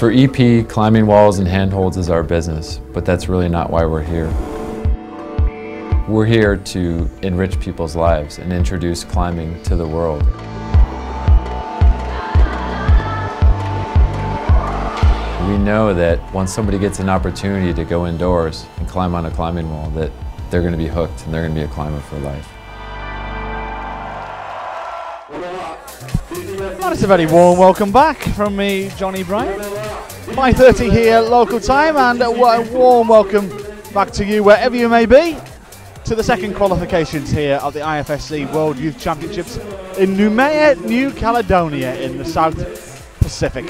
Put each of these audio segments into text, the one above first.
For EP, climbing walls and handholds is our business, but that's really not why we're here. We're here to enrich people's lives and introduce climbing to the world. We know that once somebody gets an opportunity to go indoors and climb on a climbing wall, that they're going to be hooked and they're going to be a climber for life. Well, it's a very warm welcome back from me, Johnny Bryant. 5:30 here local time, and a warm welcome back to you wherever you may be to the second qualifications here of the IFSC World Youth Championships in Noumea, New Caledonia in the South Pacific.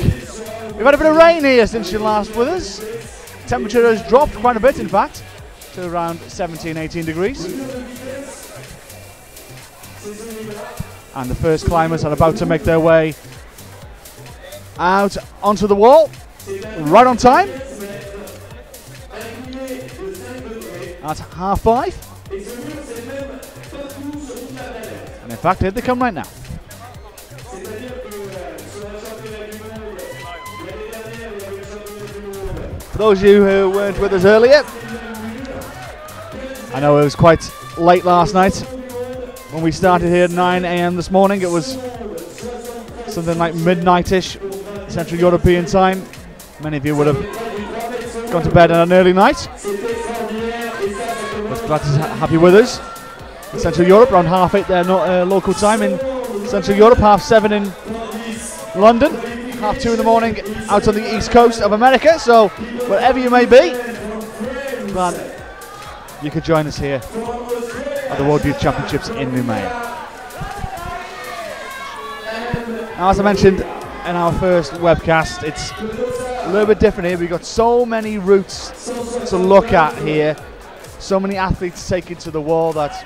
We've had a bit of rain here since you last with us. Temperature has dropped quite a bit, in fact, to around 17-18 degrees. And the first climbers are about to make their way out onto the wall, right on time, at 5:30. And in fact, here they come right now. For those of you who weren't with us earlier, I know it was quite late last night when we started here at 9 AM this morning. It was something like midnight-ish Central European time. Many of you would have gone to bed on an early night. But glad to have you with us in Central Europe, around 8:30 there local time in Central Europe, 7:30 in London, 2:30 in the morning out on the east coast of America. So wherever you may be, glad you could join us here at the World Youth Championships in Noumea. Now, as I mentioned in our first webcast, it's a little bit different here. We've got so many routes to look at here, so many athletes taken to the wall that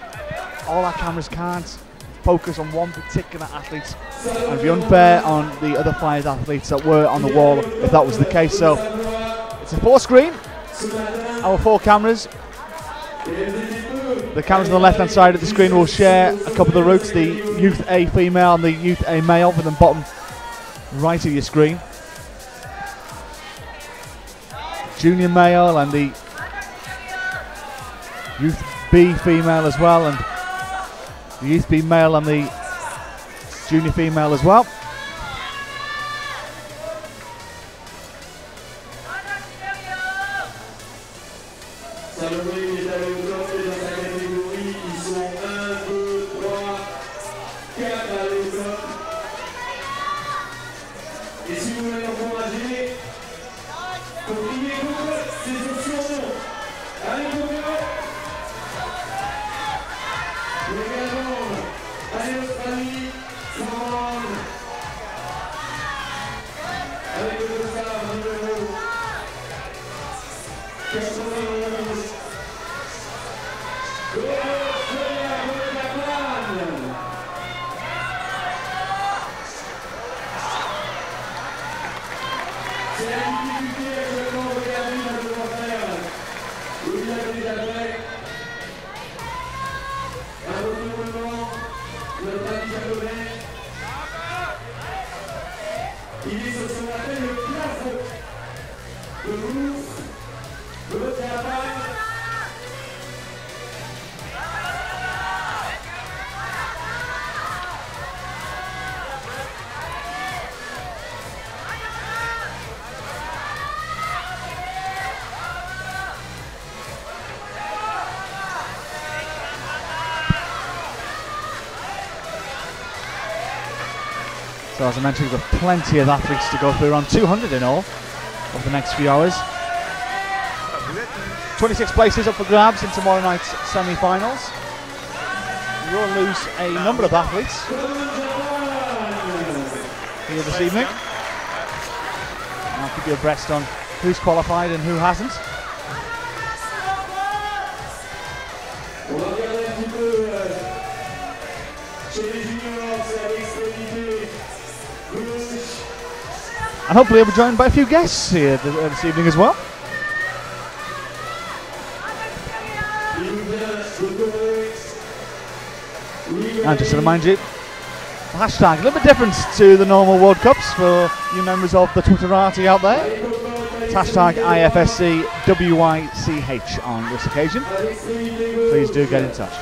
all our cameras can't focus on one particular athlete, and it'd be unfair on the other 5 athletes that were on the wall if that was the case. So it's a 4-screen, our 4 cameras. The cameras on the left hand side of the screen will share a couple of the routes, the Youth A female and the Youth A male, for the bottom right of your screen. Junior male and the Youth B female as well, and the Youth B male and the Junior female as well. So as I mentioned, we've got plenty of athletes to go through, around 200 in all over the next few hours. 26 places up for grabs in tomorrow night's semi-finals. We'll lose a number of athletes here this evening. And I'll keep you abreast on who's qualified and who hasn't. And hopefully I'll be joined by a few guests here this evening as well. And just to remind you, hashtag. A little bit different to the normal World Cups for you members of the Twitterati out there. It's hashtag IFSC WYCH on this occasion. Please do get in touch.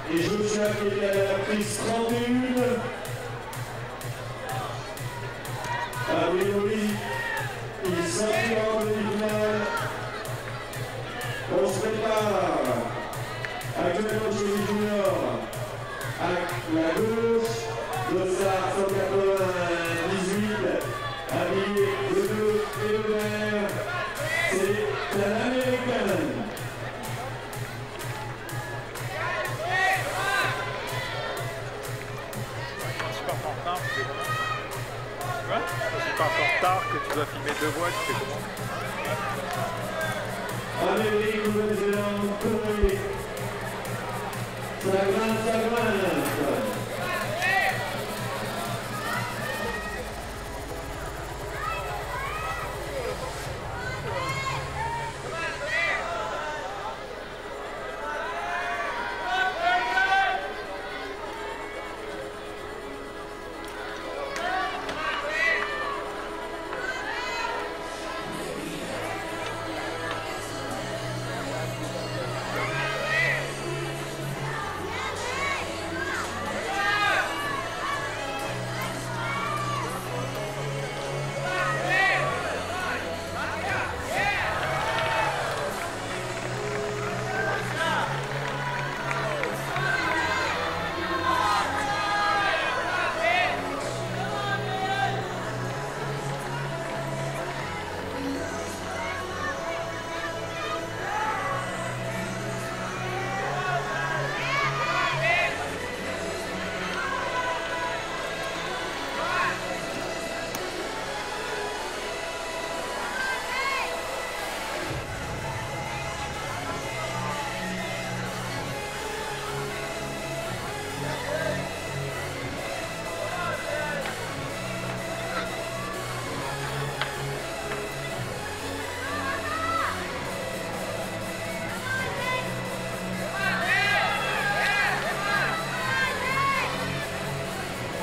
Et Joshua qui est à la prise 31. Ah oui, oui, il sortira en demi-finale. On se prépare avec le coach junior. À la gauche, Dossard 198, habillé le bleu et le vert. C'est un Américain. Pas en retard, que tu dois filmer deux voix, tu fais comment? Amérique, Nouvelle-Zélande, Corée. Sagran.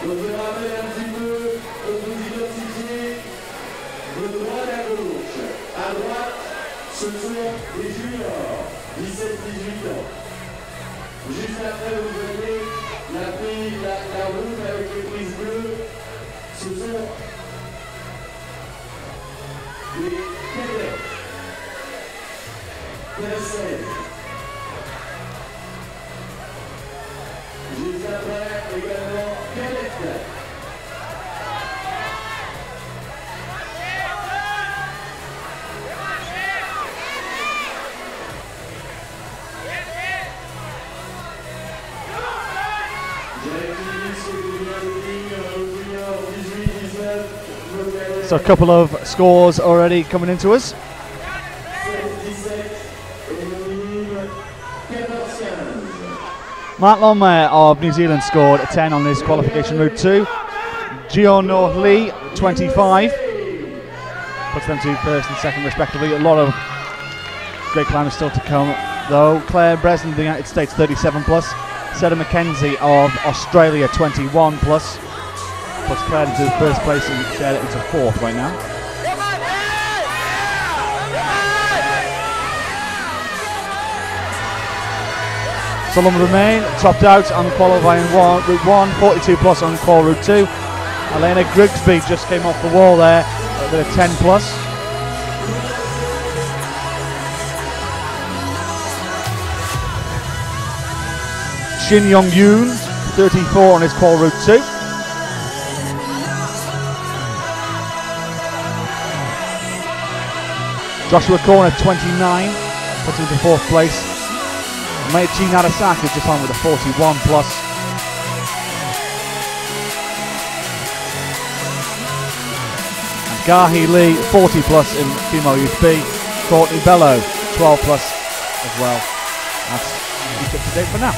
Je vais rappeler un petit peu pour vous identifier de droite à gauche. À droite, ce sont les juniors, 17-18 ans. Juste après, vous voyez la route avec les prises bleues. Ce sont les cadets. Personne. Juste après, également, cadette. J'ai accueilli ce que vous venez de dire, le junior 18. So a couple of scores already coming into us. Mark Noumea of New Zealand scored a 10 on his qualification route 2. Giono Lee 25 puts them to first and second respectively. A lot of great climbers still to come though. Claire Breslin of the United States 37 plus. Sarah McKenzie of Australia 21 plus. Puts Claire into first place and Sarah into fourth right now. Solomon Romain topped out on qualifying route 1, 42 plus on qual route 2. Elena Grigsby just came off the wall there with a 10 plus. Shin Young Yoon 34 on his qual route 2. Joshua Corner 29 puts him into fourth place. Meiichi Narasaki of Japan with a 41 plus. And Gahi Lee 40 plus in female youth B. Courtney Bello 12 plus as well. That's up to date for now.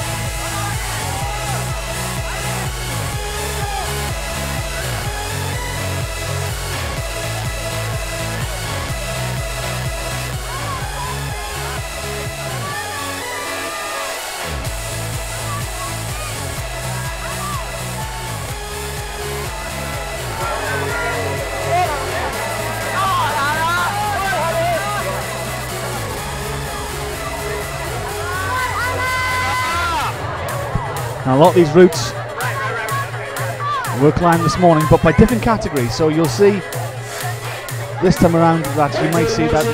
Now a lot of these routes were climbed this morning, but by different categories. So you'll see this time around that you might see that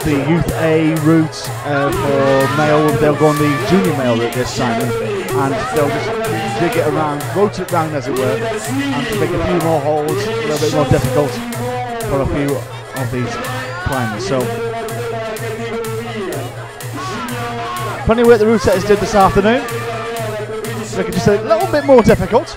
the Youth A route for male, they'll go on the junior male route this time, and they'll just dig it around, rotate it around as it were, and to make a few more holes a little bit more difficult for a few of these climbers. So plenty of work the route setters did this afternoon, so make it just a little bit more difficult.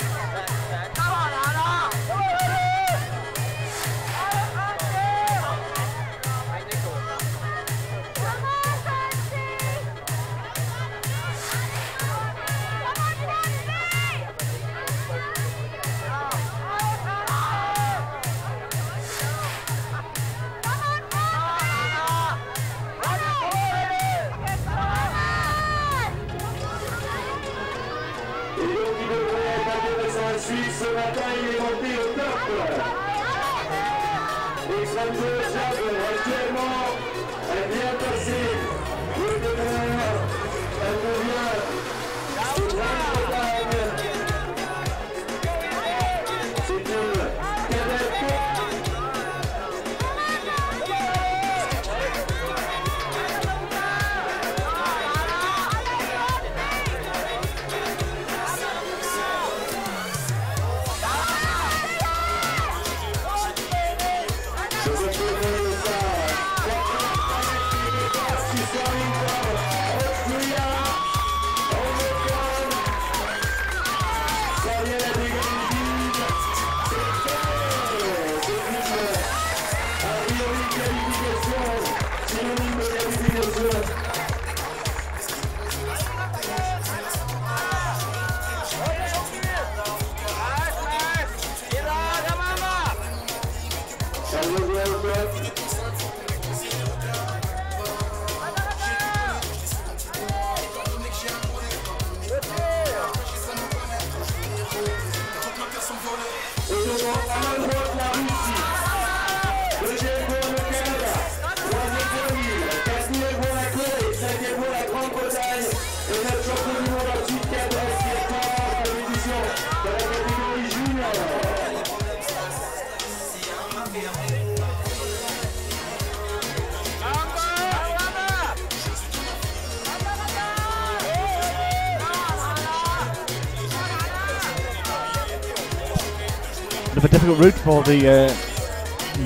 A difficult route for the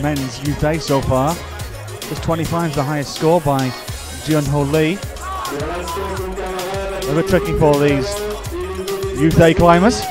men's youth A so far. Just 25 is the highest score by Jeonho Lee. A bit tricky for these youth A climbers.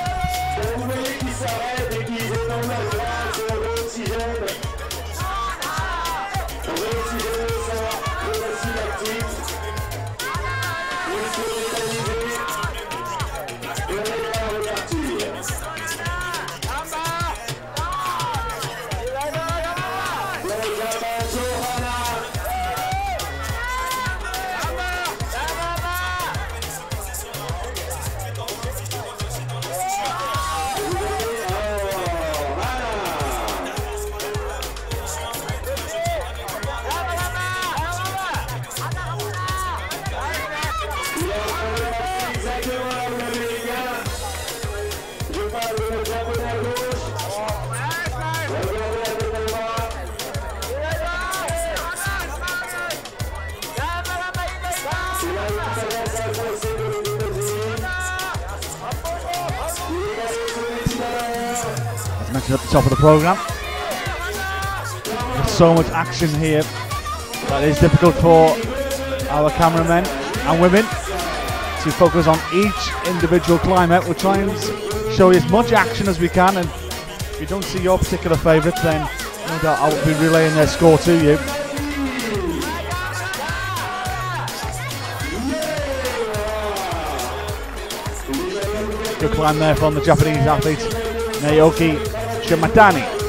As mentioned at the top of the programme, there's so much action here that it's difficult for our cameramen and women to focus on each individual climber. We'll try and show you as much action as we can, and if you don't see your particular favourites, then no doubt I'll be relaying their score to you. Good climb there from the Japanese athlete Naoki Shimatani.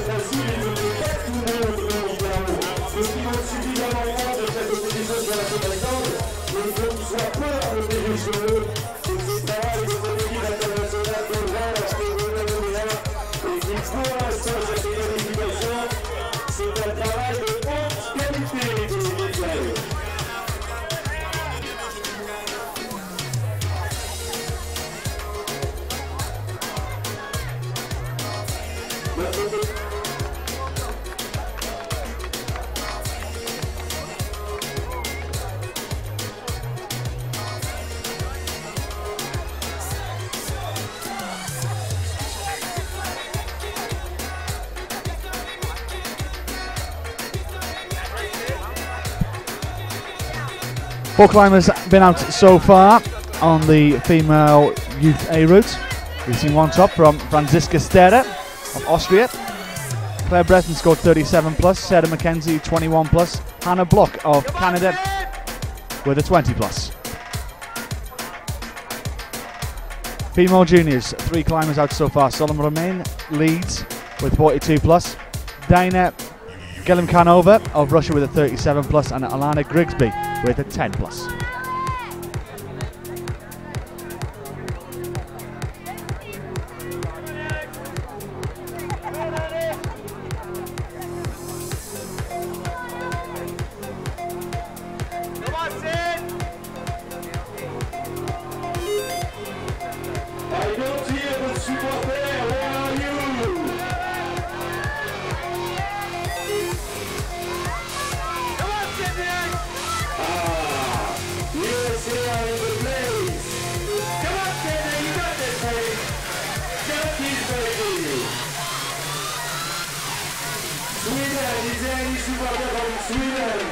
Four climbers been out so far on the female youth A route. We've seen one top from Franziska Stere of Austria. Claire Breton scored 37 plus, Sarah McKenzie 21 plus, Hannah Block of Canada with a 20 plus. Female juniors, three climbers out so far. Solomon Romain leads with 42 plus, Dana Gelimkanova of Russia with a 37 plus, and Alana Grigsby with a 10 plus.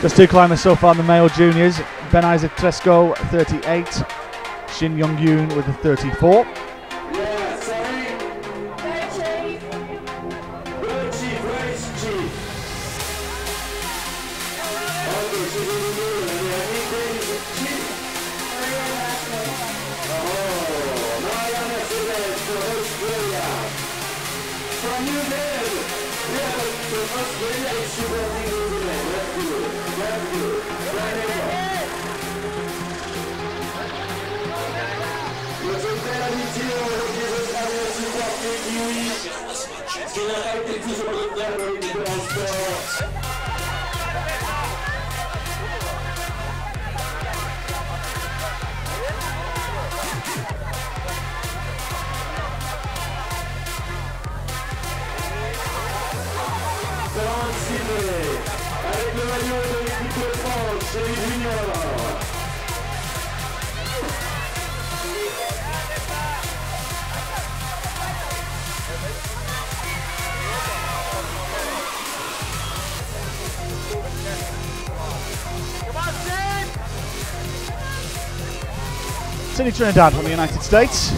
Just two climbers so far in the male juniors. Ben Isaac Tresco, 38. Shin Young Yoon with a 34. Sydney Trinidad from the United States.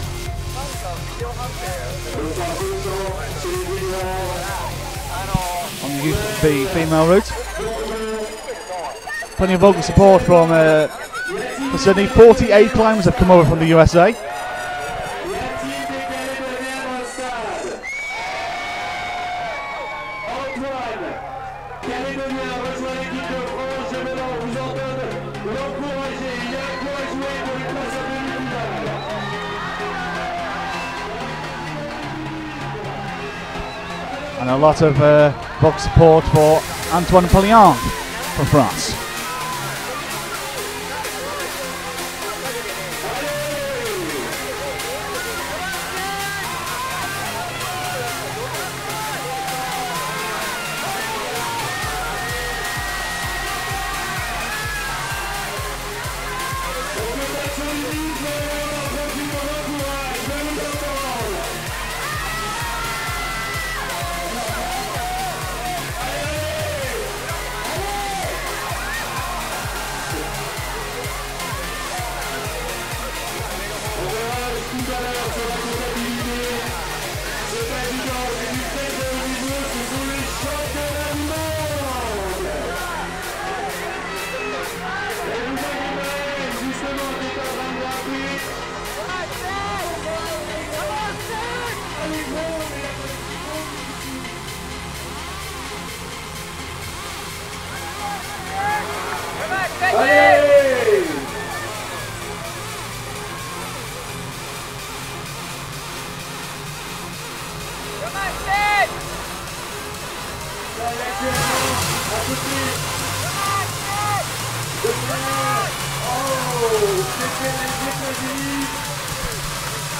On the youth female route. Plenty of vocal support from for Sydney. 48 climbers have come over from the USA. And a lot of box support for Antoine Pollian from France.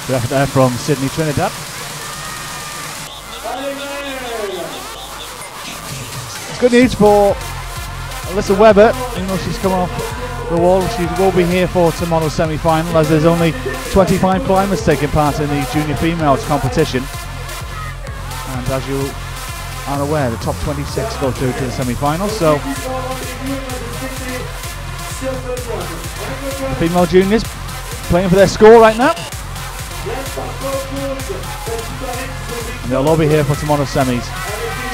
Left there from Sydney, Trinidad. It's good news for Alyssa Webber, even though she's come off the wall. She will be here for tomorrow's semi-final, as there's only 25 climbers taking part in the junior females competition. And as you are aware, the top 26 go through to the semi-finals. So the female juniors playing for their score right now. And they'll all be here for tomorrow's semis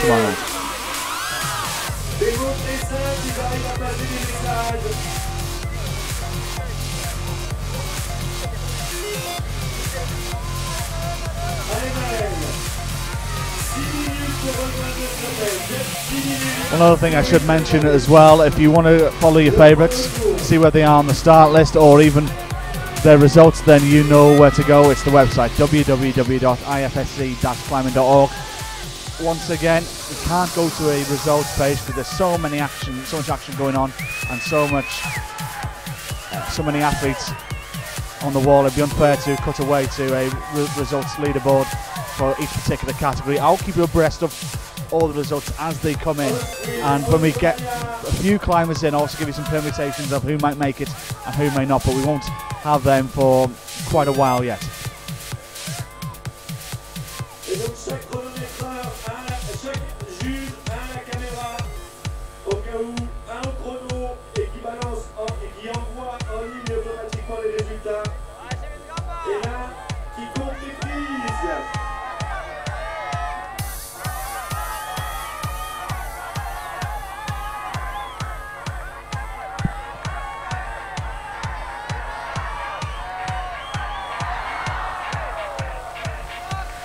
tomorrow. One other thing I should mention as well, if you want to follow your favourites, see where they are on the start list or even their results, then you know where to go. It's the website www.ifsc-climbing.org. Once again, you can't go to a results page because there's so much action going on, and so many athletes on the wall. It'd be unfair to cut away to a results leaderboard for each particular category. I'll keep you abreast of all the results as they come in, and when we get a few climbers in, I'll also give you some permutations of who might make it and who may not, but we won't have them for quite a while yet.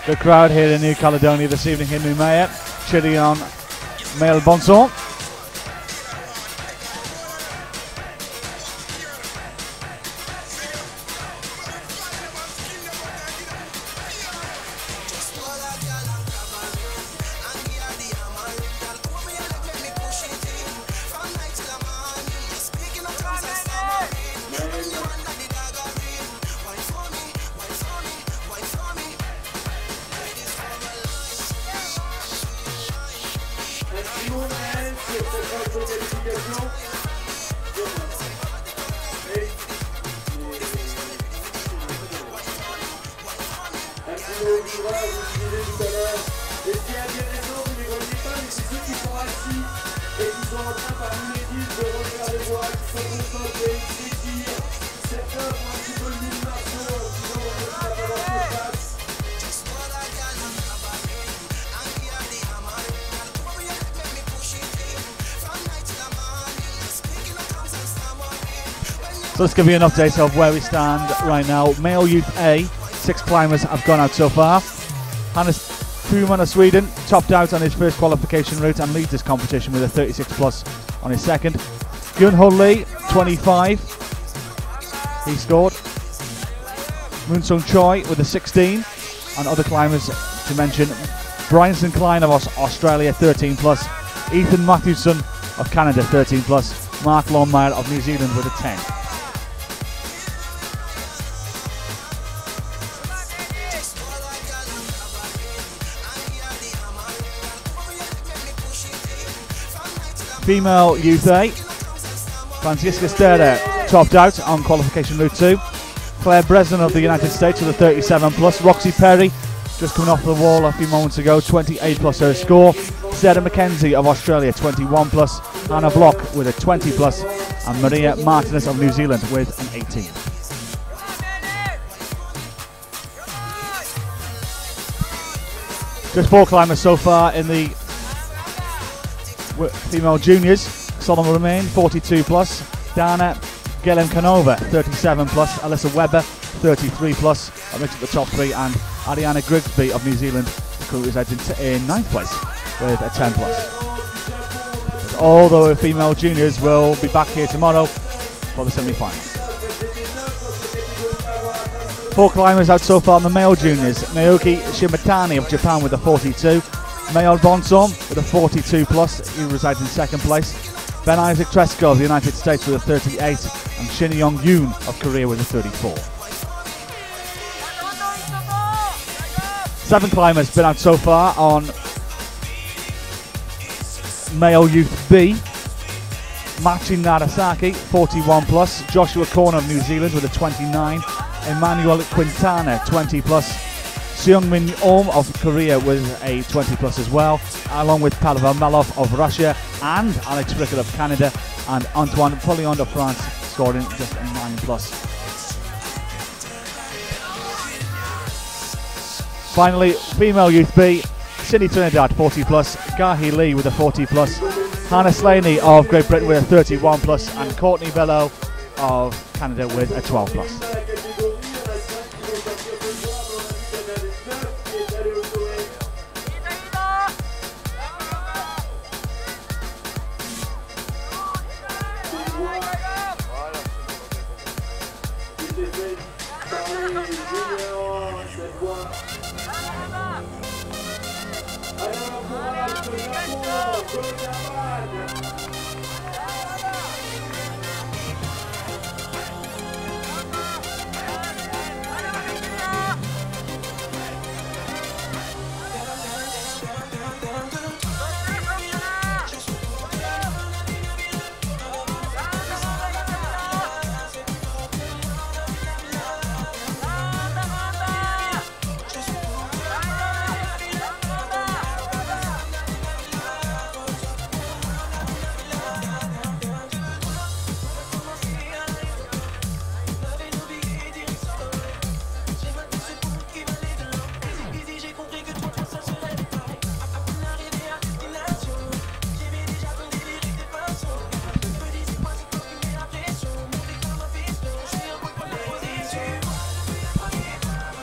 Good crowd here in New Caledonia this evening in Noumea, cheering on Mel Bonson. So let's give you an update of where we stand right now. Male Youth A, 6 climbers have gone out so far. Hannes Fuman of Sweden topped out on his first qualification route and leads this competition with a 36 plus on his second. Gunho Lee, 25, he scored. Moon Sung Choi with a 16, and other climbers to mention: Bryanson Klein of Australia, 13 plus. Ethan Matthewson of Canada, 13 plus. Mark Longmire of New Zealand with a 10. Female Youth A, Francisca Stera topped out on qualification route 2. Claire Breslin of the United States with a 37 plus. Roxy Perry just coming off the wall a few moments ago, 28 plus her score. Sarah McKenzie of Australia, 21 plus. Anna Block with a 20 plus, and Maria Martinez of New Zealand with an 18. Just 4 climbers so far in the female juniors. Solomon Romain, 42 plus. Dana Gelenkanova, 37 plus. Alyssa Webber, 33 plus. I mentioned the top 3, and Ariana Grigsby of New Zealand, who resides in 9th place with a 10 plus. All the female juniors will be back here tomorrow for the semi-finals. 4 climbers out so far in the male juniors. Naoki Shimatani of Japan with a 42. Mayon Bonsom with a 42 plus, he resides in 2nd place. Ben Isaac Tresco of the United States with a 38, and Shin Young Yoon of Korea with a 34. 7 climbers been out so far on Male Youth B. Machi Narasaki, 41 plus. Joshua Korn of New Zealand with a 29. Emmanuel Quintana, 20 plus. Seung-min Ohm of Korea with a 20 plus as well, along with Pavel Malov of Russia and Alex Rickard of Canada, and Antoine Pollion of France scoring just a 9 plus. Finally, female Youth B, Cindy Trinidad, 40 plus, Gahi Lee with a 40 plus, Hannah Slaney of Great Britain with a 31 plus, and Courtney Bellow of Canada with a 12 plus.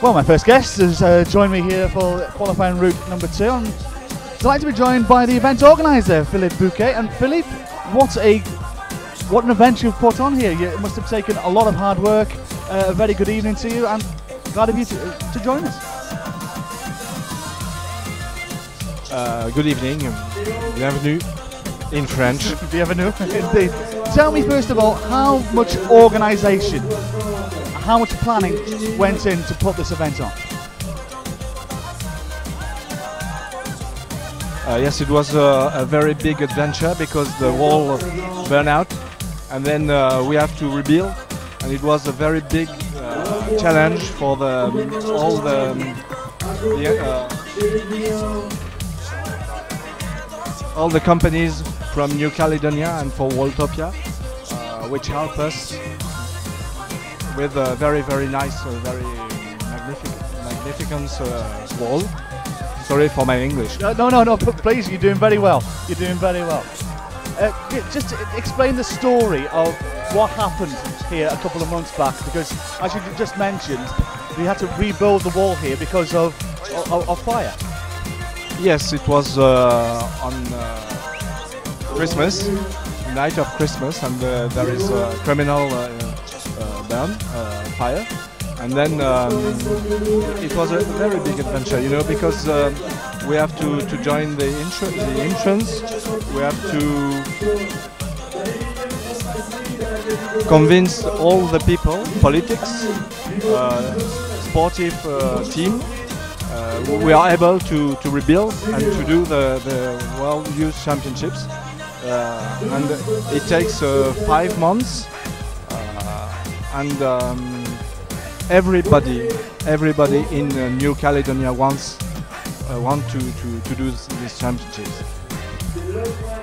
Well, my first guest has joined me here for qualifying route number 2. I'm delighted to be joined by the event organiser, Philippe Bouquet. And Philippe, what an event you've put on here. It must have taken a lot of hard work. A very good evening to you, and glad of you to join us. Good evening, bienvenue in French. Bienvenue, indeed. Tell me first of all, how much organisation, how much planning went in to put this event on? Yes, it was a very big adventure because the wall burned out, and then we have to rebuild, and it was a very big challenge for all the companies from New Caledonia and for Worldtopia, which help us with a very, very nice, very magnificent wall. Sorry for my English. No, please, you're doing very well. You're doing very well. Just explain the story of what happened here a couple of months back, because as you just mentioned, we had to rebuild the wall here because of fire. Yes, it was on Christmas, night of Christmas, and there is a criminal fire. And then it was a very big adventure, you know, because we have to join the entrance. We have to convince all the people, politics, sportive team. We are able to rebuild and to do the World Youth Championships, and it takes 5 months, and everybody in New Caledonia want to do these championships.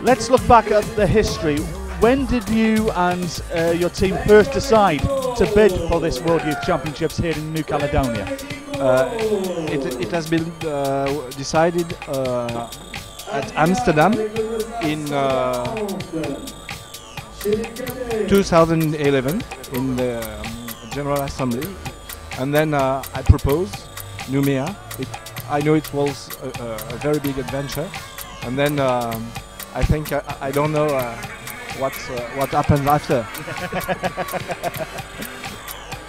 Let's look back at the history. When did you and your team first decide to bid for this World Youth Championships here in New Caledonia? It has been decided at Amsterdam in 2011 in the General Assembly, and then I proposed Noumea. I know it was a very big adventure, and then I think I don't know what happened after.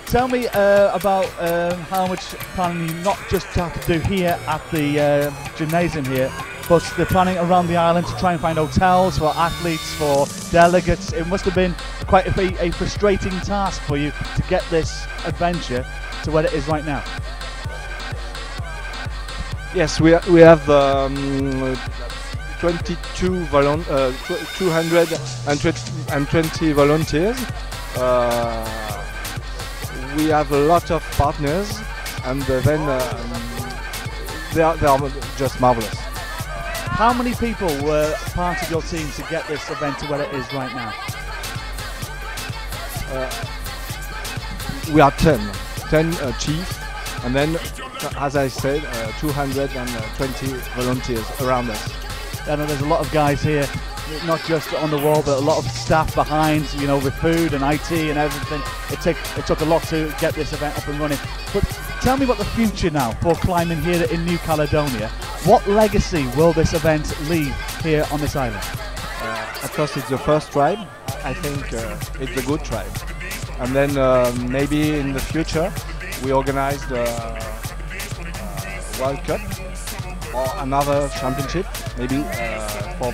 Tell me about how much planning you not just have to do here at the gymnasium here, but the planning around the island to try and find hotels for athletes, for delegates. It must have been quite a frustrating task for you to get this adventure to where it is right now. Yes, we have 220 volunteers. We have a lot of partners, and then they are just marvelous. How many people were part of your team to get this event to where it is right now? We are 10 chiefs, and then, as I said, 220 volunteers around us. I know there's a lot of guys here, not just on the wall, but a lot of staff behind, you know, with food and IT and everything. It took a lot to get this event up and running. But tell me about the future now for climbing here in New Caledonia. What legacy will this event leave here on this island? At first it's the first tribe. I think it's a good tribe. And then maybe in the future we organize the World Cup or another championship, maybe for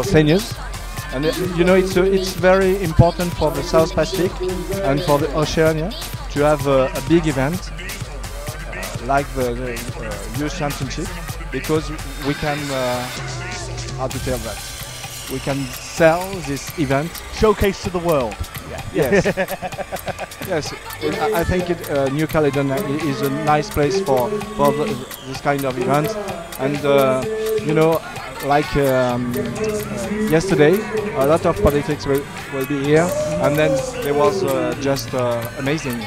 seniors. And you know, it's very important for the South Pacific and for the Oceania to have a big event like the Youth Championship, because we can, how to tell that? We can sell this event. Showcase to the world. Yes. Yes. I think New Caledonia is a nice place for this kind of event, and you know, like yesterday, a lot of politics will be here, and then there was just amazing.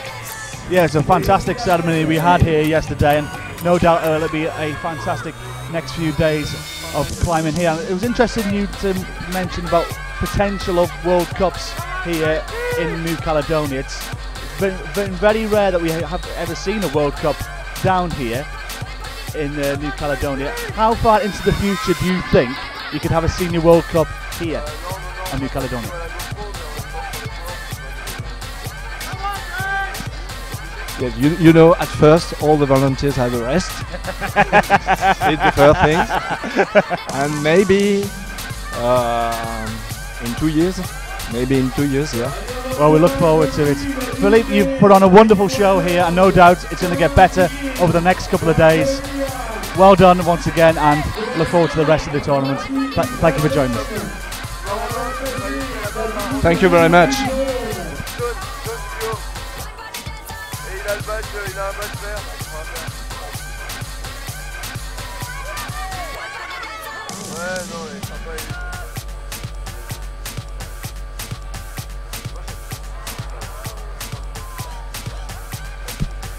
Yeah, it's a fantastic ceremony we had here yesterday, and no doubt it'll be a fantastic next few days of climbing here. And it was interesting you to mention about potential of World Cups here in New Caledonia. It's been very rare that we have ever seen a World Cup down here in New Caledonia. How far into the future do you think you could have a Senior World Cup here on New Caledonia? Yes, you know, at first all the volunteers have a rest. It's the first thing. And maybe in 2 years, yeah. Well, we look forward to it. Philippe, you've put on a wonderful show here, and no doubt it's going to get better over the next couple of days. Well done once again, and look forward to the rest of the tournament. Thank you for joining us. Thank you very much.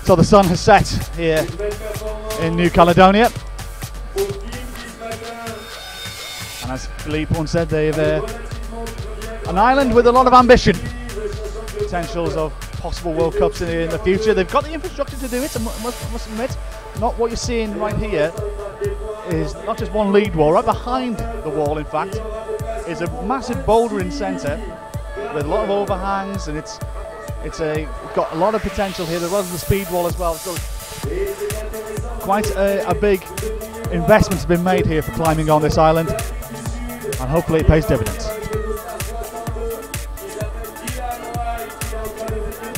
So the sun has set here in New Caledonia, and as Philippe once said, they've An island with a lot of ambition. Potentials of possible World Cups in the future. They've got the infrastructure to do it, I must admit. Not what you're seeing right here is not just one lead wall. Right behind the wall, in fact, is a massive bouldering centre with a lot of overhangs, and it's got a lot of potential here. There was the speed wall as well, so quite a big investment has been made here for climbing on this island, and hopefully it pays dividends.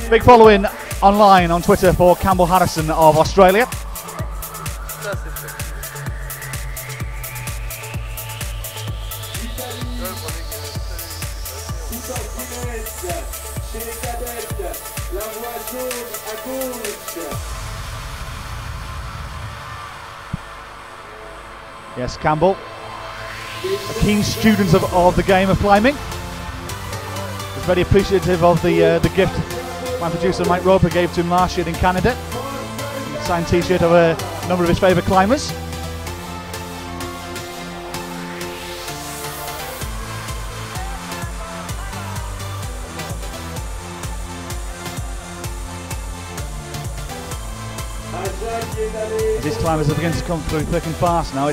Big following online on Twitter for Campbell Harrison of Australia. Yes, Campbell, a keen student of the game of climbing. Was very appreciative of the gift my producer Mike Roper gave to him last year in Canada. A signed t-shirt of a number of his favourite climbers. As these climbers are beginning to come through thick and fast now,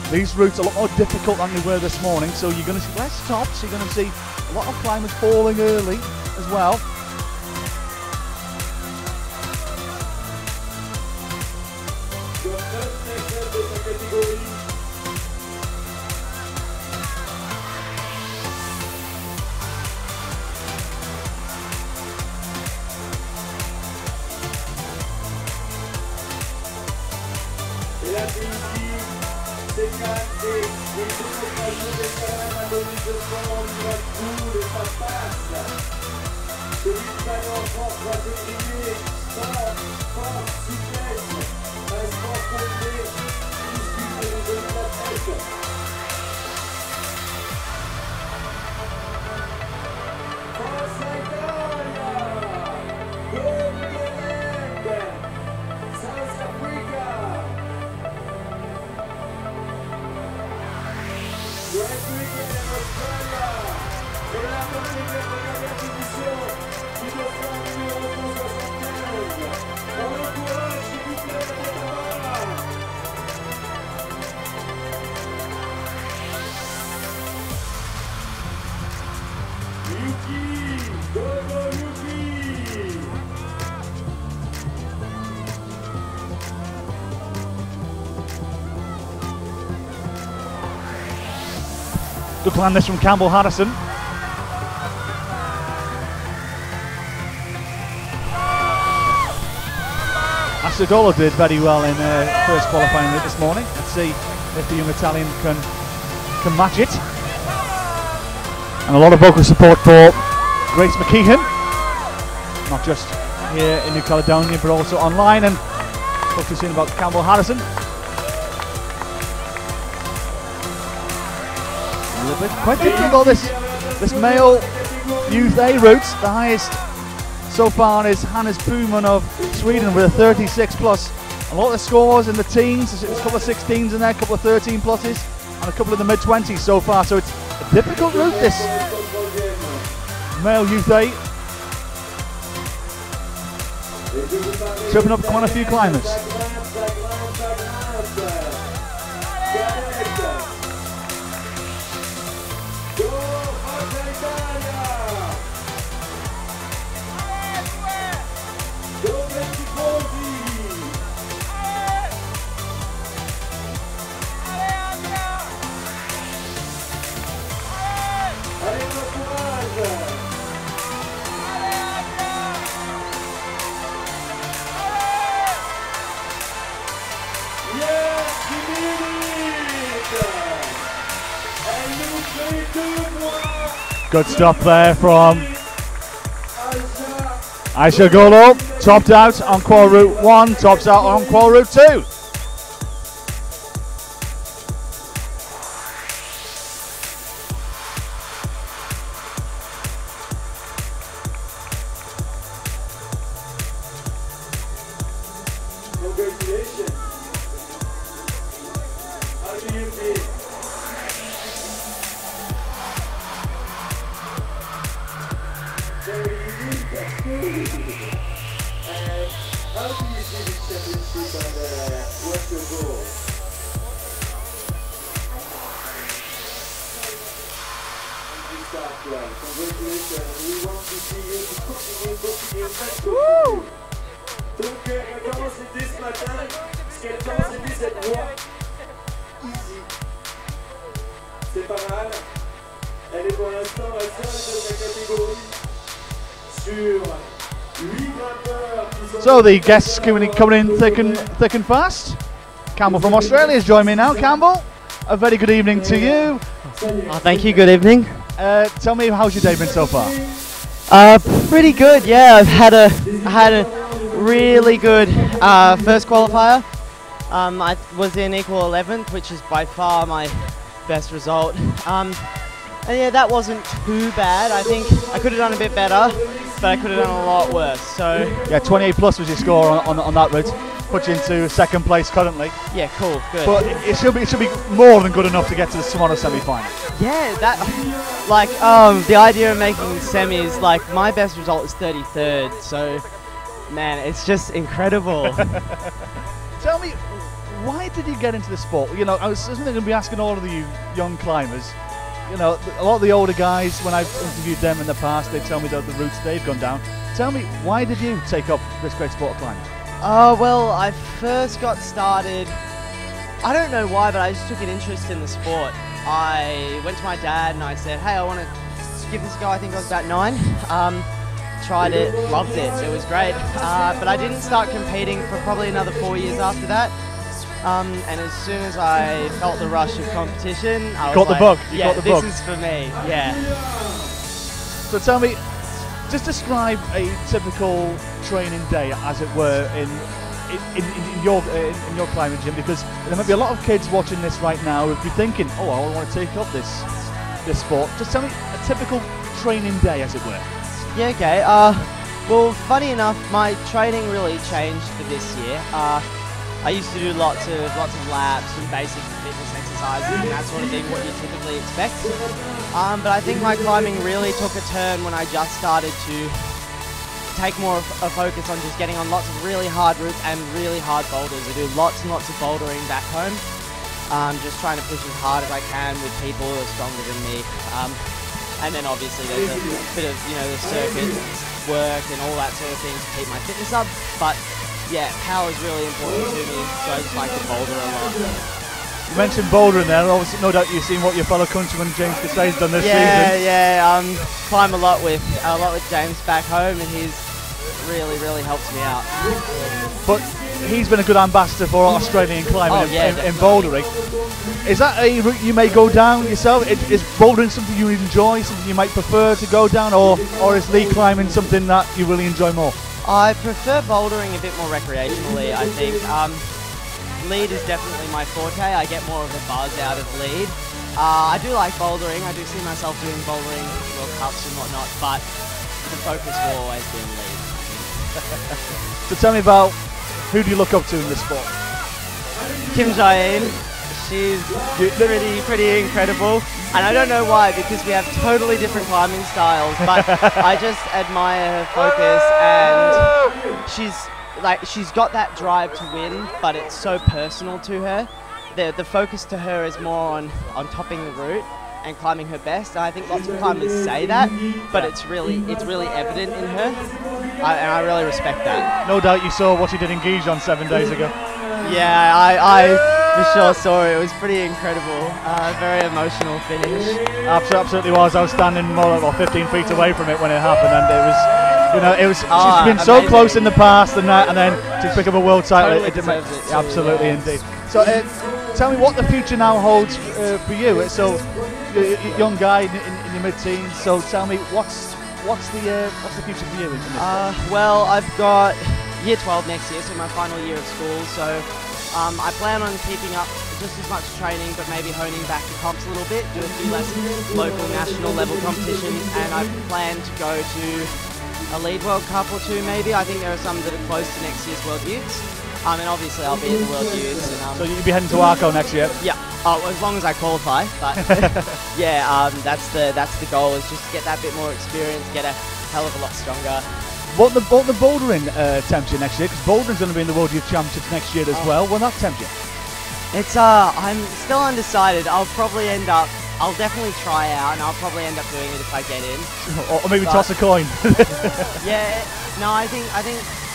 these routes are a lot more difficult than they were this morning, so you're going to see less tops, you're going to see a lot of climbers falling early as well. Good climb this from Campbell Harrison. Asagolo did very well in first qualifying route this morning. Let's see if the young Italian can match it. And a lot of vocal support for Grace McKeehan, not just here in New Caledonia but also online, and focusing about Campbell Harrison. A little bit quite difficult this male youth A route. The highest so far is Hannes Puman of Sweden with a 36 plus. A lot of the scores in the teens, there's a couple of 16s in there, a couple of 13 pluses, and a couple of the mid-20s so far. So it's a difficult route, this male youth A. Tripping up quite a few climbers. Good stuff there from Asagolo. Topped out on Qual Route 1, tops out on Qual Route 2. Congratulations. How do you feel? very unique and cool. And how do you see this championship and what's your goal? Congratulations, we want to see you continue. Woo! Donc, on commence dès ce matin, ce qu'elle commence dès cette voie. Easy. C'est pas mal. Elle est pour l'instant la seule de sa catégorie sur 8 grimpeurs qui sont... So the guests coming in thick and fast. Campbell from Australia is joining me now. Campbell, a very good evening to you. Oh, thank you, good evening. Tell me, how's your day been so far? Pretty good, yeah. I had a really good first qualifier. I was in equal 11th, which is by far my best result. And yeah, that wasn't too bad. I think I could have done a bit better, but I could have done a lot worse. So yeah, 28 plus was your score on that route. Put you into second place currently. yeah, cool, good. But it should be more than good enough to get to the Toronto semi-final. Yeah, that, like, the idea of making semis, like, my best result is 33rd, so, man, it's just incredible. Tell me, why did you get into the sport? You know, I was something I'm going to be asking all of you young climbers. You know, a lot of the older guys, when I've interviewed them in the past, they tell me the routes they've gone down. Tell me, why did you take up this great sport of climbing? Well, I first got started, I don't know why, but I just took an interest in the sport. I went to my dad and I said, hey, I want to give this a go. I think I was about 9. Tried it, loved it, it was great. But I didn't start competing for probably another 4 years after that. And as soon as I felt the rush of competition, I was got like, the bug. You yeah, got the bug. this is for me, yeah. So tell me, just describe a typical training day, as it were, in your climbing gym, because there might be a lot of kids watching this right now who'd be thinking, oh, I want to take up this sport. Just tell me a typical training day, as it were. Yeah, okay. Well, funny enough, my training really changed for this year. I used to do lots of laps and basic fitness exercises and that sort of thing, what you typically expect. But I think my climbing really took a turn when I just started to take more of a focus on just getting on lots of really hard routes and really hard boulders. I do lots and lots of bouldering back home. Just trying to push as hard as I can with people who are stronger than me. And then obviously there's a bit of, you know, the circuit work and all that sort of thing to keep my fitness up. But yeah, power is really important to me, so I just like to boulder a lot. You mentioned bouldering there. Obviously, no doubt you've seen what your fellow countryman James Gassay's done this season. Yeah. Climb a lot with James back home, and he's really helps me out. But he's been a good ambassador for Australian climbing in bouldering. Is that a route you may go down yourself? Is bouldering something you enjoy, something you might prefer to go down, or is lead climbing something that you really enjoy more? I prefer bouldering a bit more recreationally, I think. Lead is definitely my forte. I get more of a buzz out of lead. I do like bouldering. I do see myself doing bouldering World Cups and whatnot, but the focus will always be on lead. So tell me about, who do you look up to in this sport? Kim Jae-in. She's pretty incredible, and I don't know why, because we have totally different climbing styles, but I just admire her focus, and she's got that drive to win, but it's so personal to her. The focus to her is more on topping the route and climbing her best, and I think lots of climbers say that, but it's really evident in her, and I really respect that. No doubt you saw what she did in Gijon 7 days ago. Yeah, I for sure saw it. It was pretty incredible. Very emotional finish. Absolutely was. I was standing more like 15 feet away from it when it happened, and it was, you know, it was. She's been so close in the past, and then to pick up a world title. Totally absolutely, indeed. So, tell me what the future now holds for you. So, you're a young guy in your mid-teens. So, tell me what's the future for you in this? Well, I've got year 12 next year, so my final year of school. So. I plan on keeping up just as much training, but maybe honing back the comps a little bit, do a few less local national level competitions, and I plan to go to a lead World Cup or two maybe. I think there are some that are close to next year's World Youths, and obviously I'll be in the World Youths. So you'll be heading to Arco next year? Yeah. Oh, as long as I qualify, but yeah, that's the goal, is just to get that bit more experience, get a hell of a lot stronger. What the bouldering tempt you next year? Because bouldering's going to be in the World Youth Championships next year as well. Will that tempt you? It's I'm still undecided. I'll definitely try out, and I'll probably end up doing it if I get in. Or maybe toss a coin. Yeah, no, I think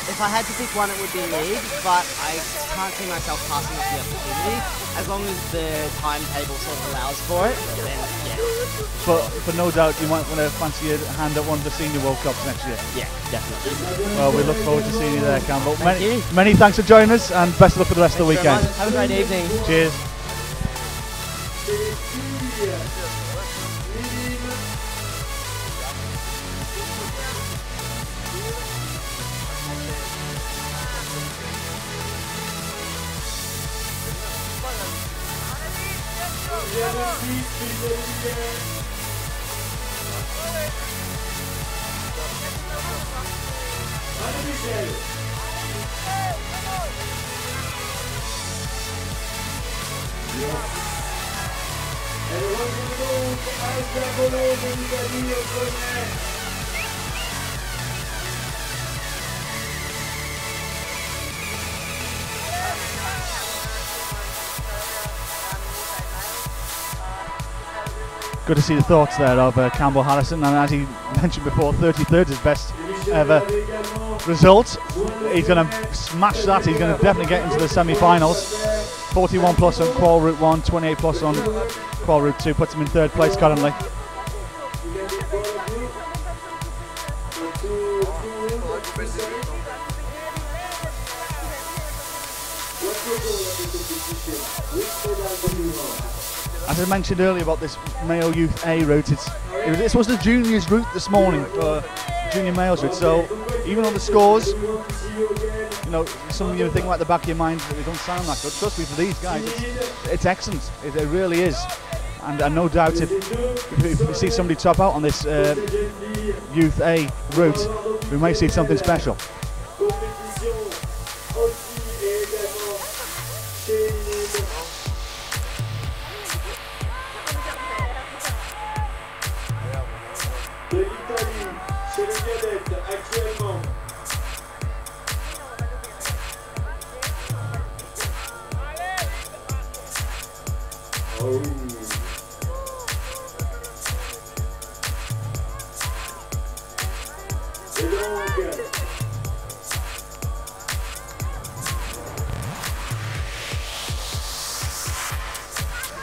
if I had to pick one, it would be league, but I can't see myself passing up the opportunity. As long as the timetable sort of allows for it, then yeah. But no doubt you might want to fancy your hand at one of the Senior World Cups next year. Yeah, definitely. Well, we look forward to seeing you there, Campbell. Thank you. Many thanks for joining us, and best of luck for the rest of the Thanks very weekend. much. Have a great evening. Cheers. Good to see the thoughts there of Campbell Harrison, and as he mentioned before, 33rd is his best ever result. He's going to smash that. He's going to definitely get into the semi-finals. 41 plus on Qual Route 1, 28 plus on Qual Route 2 puts him in 3rd place currently. As I mentioned earlier about this male youth A route, this was the juniors route this morning, junior males route. So even on the scores, you know, some of you think like the back of your mind that they don't sound that good. Trust me, for these guys, it's excellent. It really is. And no doubt if we see somebody top out on this youth A route, we may see something special.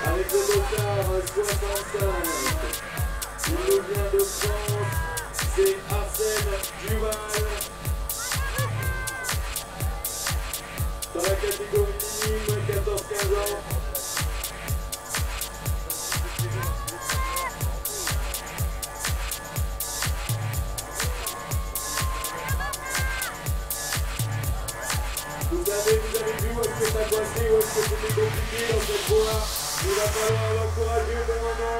Avec le motard 65, il nous vient de France, c'est Arsène Duval. Dans la catégorie minime, 14-15 ans. Vous avez vu où est-ce que ça coincé, où est-ce que c'était compliqué dans cette voie. Il va falloir l'encourager au bon moment.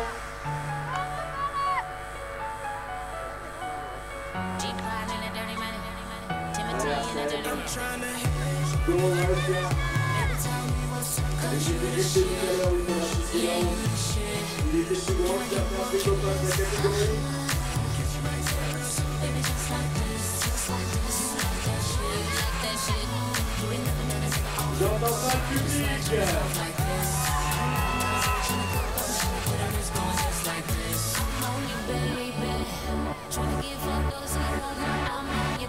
Il était plus grand, certains plus copains de la catégorie. J'entends pas le public.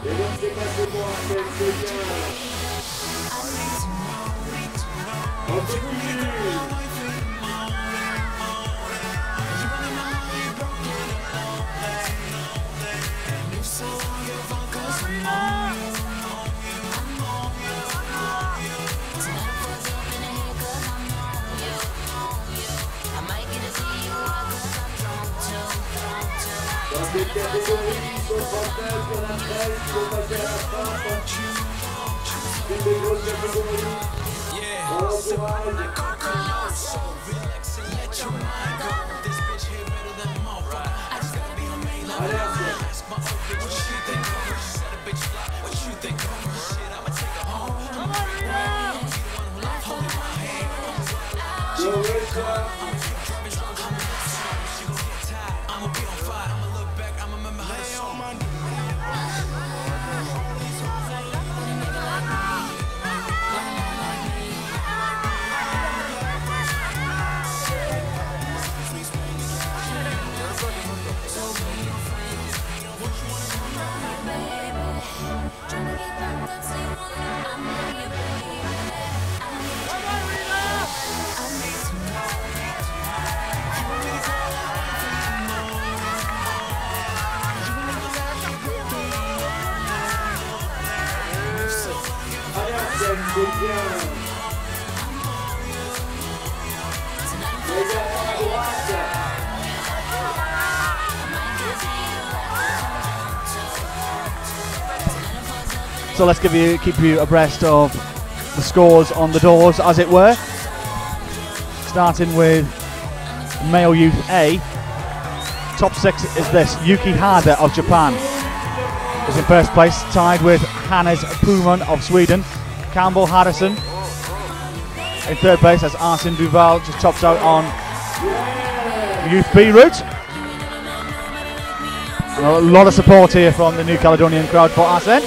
Et donc c'est passé pour un tel, c'est bien. On continue. Dans cette catégorie, il faut 39, il y en a 13 qui vont passer à la fin. C'est des grosses catégories. On l'encourage. Allez, Arsène. So let's keep you abreast of the scores on the doors, as it were. Starting with Male Youth A. Top 6 is this. Yuki Hada of Japan is in first place, tied with Hannes Puman of Sweden. Campbell Harrison in third place as Arsene Duval just tops out on the Youth B route. And a lot of support here from the New Caledonian crowd for Arsene.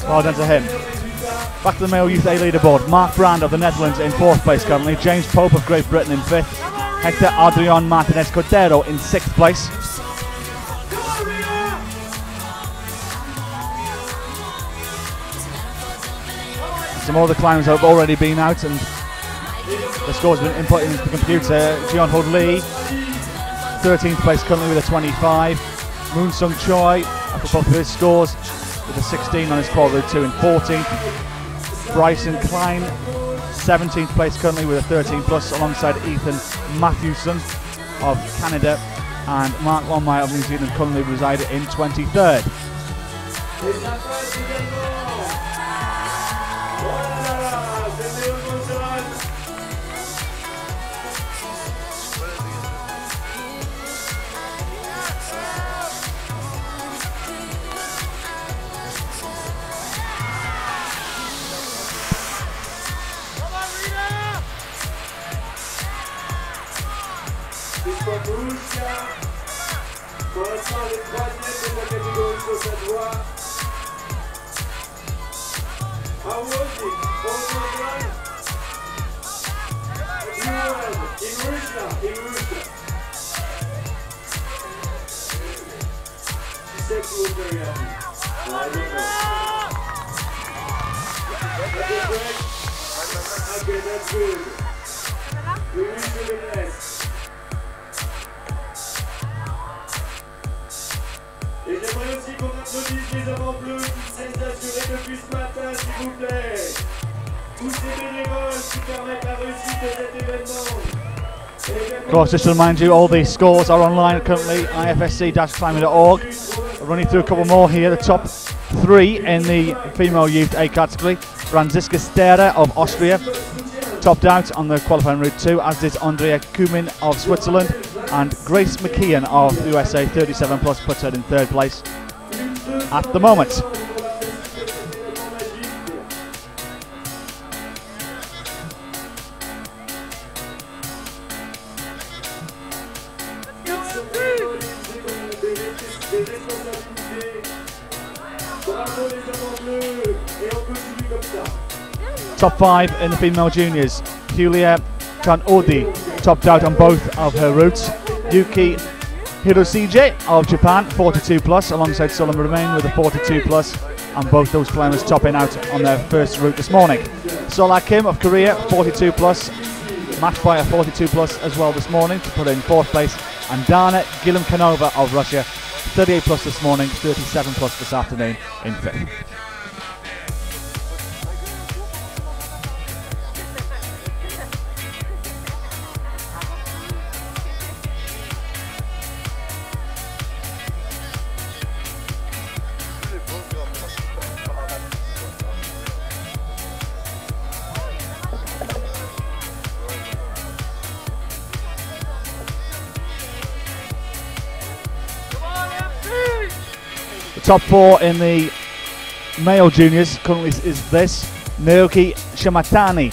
Well done to him. Back to the Male Youth A leaderboard. Mark Brand of the Netherlands in fourth place currently. James Pope of Great Britain in fifth. Hector Adrian Martinez Cordero in sixth place. Some other climbers have already been out and the scores have been input into the computer. Jeon Ho Lee, 13th place currently with a 25. Moon Sung Choi, after both of his scores, with a 16 on his qual route 2 in 14th. Bryson Klein, 17th place currently with a 13 plus, alongside Ethan Matthewson of Canada and Mark Longmire of New Zealand, currently reside in 23rd. Pour l'instant, les troisièmes de la catégorie gauche à droite. Awadi, Oman, Yuan, in Russia. She said she was very happy. I don't know. Okay, Greg? Okay, that's good. We wish you the best. Et j'aimerais aussi qu'on applaudisse les avant-bleus qui s'est assurés depuis ce matin, s'il vous plaît. Tous ces bénévoles qui permettent la réussite de cet événement. Of course, just to remind you, all the scores are online currently, ifsc-climbing.org. I'll run you through a couple more here. The top 3 in the female youth A category. Franziska Stere of Austria topped out on the qualifying route 2, as did Andrea Kumin of Switzerland, and Grace McKeon of the USA 37 plus puts her in third place at the moment. Top 5 in the female juniors. Julia Kanodi topped out on both of her routes. Yuki Hirosije of Japan, 42 plus, alongside Solomon Remain with a 42 plus, and both those climbers topping out on their first route this morning. Sola Kim of Korea, 42 plus, matched by a 42 plus as well this morning to put in fourth place, and Dana Gilimkanova of Russia, 38 plus this morning, 37 plus this afternoon in fifth. Top 4 in the male juniors currently is this. Naoki Shamatani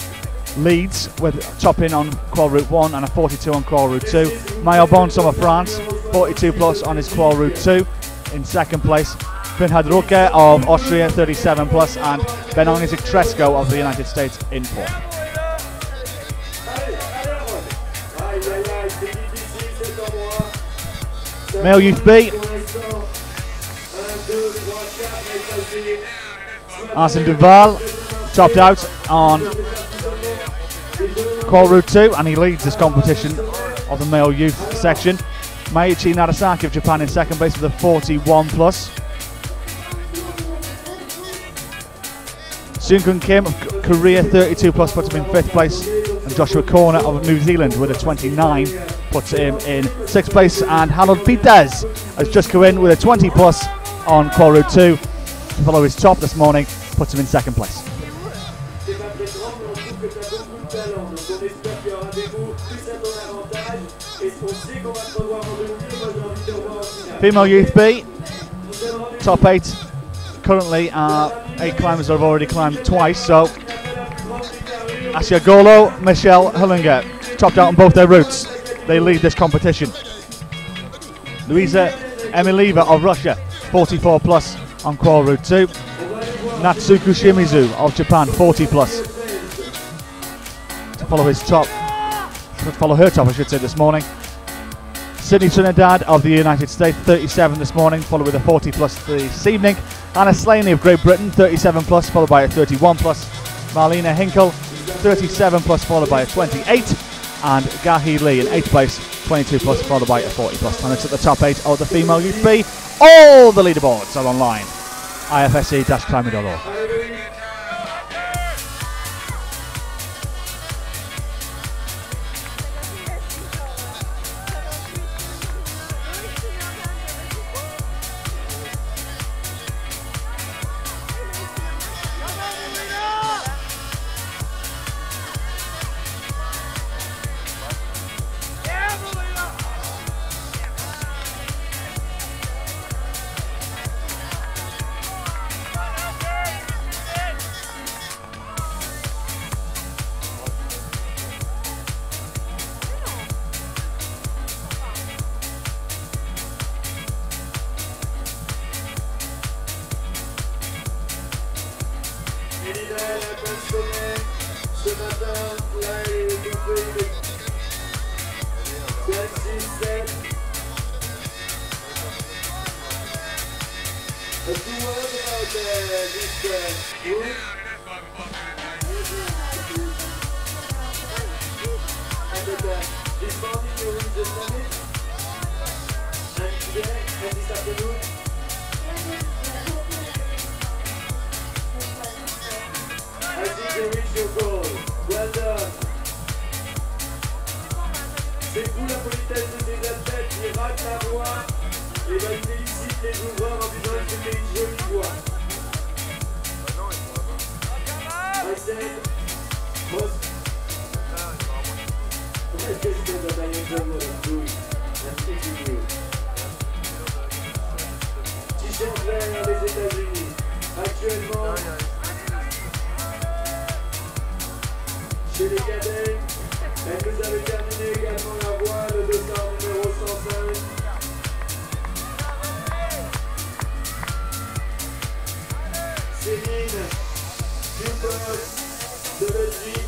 leads with topping on qual route 1 and a 42 on qual route 2. Mayo Bonsom of France, 42 plus on his qual route 2 in second place. Finhard Ruke of Austria, 37 plus, and Benonizik Tresco of the United States in fourth. Male Youth B. Arsene Duval topped out on qual route 2, and he leads this competition of the male youth section. Maichi Narasaki of Japan in second place with a 41 plus. Soon Kim of Korea, 32 plus, puts him in 5th place. And Joshua Corner of New Zealand with a 29 puts him in 6th place. And Harold Peters has just come in with a 20 plus on Qual Route 2 to follow his top this morning, puts him in 2nd place. Female Youth B, top 8. Currently 8 climbers that have already climbed twice, so Asia Golo, Michelle Hullinger topped out on both their routes. They lead this competition. Luisa Emilieva of Russia, 44 plus on Qual Route 2. Natsuko Shimizu of Japan, 40 plus to follow his top, follow her top I should say this morning. Sydney Trinidad of the United States, 37 this morning, followed with a 40 plus this evening. Anna Slaney of Great Britain, 37 plus, followed by a 31 plus. Marlena Hinkle, 37 plus, followed by a 28. And Gahi Lee in 8th place, 22 plus, followed by a 40 plus. And it's at the top 8 of the Female Youth B. All the leaderboards are online. IFSC-climbing.org. C'est vous la politesse de ces athlètes qui ratent la voie. Et ben, il félicite les ouvreurs en disant que c'était une jolie voie. I said, most. I just said that I enjoy what I'm doing. I'm teaching you. T-shirt vert des États-Unis. Actuellement, chez les cadets, elle nous avait terminé également la voie, le dossard numéro 105. Céline Dupos de Belgique.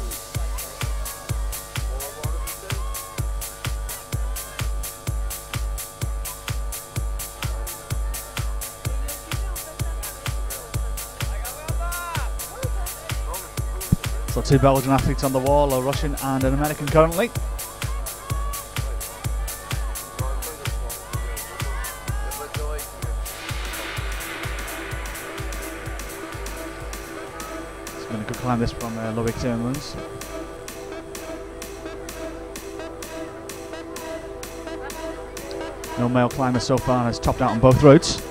So 2 Belgian athletes on the wall, a Russian and an American currently. It's been a good climb this from Loic Timmermans. No male climber so far has topped out on both routes.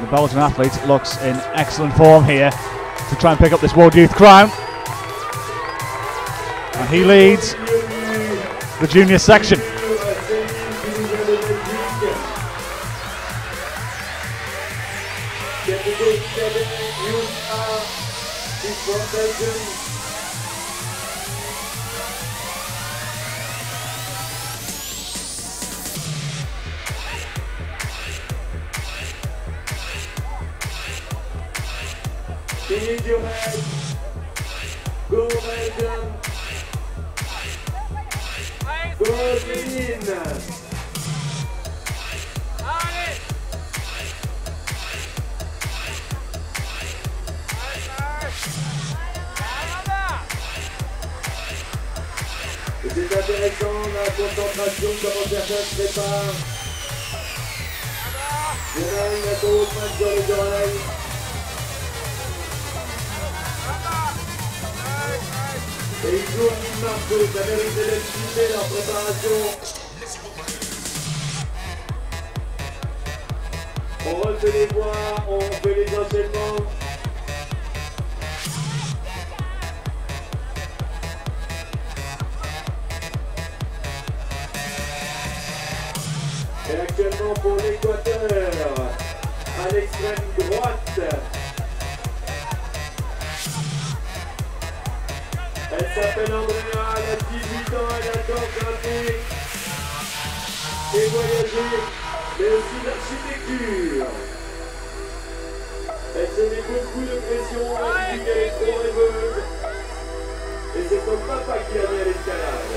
The Belgian athlete looks in excellent form here to try and pick up this World Youth crown. And he leads the junior section. Go Belgium! Go Céline! intéressant, la concentration, comment certains se préparent. Il y en a une à gauche, main sur les oreilles. Et ils jouent une marque, ça mérite d'être filmé leur préparation. On refait les voix, on fait les enchaînements. Et actuellement pour l'Équateur, à l'extrême droite, elle s'appelle Noumea, elle a 18 ans, elle adore grimper et voyager, mais aussi l'architecture. Elle se met beaucoup de pression, elle dit qu'elle est trop rêveuse. Et c'est son papa qui l'a mis à l'escalade.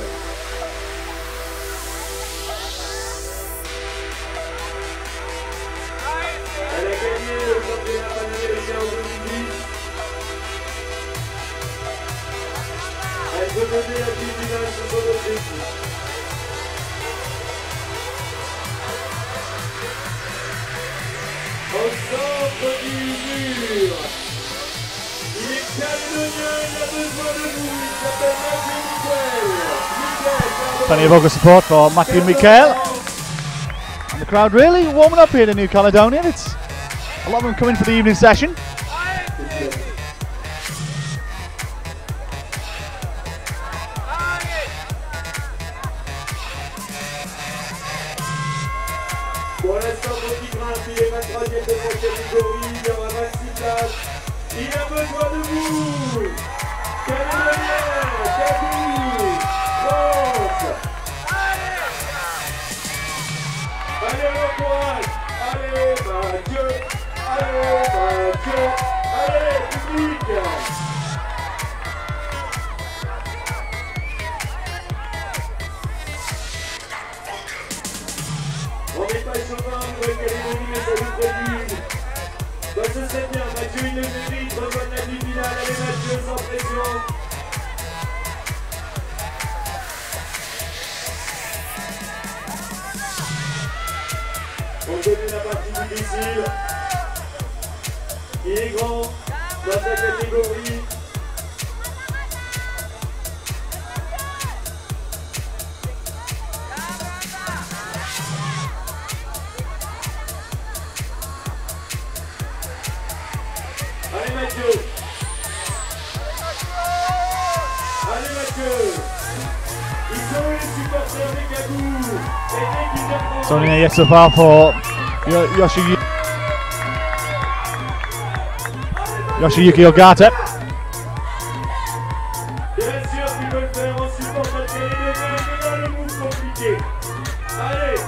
Elle a gagné le championnat panaméricain en 2010. Elle veut mener la finale sur son objectif. Au centre du mur, il est Calédonien, il a besoin de vous, il s'appelle Mathieu. Plenty of vocal support for Matthew Michael. And the crowd really warming up here in New Caledonia. It's a lot of them coming for the evening session. Pour l'instant, il grimpe, il est 23e de son catégorie, il aura 26 places. Il a besoin de vous. Caledonia, Campbell, France. Allez, le Quals. Allez, Mathieu. Allez, Mathieu. Allez, public. On n'est pas chauvin, Nouvelle-Calédonie, mais ça nous prédit. Bah, ce serait bien, Mathieu, il le mérite, rejoindre la demi-finale. Allez, Mathieu, sans pression. On connaît la partie difficile. Il est grand dans sa catégorie. Allez Mathieu. Allez Mathieu. Ils sont les supporters des Cagoux. Et dès qu'ils viennent It's only a yes so far for Yoshiyuki Ogata. bien sûr qu'ils veulent faire en supporter les deux, mais dans le move compliqué. Allez.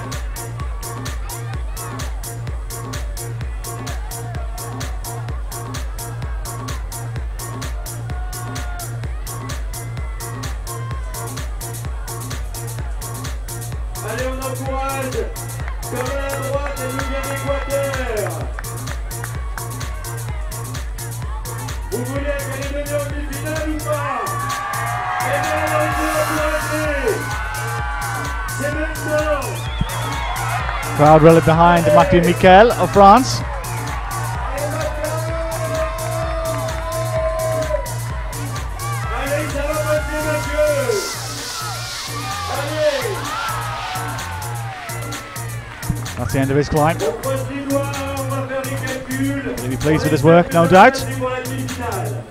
Allez, on encourage. Comme à la droite, elle nous vient d'Équateur. Vous voulez qu'elle est en demi-finale ou pas? Eh bien, on va encourager. C'est maintenant. Crowd really behind Matthew Michael of France. Allez, ça va passer, Mathieu. Allez. That's the end of his climb. On croise les doigts, on va faire les calculs. He'll be pleased with his work, no doubt. C'est pour la demi-finale.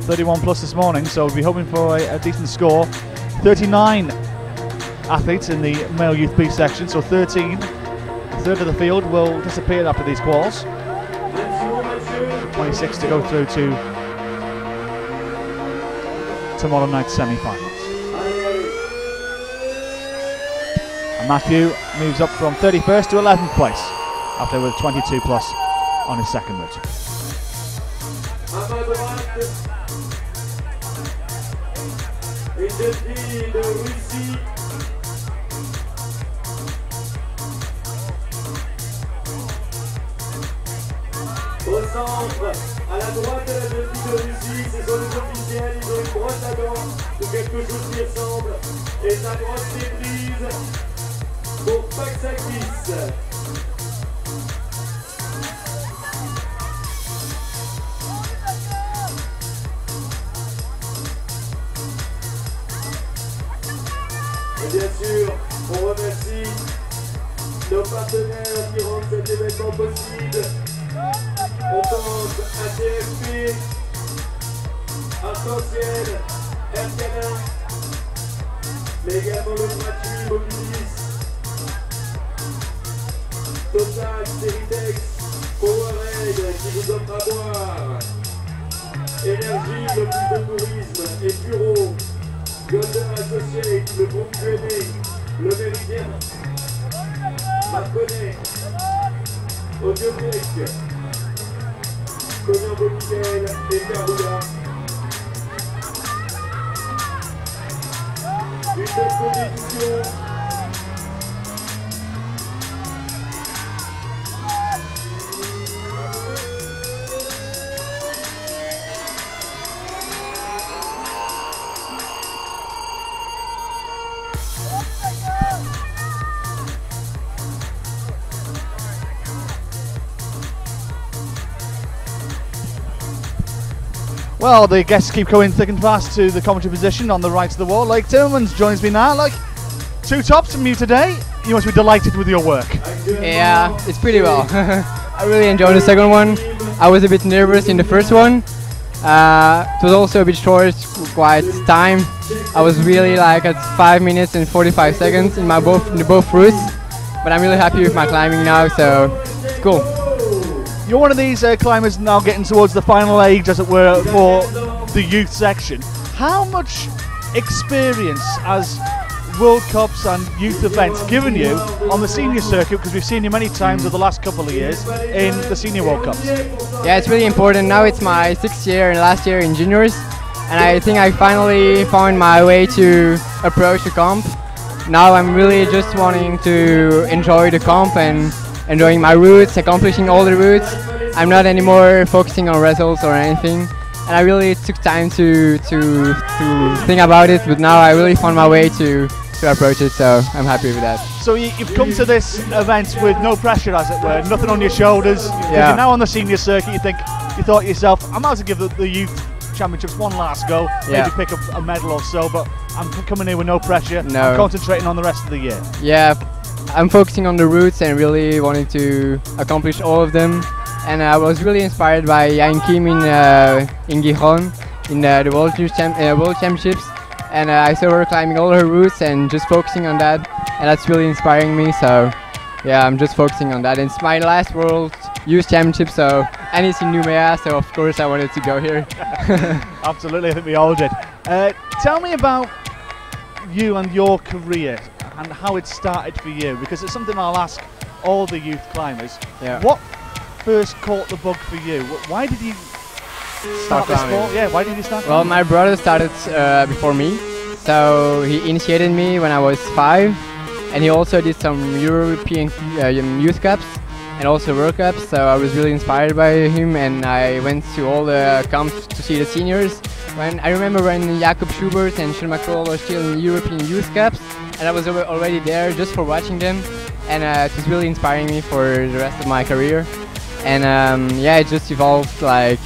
+31 this morning, so we'll be hoping for a decent score. 39 athletes in the male youth B section, so 13, a third of the field will disappear after these quals. 26 to go through to tomorrow night's semi-finals. And Matthew moves up from 31st to 11th place after with 22 plus on his second route. À ma droite, une jeune fille de Russie. Au centre, à la droite de la jeune fille de Russie, c'est sur les officiels, ils ont une brosse à dents ou quelque chose qui ressemble. Et sa brosse est prise pour pas que ça glisse. Et bien sûr, on remercie nos partenaires qui rendent cet événement possible. On pense à TFP, Arc-en-Ciel, Ercanin, mais également le gratuit Mobilis, Total, Seritex, Powerade qui vous offre à boire, Énergie, l'Office de tourisme et Bureau, Golden Associate, le groupe QME, le Méridien, Marconnet, Audiotech, Cognan Boniquel et Caroula. Une belle compétition. Well, the guests keep going thick and fast to the commentary position on the right of the wall. Like Timmermans joins me now. Like, two tops from you today. You must be delighted with your work. Yeah, it's pretty well. I really enjoyed the second one. I was a bit nervous in the first one. It was also a bit short, quite time. I was really like at 5 minutes and 45 seconds in both routes. But I'm really happy with my climbing now, so it's cool. You're one of these climbers now getting towards the final age, as it were, for the youth section. How much experience has World Cups and youth events given you on the senior circuit? Because we've seen you many times over the last couple of years in the senior World Cups. Yeah, it's really important. Now it's my 6th year and last year in juniors, and I think I finally found my way to approach the comp. Now I'm really just wanting to enjoy the comp and enjoying my routes, accomplishing all the routes. I'm not anymore focusing on results or anything, and I really took time to think about it, but now I really found my way to approach it, so I'm happy with that. So you've come to this event with no pressure, as it were, nothing on your shoulders. Yeah. You're now on the senior circuit, you thought to yourself, I'm out to give the youth championships one last go, Yeah. maybe pick up a medal or so, but I'm coming here with no pressure. No. I'm concentrating on the rest of the year. Yeah, I'm focusing on the routes and really wanting to accomplish all of them. And I was really inspired by Yang Kim in Gijón in the World Championships. And I saw her climbing all her routes and just focusing on that. And that's really inspiring me. So yeah, I'm just focusing on that. And it's my last World Youth Championship, so and it's in Noumea, so of course I wanted to go here. Absolutely, I think we all did. Tell me about you and your career and how it started for you, because it's something I'll ask all the youth climbers. Yeah. What first caught the bug for you? Why did you start this climbing? sport? Yeah, why did you start? Well, my brother started before me, so he initiated me when I was 5, and he also did some European youth cups and also World Cups, so I was really inspired by him, and I went to all the camps to see the seniors. I remember when Jakob Schubert and Sean McCall were still in European Youth Cups, and I was already there just for watching them, and it was really inspiring me for the rest of my career. And yeah, it just evolved, like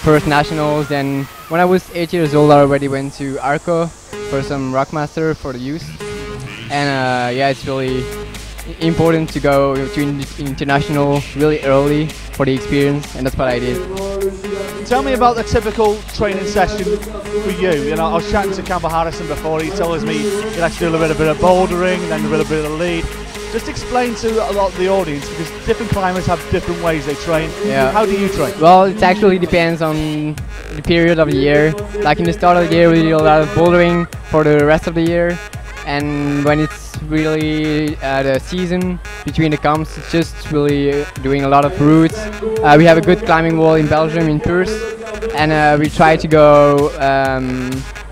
first nationals, and when I was 8 years old I already went to Arco for some Rockmaster for the youth. And yeah, it's really important to go to international really early for the experience, and that's what I did. Tell me about the typical training session for you. You know, I was chatting to Campbell Harrison before. He told me he'd actually do a bit of bouldering, then a little bit of lead. Just explain to a lot of the audience, because different climbers have different ways they train. Yeah. How do you train? Well, it actually depends on the period of the year. Like in the start of the year we do a lot of bouldering for the rest of the year, and when it's really the season between the comps, it's just really doing a lot of routes. We have a good climbing wall in Belgium, in Tours, and we try to go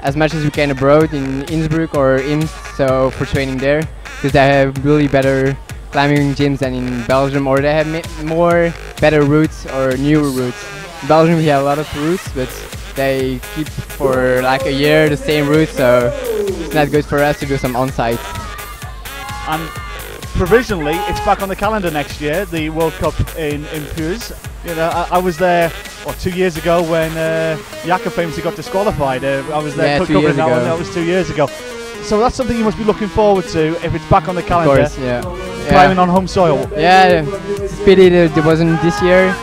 as much as we can abroad in Innsbruck or Imst, so for training there, because they have really better climbing gyms than in Belgium, or they have more better routes or newer routes. In Belgium we have a lot of routes, but they keep for like a year the same route, so it's not good for us to do some on-site. And provisionally, it's back on the calendar next year, the World Cup in Puurs. You know, I was there 2 years ago when Jakob famously got disqualified. I was there covering that one. That was 2 years ago. So that's something you must be looking forward to if it's back on the calendar. Of course, yeah. Climbing on home soil. Yeah, it's pity that it wasn't this year,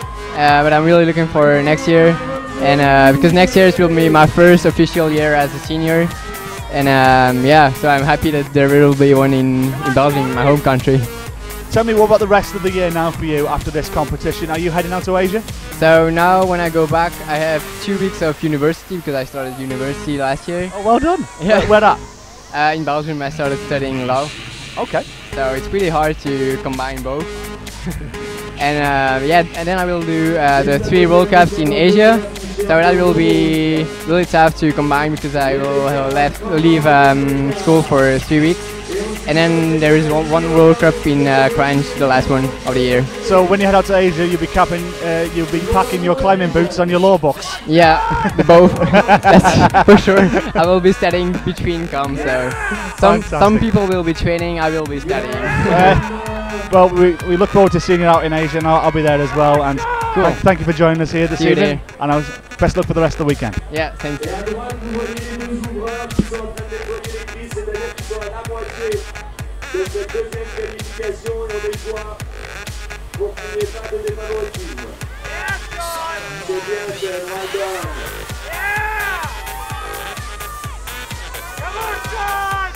but I'm really looking for next year. And because next year it will be my first official year as a senior. And yeah, so I'm happy that there will be one in Belgium, my home country. Tell me, what about the rest of the year now for you after this competition? Are you heading out to Asia? So now when I go back, I have 2 weeks of university because I started university last year. Oh, well done. Yeah. Where at? In Belgium I started studying law. Okay. So it's pretty hard to combine both. And yeah, and then I will do the 3 World Cups in Asia. So that will be really tough to combine because I will leave school for 3 weeks. And then there is one World Cup in Crunch, the last one of the year. So when you head out to Asia, you'll be packing your climbing boots and your law books. Yeah, both. That's for sure. I will be studying between comps. So some people will be training, I will be studying. Well, we look forward to seeing you out in Asia, and I'll be there as well. And cool. Thank you for joining us here this evening. And best luck for the rest of the weekend. Yeah, thank you. De cette deuxième qualification, et on est quoi pour qu'il n'y ait pas de défavoritisme. C'est bien fait, well done. Come on, Sean!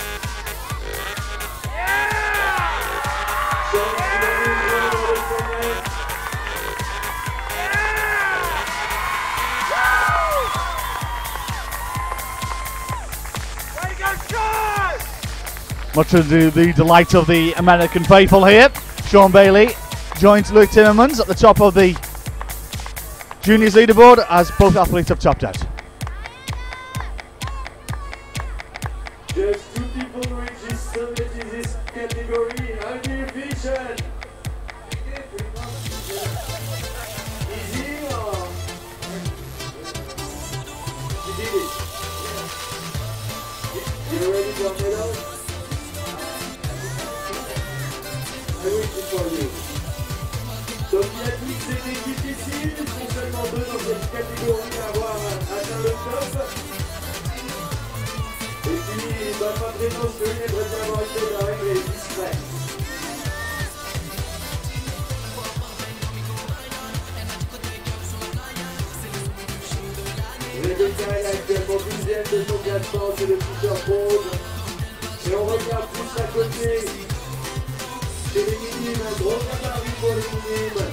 Sean, tu vas nous jouer dans le sommet. Way to go, Sean! Much to the delight of the American faithful here, Sean Bailey joins Luke Timmermans at the top of the juniors leaderboard as both athletes have topped out. Just 2 people reach this summit in this category. Under vision. Easy or? You did it. You ready for medal? I'm waiting for you. Donc il y a toutes ces équipes ici, ils sont seulement 2 dans cette catégorie à avoir atteint le top. Et puis, pas prétentieux, les vrais favorités de la règle est discret. Rebecca est actuellement 12e de son classement, c'est le Peter Rose. Et on regarde plus à côté. C'est les minimes, un gros gabarit pour les minimes.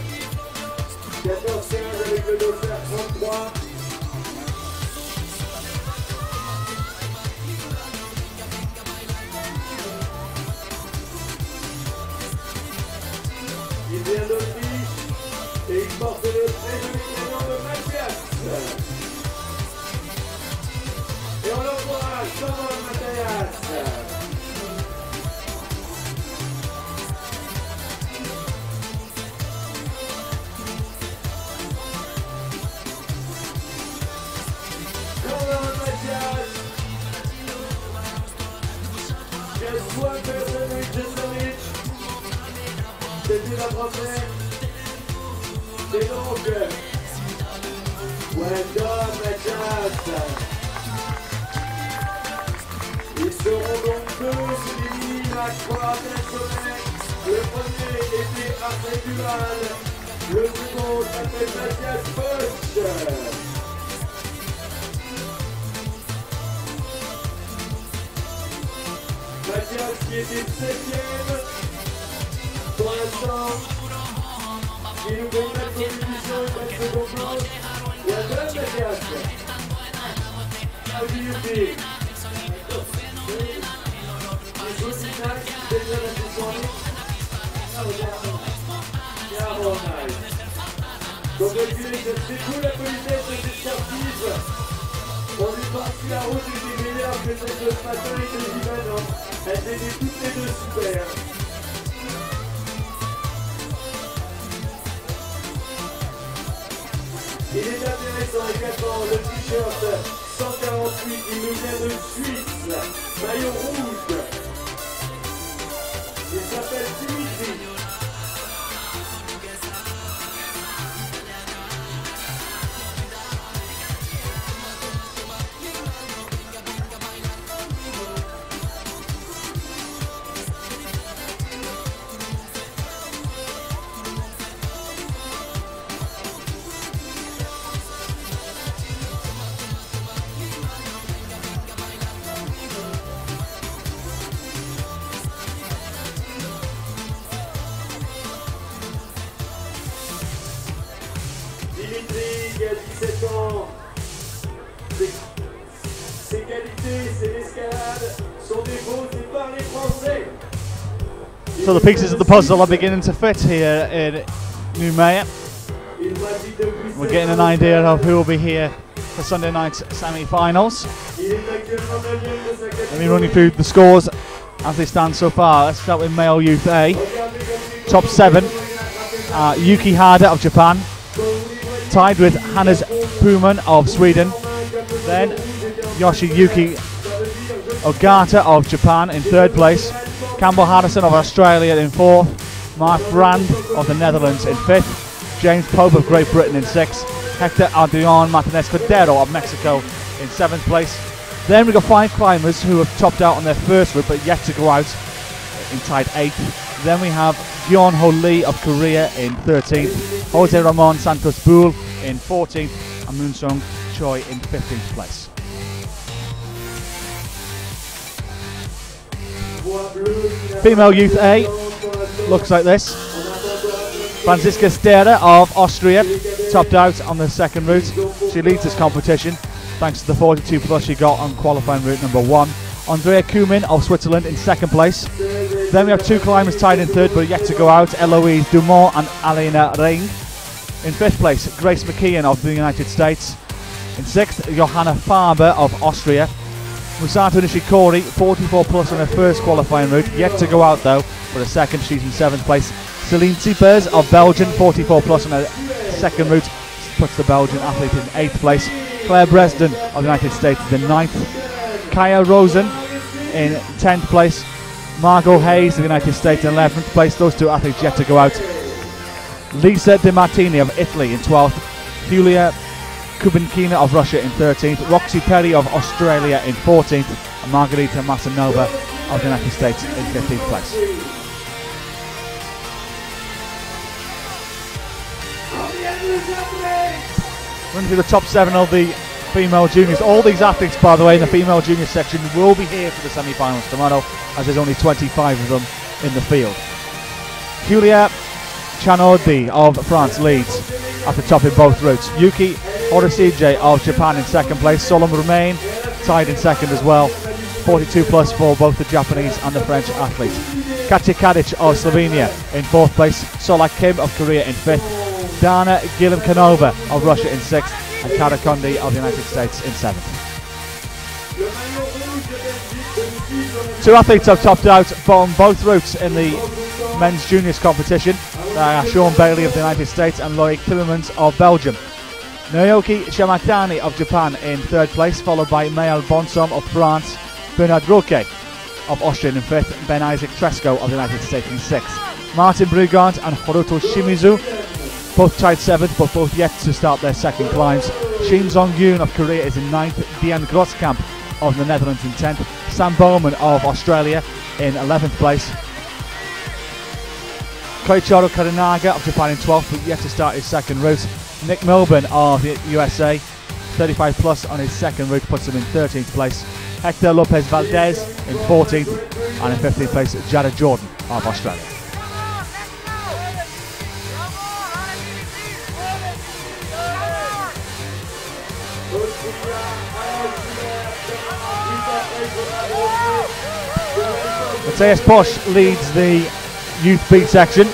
14-15 avec le dossard 33. Il vient d'Autriche et il porte le très joli prénom de Mathias. Et on l'encourage, comment Mathias? Just one person reaches the reach. C'était la première. Et donc, well done, Mathias. Ils seront donc 2 sur les minimes à 3 à sommet. Le premier était Arthur Duval. Le second s'appelle Mathias Bosch. Mathias qui était 7e pour l'instant, il nous fait une belle compétition, une belle seconde place. Well done, Mathias. How do you feel? Les autres nice, déjà la journée. Yeah, all nice. Congratulations, c'est cool la politesse de ces sportives. On est parti la route était meilleure que celle de ce matin et de Divan. Elles étaient toutes les 2 super. Il est intéressant également le t-shirt 148, il nous vient de Suisse, maillot rouge. Il s'appelle Dimitri. Dimitri qui a 17 ans, ses qualités, c'est l'escalade, son défaut c'est parler français. So the pieces of the puzzle are beginning to fit here in Noumea. We're getting an idea of who will be here for Sunday night's semi-finals. Let me run you through the scores as they stand so far. Let's start with male youth A. Top 7, Yuki Hada of Japan, tied with Hannes Puman of Sweden. Then Yoshiyuki Ogata of Japan in 3rd place. Campbell Harrison of Australia in 4th. Mark Brand of the Netherlands in 5th. James Pope of Great Britain in 6th. Hector Adrian Martinez Cordero of Mexico in 7th place. Then we've got 5 climbers who have topped out on their first route but yet to go out in tied 8th. Then we have Gyeon Ho Lee of Korea in 13th. Jose Ramon Santos Bull in 14th. And Moon Sung Choi in 15th place. Female Youth A looks like this. Franziska Stera of Austria topped out on the second route. She leads this competition thanks to the 42 plus she got on qualifying route number 1. Andrea Kumin of Switzerland in 2nd place. Then we have 2 climbers tied in 3rd but yet to go out. Eloise Dumont and Alena Ring. In 5th place, Grace McKeon of the United States. In 6th, Johanna Faber of Austria. Musato Nishikori, 44 plus on her first qualifying route, yet to go out though for a second. She's in 7th place. Celine Tsipers of Belgium, 44 plus on her second route, puts the Belgian athlete in 8th place. Claire Bresden of the United States is in 9th. Kaya Rosen in 10th place. Margot Hayes of the United States in 11th place. Those 2 athletes yet to go out. Lisa Di Martini of Italy in 12th. Julia Kubinkina of Russia in 13th. Roxy Perry of Australia in 14th. And Margarita Masanova of the United States in 15th place. Running through the top 7 of the female juniors. All these athletes, by the way, in the female junior section will be here for the semi-finals tomorrow, as there's only 25 of them in the field. Julia Chanodi of France leads at the top in both routes. Yuki Orisije of Japan in 2nd place. Solom Romain tied in 2nd as well. 42 plus for both the Japanese and the French athletes. Katja Kadic of Slovenia in 4th place. Solak Kim of Korea in 5th. Dana Gilim-Kanova of Russia in 6th. And Kara Kondi of the United States in 7th. 2 athletes have topped out on both routes in the men's juniors competition. Sean Bailey of the United States and Loic Tillemans of Belgium. Naoki Shamatani of Japan in 3rd place, followed by Maël Bonsom of France, Bernard Roque of Austria in 5th, Ben Isaac Tresco of the United States in 6th. Martin Brugant and Haruto Shimizu both tied 7th but both yet to start their second climbs. Shin Zong-yoon of Korea is in 9th, Diane Grosskamp of the Netherlands in 10th, Sam Bowman of Australia in 11th place. Koichiro Karinaga of Japan in 12th but yet to start his second route. Nick Milburn of the USA, 35 plus on his second route, puts him in 13th place. Hector Lopez Valdez in 14th, and in 15th place Jared Jordan of Australia. Matthias Posch leads the Youth B section.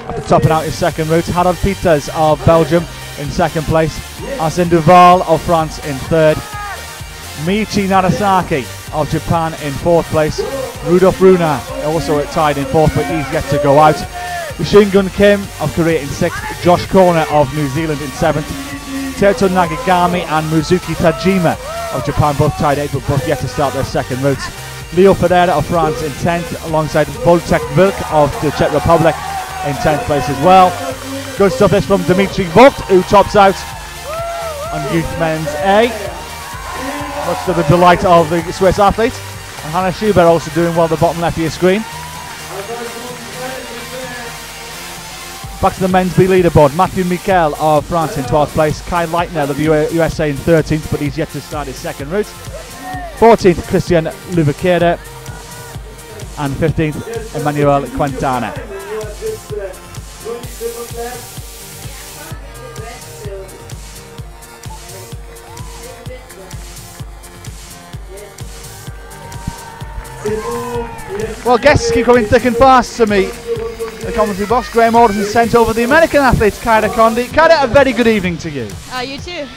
After topping out his second route, Harold Peters of Belgium in 2nd place. Arsène Duval of France in 3rd. Miichi Narasaki of Japan in 4th place. Rudolf Runa also tied in 4th but he's yet to go out. Machine Gun Kim of Korea in 6th, Josh Corner of New Zealand in 7th, Teto Nagagami and Muzuki Tajima of Japan both tied 8th but both yet to start their second routes. Leo Ferreira of France in 10th alongside Voltek Vilk of the Czech Republic in 10th place as well. Good stuff this from Dimitri Vogt, who tops out on Youth Men's A. Much to the delight of the Swiss athlete. And Hannah Schubert also doing well at the bottom left of your screen. Back to the men's B leaderboard. Matthew Miquel of France in 12th place. Kai Lightner of the USA in 13th, but he's yet to start his second route. 14th, Christian Lubequera. And 15th, Emmanuel Quintana. Well, guests keep coming thick and fast to me. The commentary box, Graham Alderson sent over the American athletes, Kyra Condi. Kyra, a very good evening to you. You too.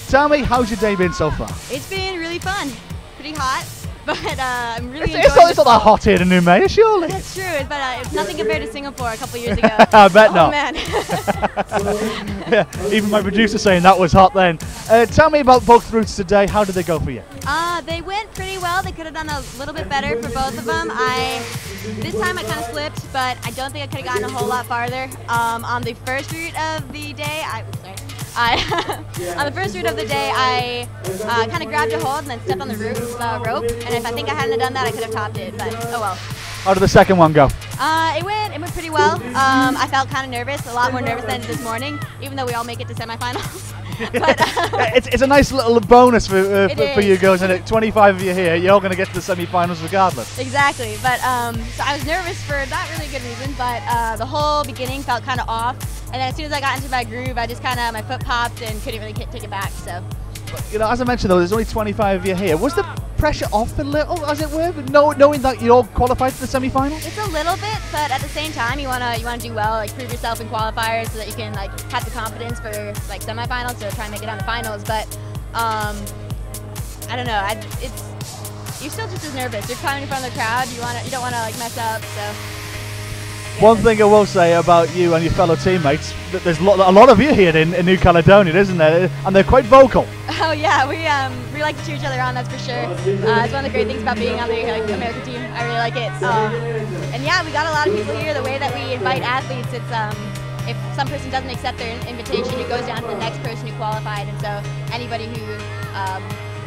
Tell me, how's your day been so far? It's been really fun. Pretty hot, but I'm really enjoying it's not that hot here in Noumea, surely. That's true, but it's nothing compared to Singapore a couple years ago. I bet not. Man. Yeah, even my producer saying that was hot then. Tell me about both routes today. How did they go for you? They went pretty well. They could have done a little bit better for both of them. This time I kind of slipped, but I don't think I could have gotten a whole lot farther. On the first route of the day, on the first route of the day, I kind of grabbed a hold and then stepped on the rope. And if I think I hadn't done that, I could have topped it. But oh well. How did the second one go? It went pretty well. I felt kind of nervous, a lot more nervous than this morning, even though we all make it to semifinals. But, it's a nice little bonus for you girls, and 25 of you here, you're all going to get to the semi-finals regardless. Exactly, but so I was nervous for not really a good reason, but the whole beginning felt kind of off, and then as soon as I got into my groove, I just kind of, my foot popped and couldn't really take it back, so. You know, as I mentioned though, there's only 25 of you here. Was the pressure off a little, as it were, knowing that you all qualified for the semi-finals? It's a little bit, but at the same time, you wanna do well, like prove yourself in qualifiers, so that you can like have the confidence for like semi-finals to try and make it on the finals. But I don't know, you're still just as nervous. You're climbing in front of the crowd. You don't wanna like mess up. So. Yeah. One thing I will say about you and your fellow teammates, that there's a lot of you here in New Caledonia, isn't there? And they're quite vocal. Oh yeah, we like to cheer each other on, that's for sure. It's one of the great things about being on the American team. I really like it. And yeah, we got a lot of people here. The way that we invite athletes, it's if some person doesn't accept their invitation, it goes down to the next person who qualified. And so anybody who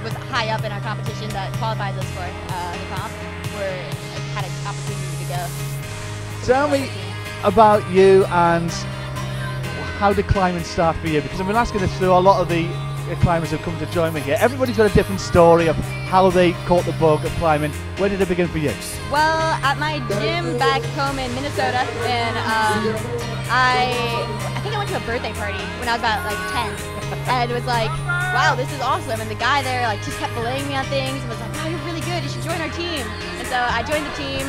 was high up in our competition that qualifies us for the comp, had an opportunity to go. Tell me about you and how did climbing start for you? Because I've been asking this to a lot of the climbers who've come to join me here. Everybody's got a different story of how they caught the bug of climbing. Where did it begin for you? Well, at my gym back home in Minnesota, and I think I went to a birthday party when I was about like 10, and it was like, wow, this is awesome. And the guy there like just kept belaying me on things and was like, wow, you're really good. You should join our team. And so I joined the team.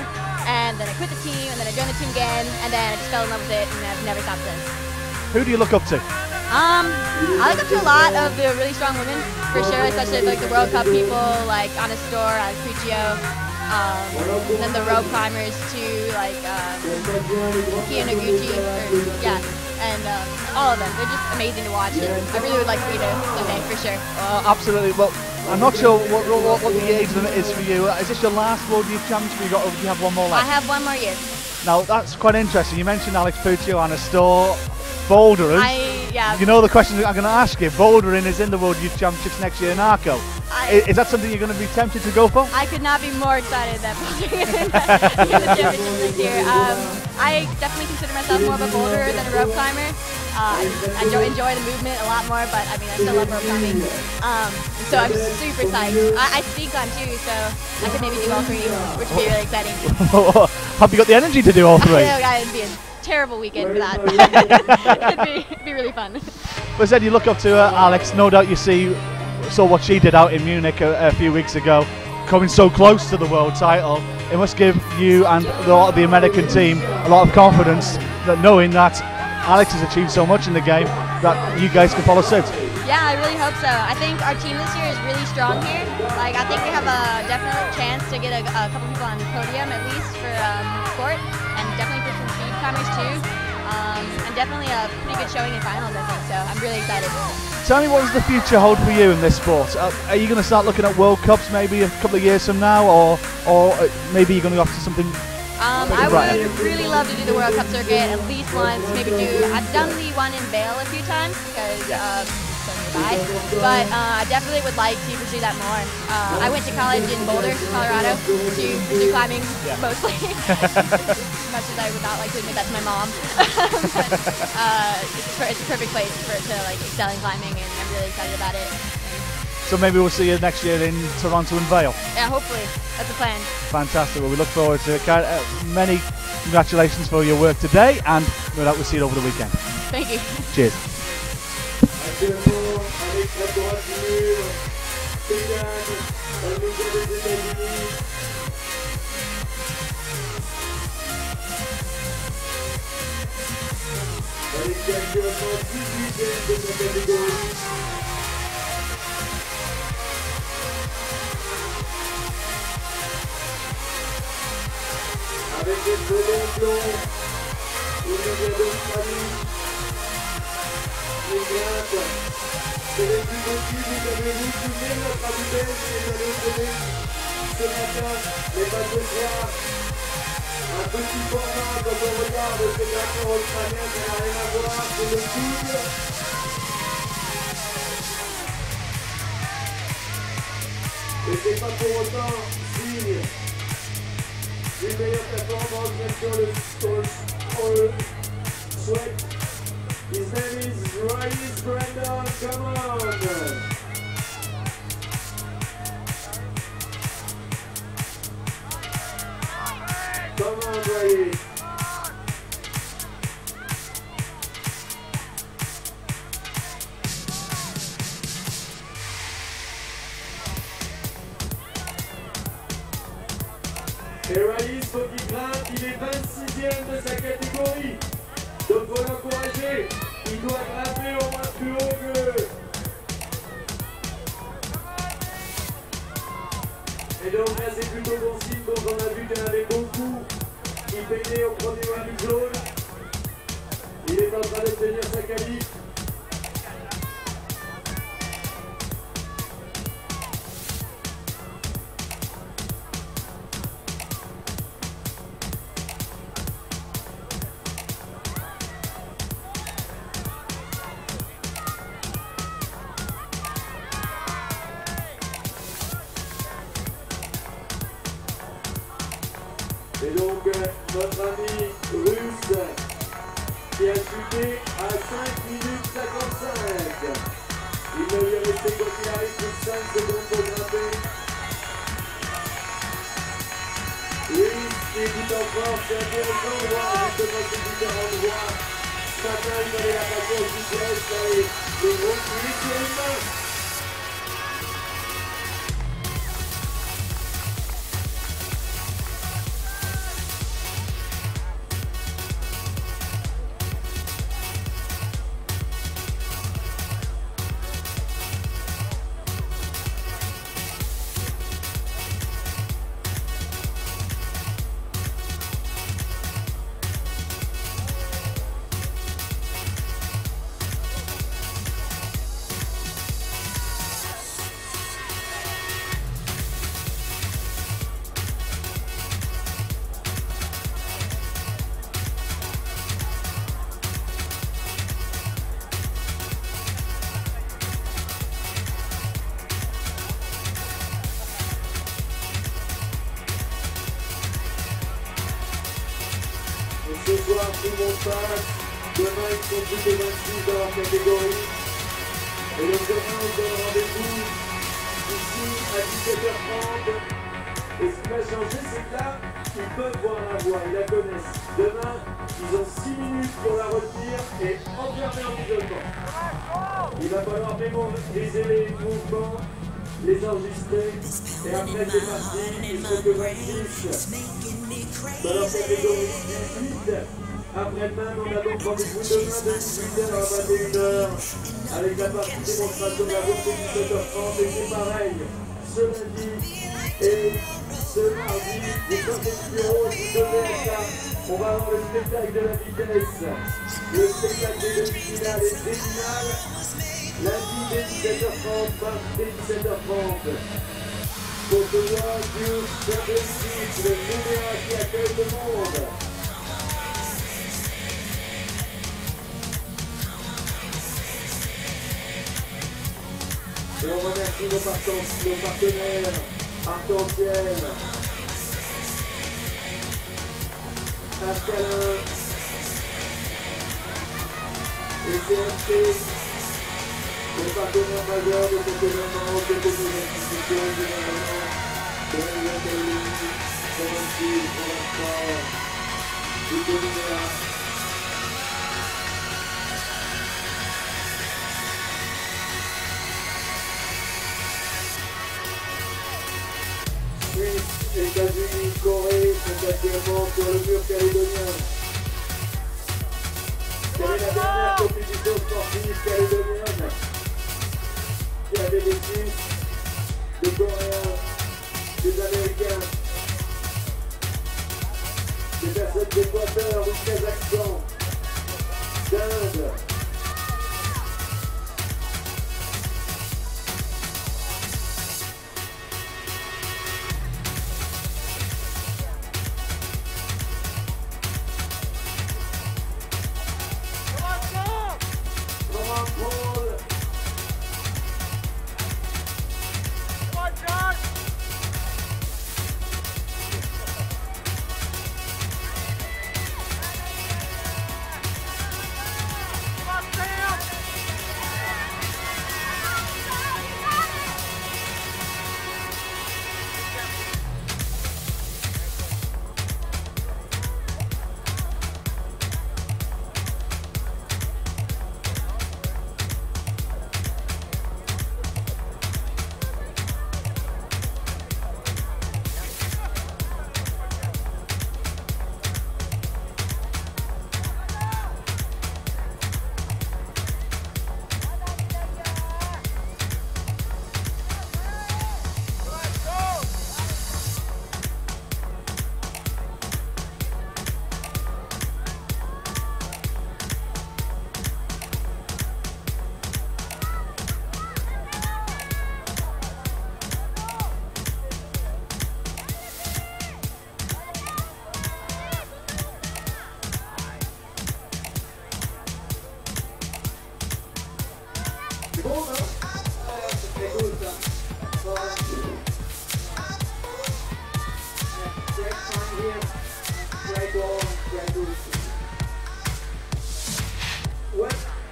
And then I quit the team, and then I joined the team again, and then I just fell in love with it, and I've never stopped since. Who do you look up to? I look up to a lot of the really strong women, for sure, especially like the World Cup people, like Anna Storr, Alex Puccio, and then the rope climbers too, like Kia Noguchi, and all of them. They're just amazing to watch, and I really would like to be there someday, for sure. Absolutely. Well, I'm not sure what the age limit is for you. Is this your last World Youth Championship, or do you have one more left? I have one more year. Now, that's quite interesting. You mentioned Alex Puccio, Anna Storr, bouldering. Yeah. You know the question I'm going to ask you. Bouldering is in the World Youth Championships next year in Arco. Is that something you're going to be tempted to go for? I could not be more excited than bouldering in the championships this year. I definitely consider myself more of a boulderer than a rope climber. I enjoy the movement a lot more, but I mean, I still love rope climbing. So I'm super psyched. I speed climb too, so I could maybe do all three, which would be really exciting. Have you got the energy to do all three? It'd be a terrible weekend for that. it'd be really fun. But said you look up to Alex, no doubt you saw what she did out in Munich a few weeks ago, coming so close to the world title. It must give you and the American team a lot of confidence that knowing that Alex has achieved so much in the game that you guys can follow suit. Yeah, I really hope so. I think our team this year is really strong here. Like, I think we have a definite chance to get a couple people on the podium at least for sport, and definitely for some speed climbers too, and definitely a pretty good showing in finals, I think. So I'm really excited. Tell me, what does the future hold for you in this sport? Are you going to start looking at World Cups maybe a couple of years from now, or maybe you're going to go after something? I would really love to do the World Cup circuit at least once, maybe I've done the one in Vail a few times because so nearby, but I definitely would like to pursue that more. I went to college in Boulder, Colorado to pursue climbing mostly, as much as I would not like to admit that to my mom. But it's a perfect place to like excel in climbing, and I'm really excited about it. So maybe we'll see you next year in Toronto and Vail. Yeah, hopefully. That's the plan. Fantastic. Well, we look forward to it. Many congratulations for your work today, and no doubt we'll see you over the weekend. Thank you. Cheers. Avec les pneus blonds, il vient d'Australie, les grimpes, c'est les plus possibles, vous avez vous souvenez de notre aboubaine qui les avait donnés ce matin, mais pas ce soir. Un petit format quand on regarde ces grimpeurs australiens, ça n'a rien à voir, c'est le coude. Et c'est pas pour autant signe une meilleure performance, bien sûr, le sweat. His name is Riley Brandon, come on! Come on, Riley! Et Riley, faut qu'il grimpe, il est 26e de sa catégorie. Donc faut l'encourager, il doit grimper au moins plus haut que... Et donc là c'est plutôt bon signe, donc on a vu qu'il y en avait beaucoup qui peignaient au premier maillot jaune. Il est en train d'obtenir sa qualif. Et donc notre ami russe qui a chuté à 5 minutes 55. Il ne lui est resté quoi qu'il arrive plus 5 secondes pour grimper. Russe qui est tout en force, c'est intéressant de voir justement ces différentes voies. Ce matin il fallait la passer au vitesse et les gros cuits sur une main. Ce soir, tout le monde passe. Demain, ils sont tous les 26 dans leur catégorie. Et donc demain, on se donne rendez-vous ici à 17h30. Et ce qui va changer, c'est que là, ils peuvent voir la voie, ils la connaissent. Demain, ils ont 6 minutes pour la retenir et enfermer en isolement. Il va falloir mémoriser les mouvements, les enregistrer. Et après, c'est parti. Ils sont que 26. Dans leur catégorie 18, après-demain, on a donc rendez-vous demain de 18h à 21h avec la partie démonstration de la route de 17h30 et c'est pareil ce lundi et ce mardi, les 5 bureaux, vous devez être là On va avoir le spectacle de la vitesse, le spectacle des demi-finales et des finales, lundi dès 17h30, mardi dès 17h30. Pour ce World Youth Championships, le Noumea qui accueille le monde. Et on remercie nos partenaires arc-en-ciel, Ascalin et CFT, les partenaires majeurs de cet événement, de toutes les institutions du gouvernement, de la Caledonie, pour l'instant, du Caledonia. États-Unis, Corée sont actuellement sur le mur calédonien. Quelle est la dernière compétition sportive calédonienne qui avait des Suisses, des Coréens, des Américains, des personnes d'Équateur ou de Kazakhstan, d'Inde.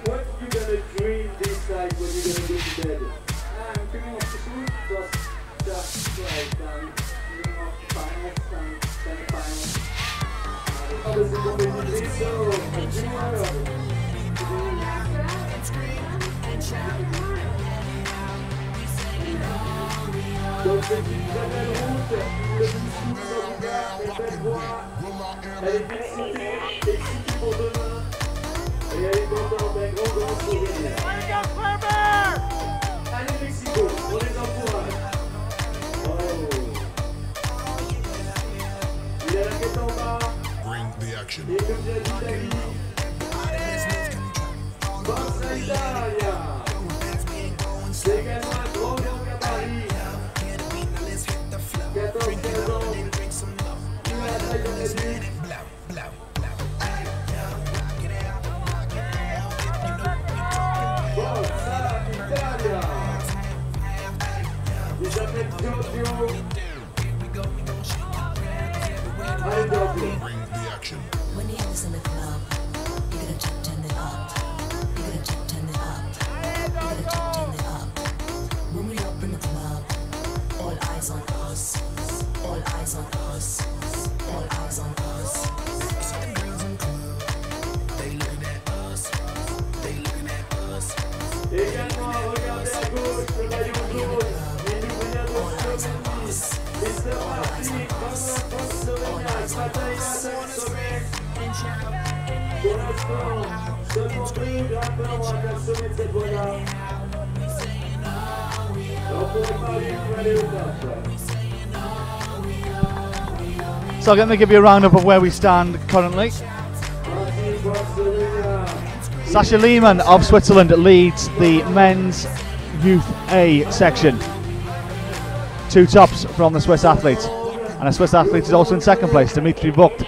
What you gonna dream this night when you're gonna go to bed? I'm dreaming of the food, just like dreaming of the finals and semi-finals. Obviously, we're going to do so. Donc c'est une très belle route, le discours de Noumea est belle voix, elle est excitée pour demain, et elle est contente d'un grand sourire. Allez Mexico, on les encourage. Oh. Il y a la tête en bas, et comme j'ai dit l'Italie, Forza Italia, c'est également un grand gabarit. 14-15 ans, il a la taille d'un adulte. Forza Italia. Il s'appelle Giorgio. Allez Giorgio. When you have this in the club, you're gonna turn it up. You're gonna turn it up. You're gonna turn it up. When we up in the club, all eyes on us. All eyes on us. All eyes on us. See the girls in the club. They looking at us. They looking at us. Également, regardez à gauche, le maillot jaune. Il nous vient de Slovénie. Et c'est parti, comme Slovénie. Ce matin, il a atteint le sommet. Pour l'instant, seulement 2 grimpeurs vont atteindre le sommet de cette voie-là. On pourrait parler du aller au top. So let me give you a roundup of where we stand currently. Sasha Lehmann of Switzerland leads the men's Youth A section. 2 tops from the Swiss athletes. And a Swiss athlete is also in second place, Dimitri Vogt,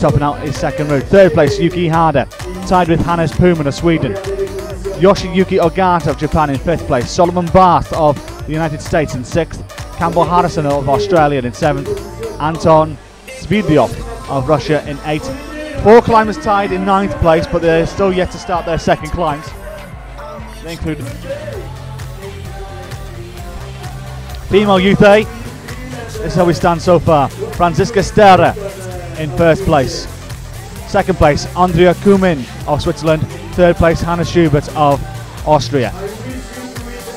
topping out his second route. Third place, Yuki Hada, tied with Hannes Puman of Sweden. Yoshiyuki Ogata of Japan in 5th place. Solomon Barth of the United States in 6th. Campbell Harrison of Australia in 7th. Anton Svidyov of Russia in 8th. 4 climbers tied in 9th place, but they're still yet to start their second climbs. They include female Youth A. This is how we stand so far. Franziska Sterra in 1st place. 2nd place, Andrea Kumin of Switzerland. 3rd place, Hannah Schubert of Austria.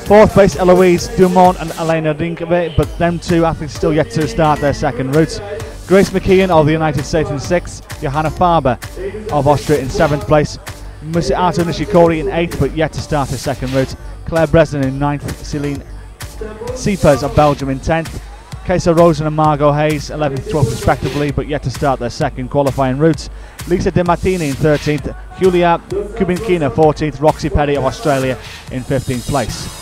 4th place, Eloise Dumont and Elena Rinkove, but them 2 athletes still yet to start their second routes. Grace McKeon of the United States in 6th. Johanna Faber of Austria in 7th place. Musiato Nishikori in 8th, but yet to start her second route. Claire Bresnan in 9th. Celine Siepers of Belgium in 10th. Kesa Rosen and Margot Hayes 11th, 12th respectively, but yet to start their second qualifying routes. Lisa De Martini in 13th. Julia Kubinkina 14th. Roxy Perry of Australia in 15th place.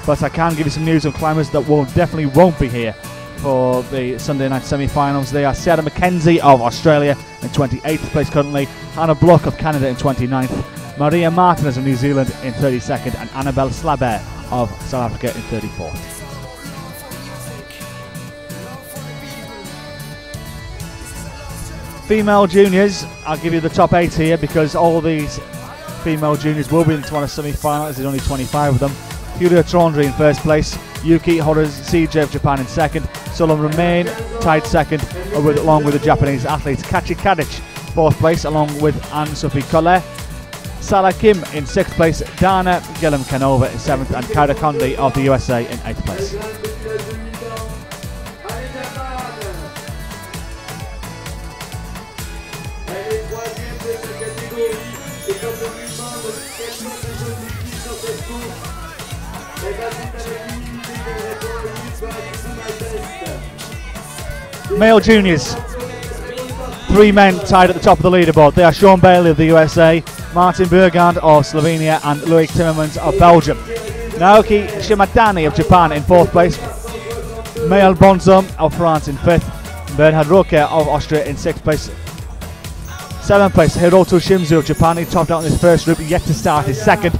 But I can give you some news on climbers that definitely won't be here for the Sunday night semi-finals. They are Sarah McKenzie of Australia in 28th place currently. Hannah Block of Canada in 29th. Maria Martinez of New Zealand in 32nd. And Annabelle Slaber of South Africa in 34th. Female juniors, I'll give you the top 8 here because all these female juniors will be in the Toronto semi-finals. There's only 25 of them. Julia Trondry in 1st place. Yuki Horikoshi of Japan in 2nd. Solon Romain tied 2nd along with the Japanese athletes. Kachi Kadic 4th place along with Anne-Sophie Collet. Salah Kim in 6th place. Dana Gillum Canova in 7th. And Kaida Kondi of the USA in 8th place. Male juniors, 3 men tied at the top of the leaderboard. They are Sean Bailey of the USA, Martin Burgand of Slovenia and Loic Timmermans of Belgium. Naoki Shimadani of Japan in 4th place, Maël Bonzom of France in 5th, Bernhard Roque of Austria in 6th place. 7th place, Hiroto Shimizu of Japan, he topped out in his first group, yet to start his second.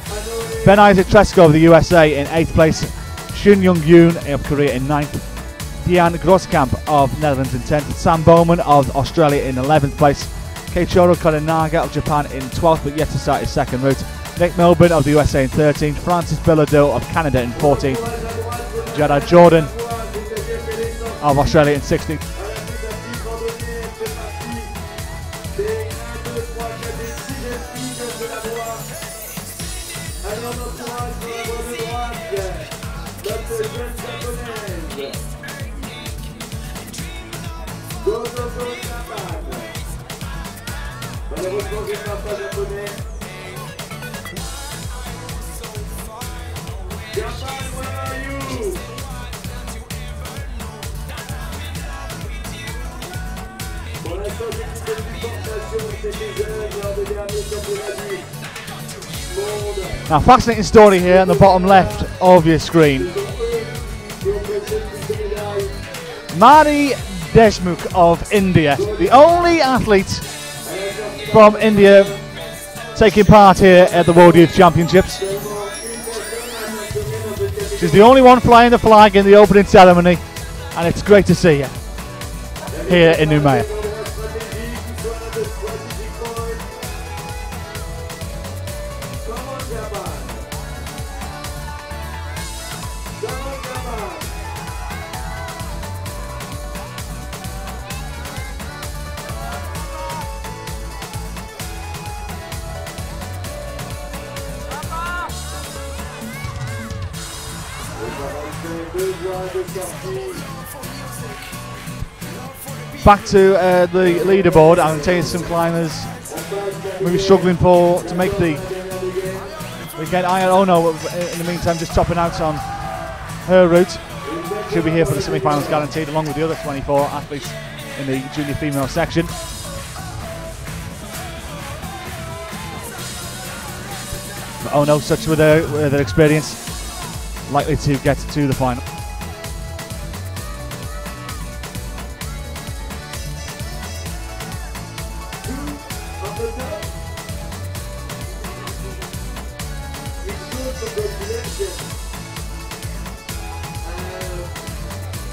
Ben Isaac Tresco of the USA in 8th place, Shun Young Yoon of Korea in 9th. Jan Groskamp of Netherlands in 10th. Sam Bowman of Australia in 11th place. Keiichiro Korenaga of Japan in 12th, but yet to start his second route. Nick Milburn of the USA in 13th. Francis Bilodeau of Canada in 14th. Gerard Jordan of Australia in 16th. Now, fascinating story here on the bottom left of your screen. Mari Deshmukh of India, the only athlete from India taking part here at the World Youth Championships. She's the only one flying the flag in the opening ceremony, and it's great to see her here in Noumea. Back to the leaderboard. I'm going to tell you some climbers maybe struggling to make the weekend. Oh no, in the meantime, just topping out on her route. She'll be here for the semi-finals guaranteed, along with the other 24 athletes in the junior female section. But oh no, such with their experience, likely to get to the final.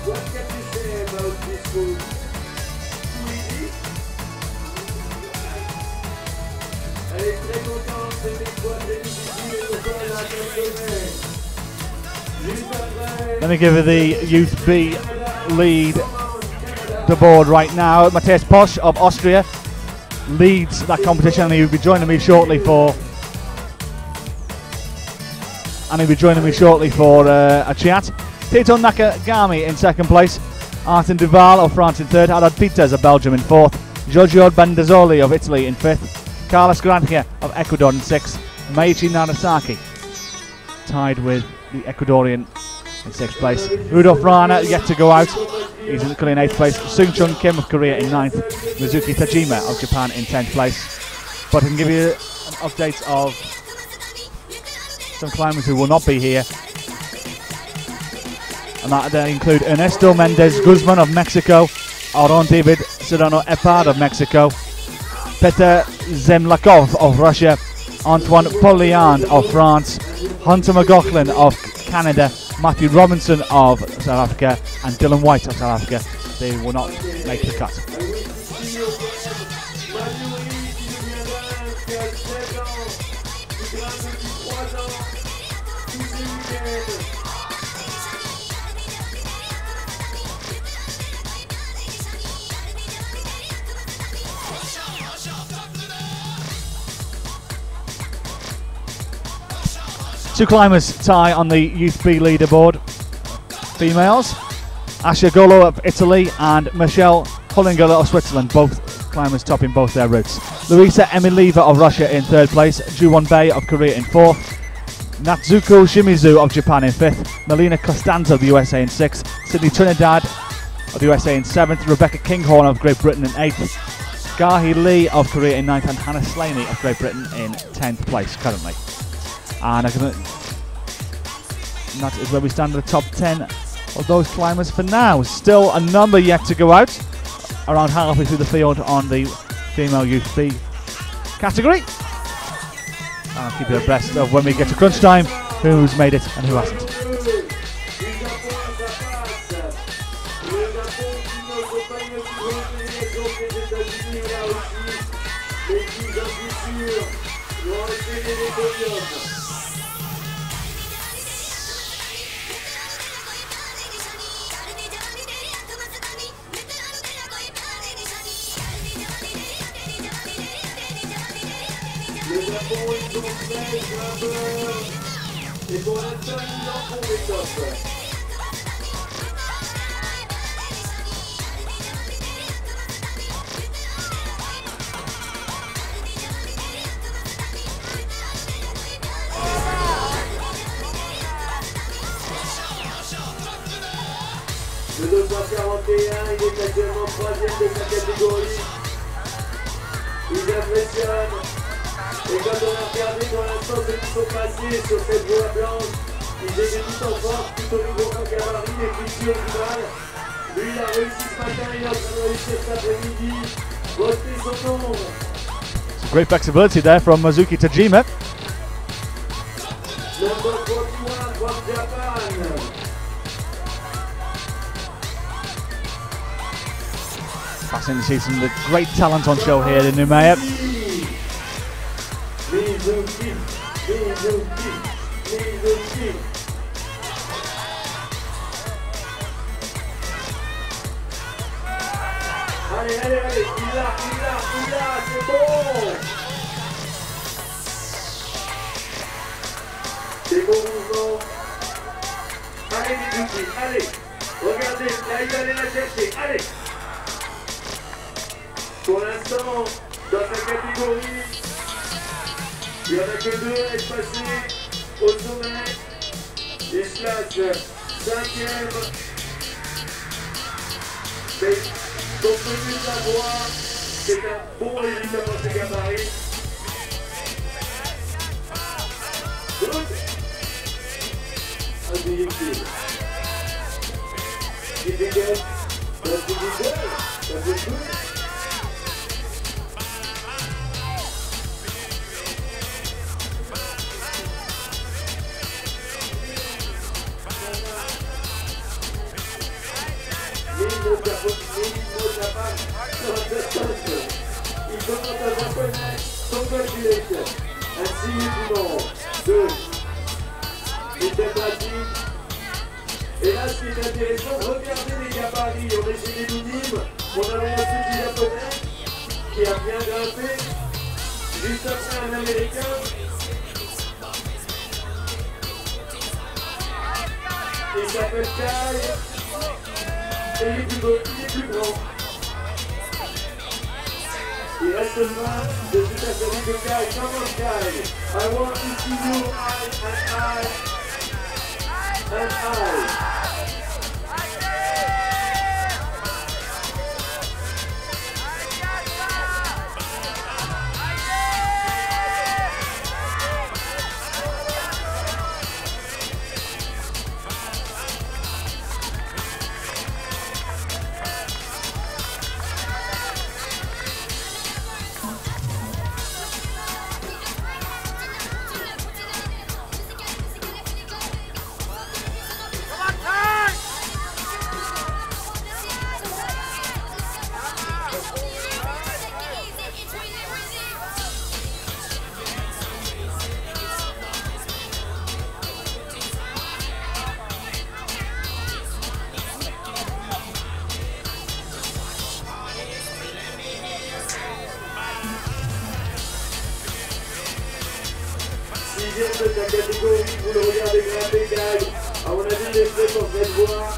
What can you say about this food? Too easy? Elle est très contente, c'est des fois très difficile et pourtant elle a attentionné. Juste après. Let me give her the Youth B lead the board right now. Matthias Posch of Austria leads that competition, and he'll be joining me shortly for a chat. Tito Nakagami in second place, Artin Duval of France in third, Haddad Peters of Belgium in fourth, Giorgio Bandazzoli of Italy in fifth, Carlos Grandia of Ecuador in sixth, Meiichi Nagasaki tied with the Ecuadorian in sixth place. Rudolf Rana yet to go out, he's currently in eighth place, Sung Chun Kim of Korea in ninth, Mizuki Tajima of Japan in 10th place. But I can give you an update of some climbers who will not be here, and that they include Ernesto Mendez Guzman of Mexico, Aron David Serrano Epard of Mexico, Petr Zemlakov of Russia, Antoine Polliand of France, Hunter McLaughlin of Canada, Matthew Robinson of South Africa, and Dylan White of South Africa. They will not make the cut. Two climbers tie on the Youth B leaderboard. Females, Asha Golo of Italy and Michelle Hollinger of Switzerland, both climbers topping both their routes. Luisa Emilieva of Russia in third place, Juwon Bei of Korea in fourth, Natsuko Shimizu of Japan in fifth, Melina Costanza of the USA in sixth, Sydney Trinidad of the USA in seventh, Rebecca Kinghorn of Great Britain in eighth, Gahi Lee of Korea in ninth, and Hannah Slaney of Great Britain in 10th place currently. And that is where we stand at the top 10 of those climbers for now. Still a number yet to go out, around halfway through the field on the female Youth B category. And I'll keep you abreast of when we get to crunch time, who's made it and who hasn't. Et pour l'instant, ils en font des tops. Le 241, il est actuellement 3e de sa catégorie. Il impressionne. Et quand on a regardé pour l'instant ceux qui sont passés sur cette voie blanche, ils étaient tout en force, tout au niveau de gabarit, et puis ici au final, lui il a réussi ce matin, il est en train de réussir cet après-midi, voter son nom. Some great flexibility there from Mizuki Tajima. Number 41 from Japan. Fascinating to see some of the great talent on show here in Noumea. Mizuki. Allez, il l'a, c'est bon. C'est bon mouvement. Allez Mizuki, allez. Regardez, là il va aller la chercher, allez. Pour l'instant, dans sa catégorie, il n'y en a que deux à être passés au sommet. Il se place 5e Mais compte tenu de la voix, c'est un bon résultat dans ses gabarits. Good. And the infield. Difficult. That's the good. That's the good. Il commence à reconnaître son calculation. Ainsi, numéro 2. C'était pratique. Et là, ce qui est intéressant, regardez les gabarits. On est chez les minimes. On avait un petit japonais qui a bien grimpé. Juste après un américain. Il s'appelle Kai. Et il est plus beau, il est plus grand. Il reste loin de tout à fait de Kai. Come on, Kai. I want to see you eye and eye. Sixième de sa catégorie, vous le regardez grimper, Kai. À mon avis, il est prêt pour cette voie.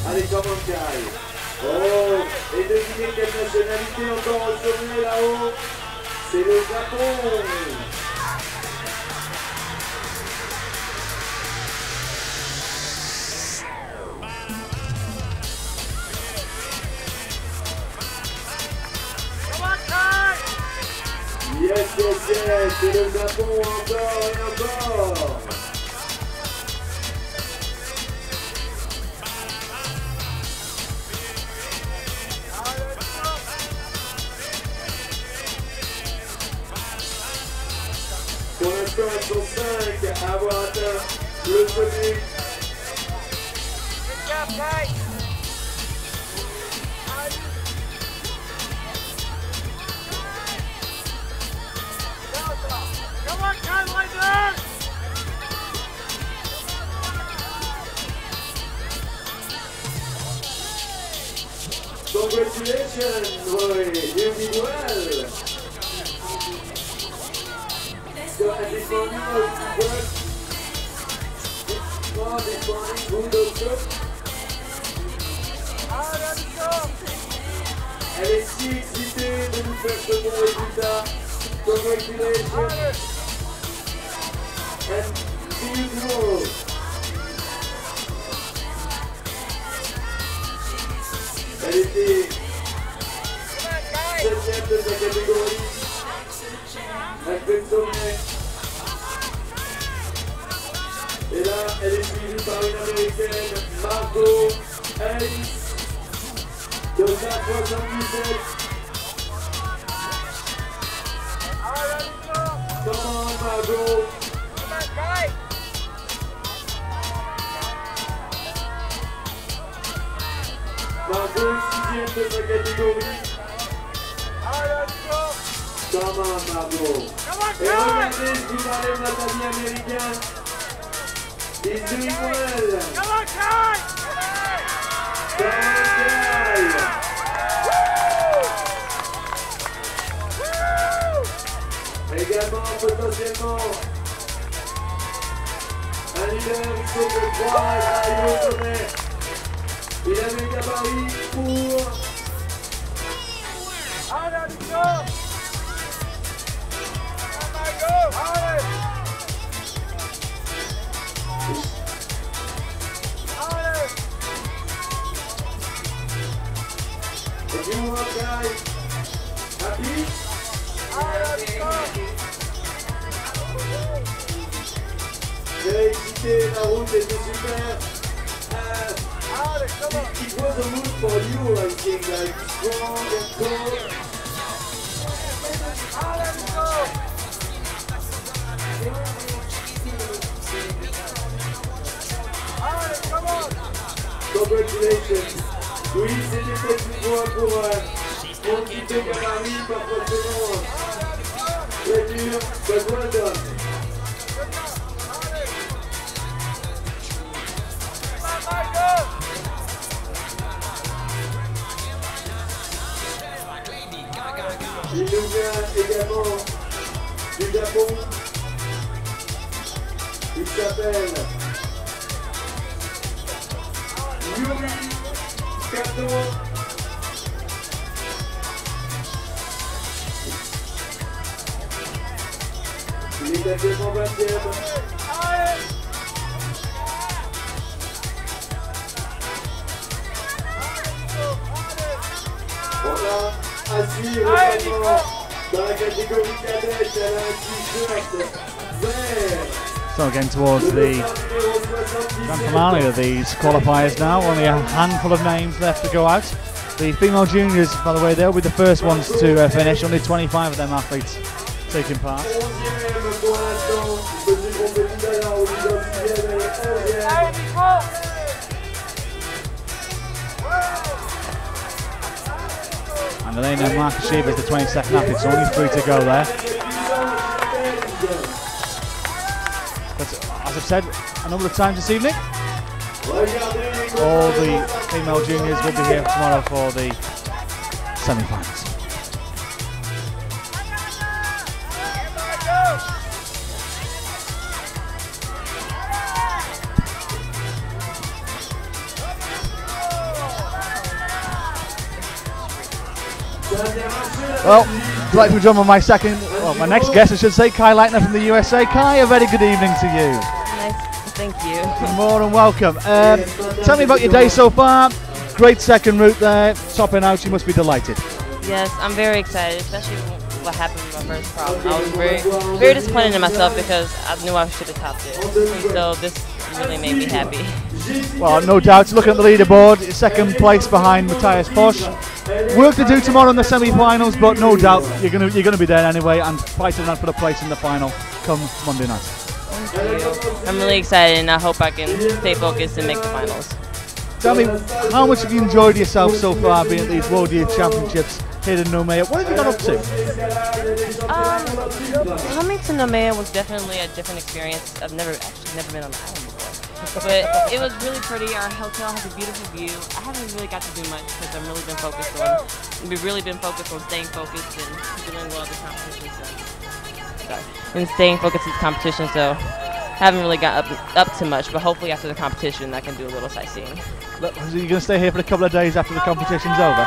Allez, comment Kai? Oh, et devinez quelle nationalité encore au sommet là-haut? C'est le Japon. Yes, yes, yes, c'est le Japon encore et encore. Pour l'instant, elles sont 5 à avoir atteint le sommet. Come on, Kyle, Lightner! Congratulations, Roy, you did well. So at this morning was work. This morning, good also. Elle est si excitée de nous faire ce bon résultat. Congratulations. And see you tomorrow. Elle était 7e de sa catégorie. Elle fait le sommet. Et là, elle est suivie par une américaine, Margot Hayes, de 177. Come on, Margot. Margot, 6e de sa catégorie. Come on, Margot. Et regardez ce qui parlait de notre ami américain. He's doing well. Come on, Kai! Come on, Kai! Également, potentiellement, leader sur le 3 arrive au sommet. Il a le gabarit pour... Allez, Nico! Allez! Et puis on va faire rapide. J'ai excité, la route était super. It was a mood for you, I think, like strong and cold. Congratulations. Oui, c'était peut-être plus loin pour quitter Paris par forcément. Très dur, but well done. Il nous vient également du Japon. Il s'appelle Yuri Kato. Il est actuellement 20e. On a à suivre également dans la catégorie cadette, elle a un t-shirt vert. So getting towards the grand finale of these qualifiers now. Only a handful of names left to go out. The female juniors, by the way, they'll be the first ones to finish. Only 25 of them athletes taking part. And Elena Markashiva is the 22nd athlete, so only 3 to go there. But as I've said a number of times this evening, all the female juniors will be here tomorrow for the semi-finals. Well, I'd like to join with my next guest, I should say, Kai Lightner from the USA. Kai, a very good evening to you. Nice, thank you. More than welcome. Tell me about your day so far. Great second route there, topping out. You must be delighted. Yes, I'm very excited, especially what happened with my first problem. I was very disappointed in myself because I knew I should have topped it. So this really made me happy. Well, no doubt. Looking at the leaderboard, second place behind Matthias Posch. Work to do tomorrow in the semi-finals, but no doubt you're gonna be there anyway and fighting for the place in the final come Monday night. Thank you. I'm really excited, and I hope I can stay focused and make the finals. Tell me, how much have you enjoyed yourself so far being at these World Youth Championships here in Noumea? What have you got up to? Coming to Noumea was definitely a different experience. I've never been on the island before. But it was really pretty. Our hotel has a beautiful view. I haven't really got to do much because we've really been focused on staying focused and doing well at the competition. And staying focused at the competition, so haven't really got up to much. But hopefully after the competition, I can do a little sightseeing. So you're going to stay here for a couple of days after the competition's over?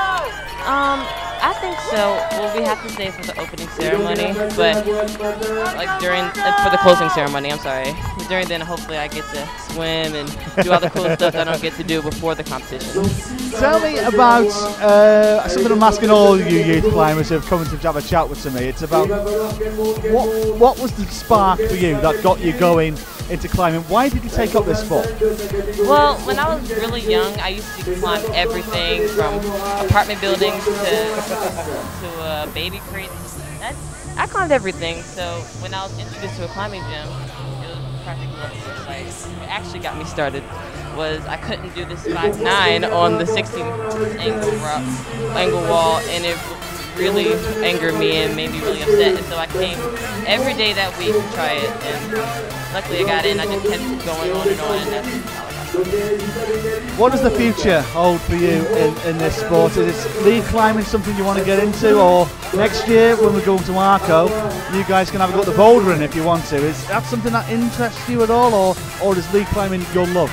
I think so. Well, we have to stay for the opening ceremony, but like for the closing ceremony, I'm sorry. But during then, hopefully I get to swim and do all the cool stuff that I don't get to do before the competition. Tell me about something I'm asking all you youth climbers who have come to have a chat with me. It's about what was the spark for you that got you going into climbing? Why did you take up this sport? Well, when I was really young, I used to climb everything from apartment buildings to baby crates. I climbed everything, so when I was introduced to a climbing gym, it was practically like what actually got me started was I couldn't do this 5'9" on the 16 angle wall, and it really angered me and made me really upset. And so I came every day that week to try it, and luckily I got it, and I just kept going on and on, and that's how I got it. What does the future hold for you in this sport? Is lead climbing something you want to get into, or next year when we go to Arco, you guys can have a go at the bouldering if you want to? Is that something that interests you at all, or is lead climbing your love,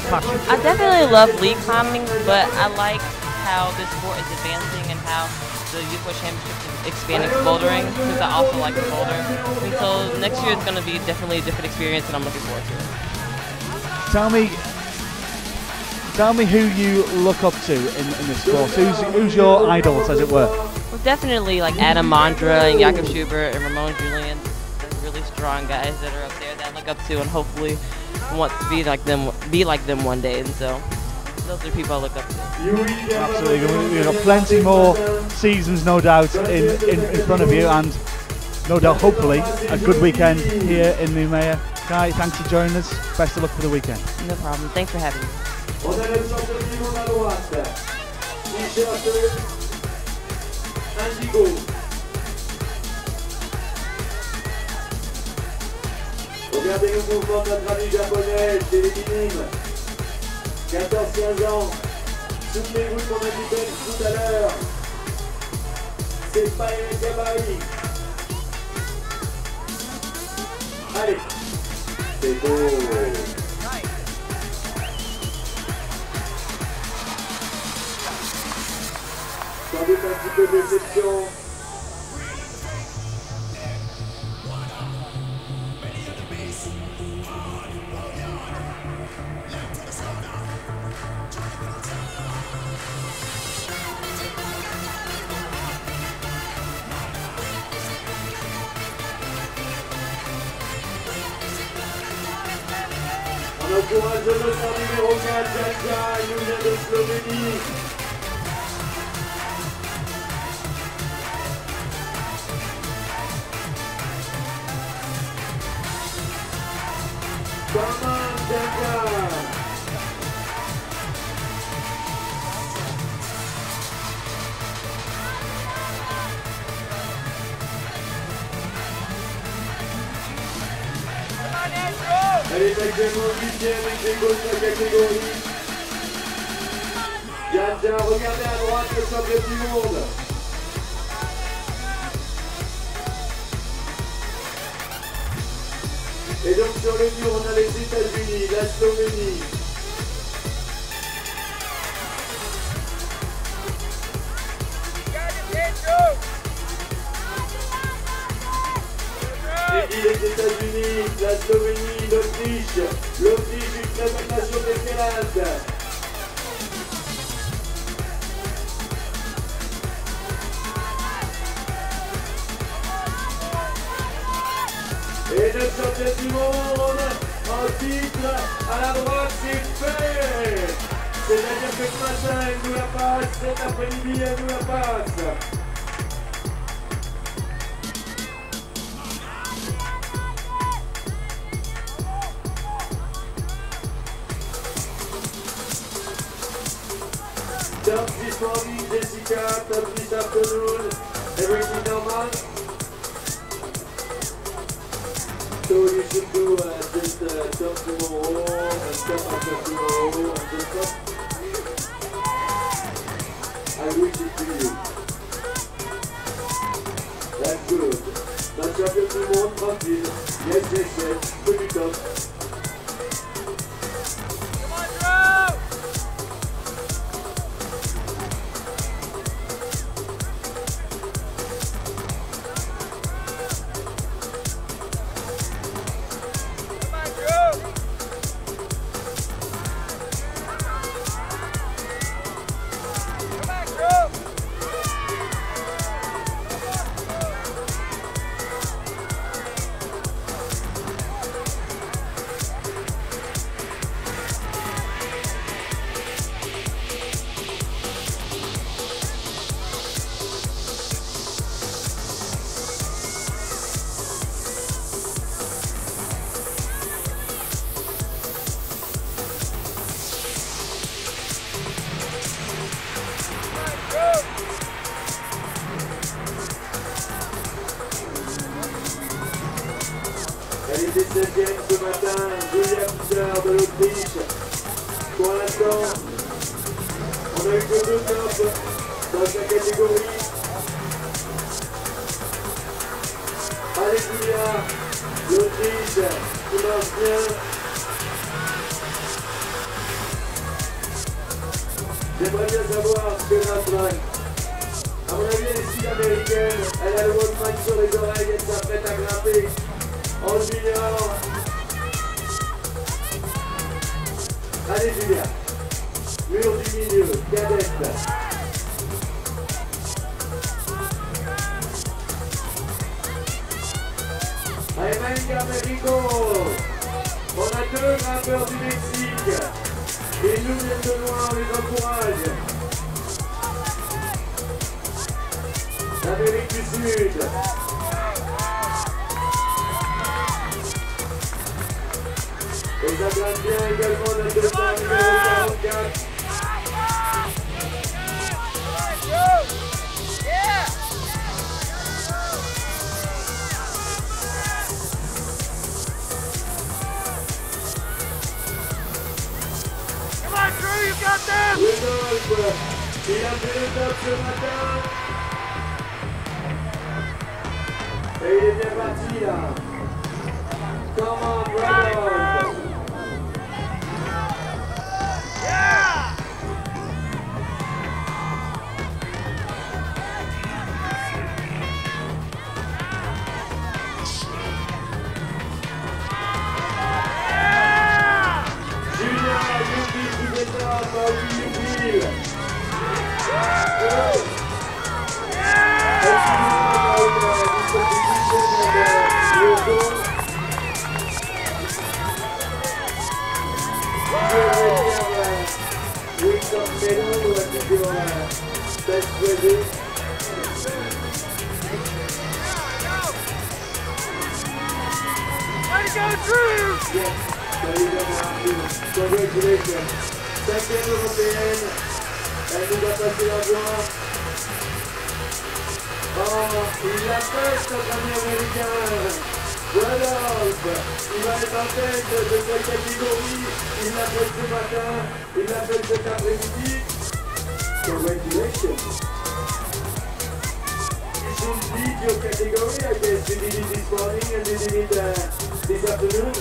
passion? I definitely love lead climbing, but I like how this sport is advancing and how the Youth World Championships is expanding to bouldering, because I also like the boulder. And so next year is going to be definitely a different experience, and I'm looking forward to it. Tell me who you look up to in this sport. Who's your idols, as it were? Well, definitely like Adam Mondra and Jakob Schubert and Ramon Julian. They're really strong guys that are up there that I look up to, and hopefully want to be like them one day. And so those are the people I look up to. Absolutely, we've got plenty more seasons, no doubt, in front of you, and no doubt, hopefully, a good weekend here in Noumea. Kai, thanks for joining us. Best of luck for the weekend. No problem. Thanks for having me. On a le champion du monde à droite, t-shirt indigo. Regardez le mouvement de notre ami japonais chez les minimes. 14-15 ans. Souvenez-vous de mon ami Ben tout à l'heure. C'est pas un gabarit. Allez, c'est beau. Sans doute un petit peu de déception. On encourage le numéro 4, Jaja, il nous vient de Slovénie. Come on, Jaja. Elle est actuellement 8e ex-aequo de sa catégorie. Jaja, regardez à droite le champion du monde. Et donc sur le mur, on a les États-Unis, la Slovénie. Et puis les États-Unis, la Slovénie, l'Autriche. L'Autriche, une très bonne nation d'escalade. Et notre champion du monde en titre à la droite, c'est fait. C'est-à-dire que ce matin, elle nous la passe, cet après-midi, elle nous la passe. Top this morning, Jessica, top this afternoon, everything normal? So you should do just top tomorrow and top after tomorrow and just top. I wish it to you. That's good. That's champion du monde, tranquille. Yes, pretty tough. l'instant. On a eu que 2 tops dans sa catégorie. Alléluia, l'Autriche qui marche bien. J'aimerais bien savoir ce que notre, à mon avis, elle est sud-américaine, elle a le Walkman sur les oreilles, elle s'apprête à grimper en junior. Allez Julia, mur du milieu, cadette. Allez, venga Mexico. On a 2 grimpeurs du Mexique. Et nous viennent de loin, on les encourage. L'Amérique du Sud. Et ça grimpe bien également notre départ numéro 44. Rudolph, il a fait le top ce matin. Et il est bien parti là. Come on, Rudolph. Yeah! Congratulations. 5e européenne, elle nous a passé la voie. Oh, il l'a fait notre ami américain. Rudolph, il va être en tête de cette catégorie. Il l'a fait ce matin, il l'a fait cet après-midi. Congratulations. You should lead your category. I guess you did it this morning and you did it this afternoon.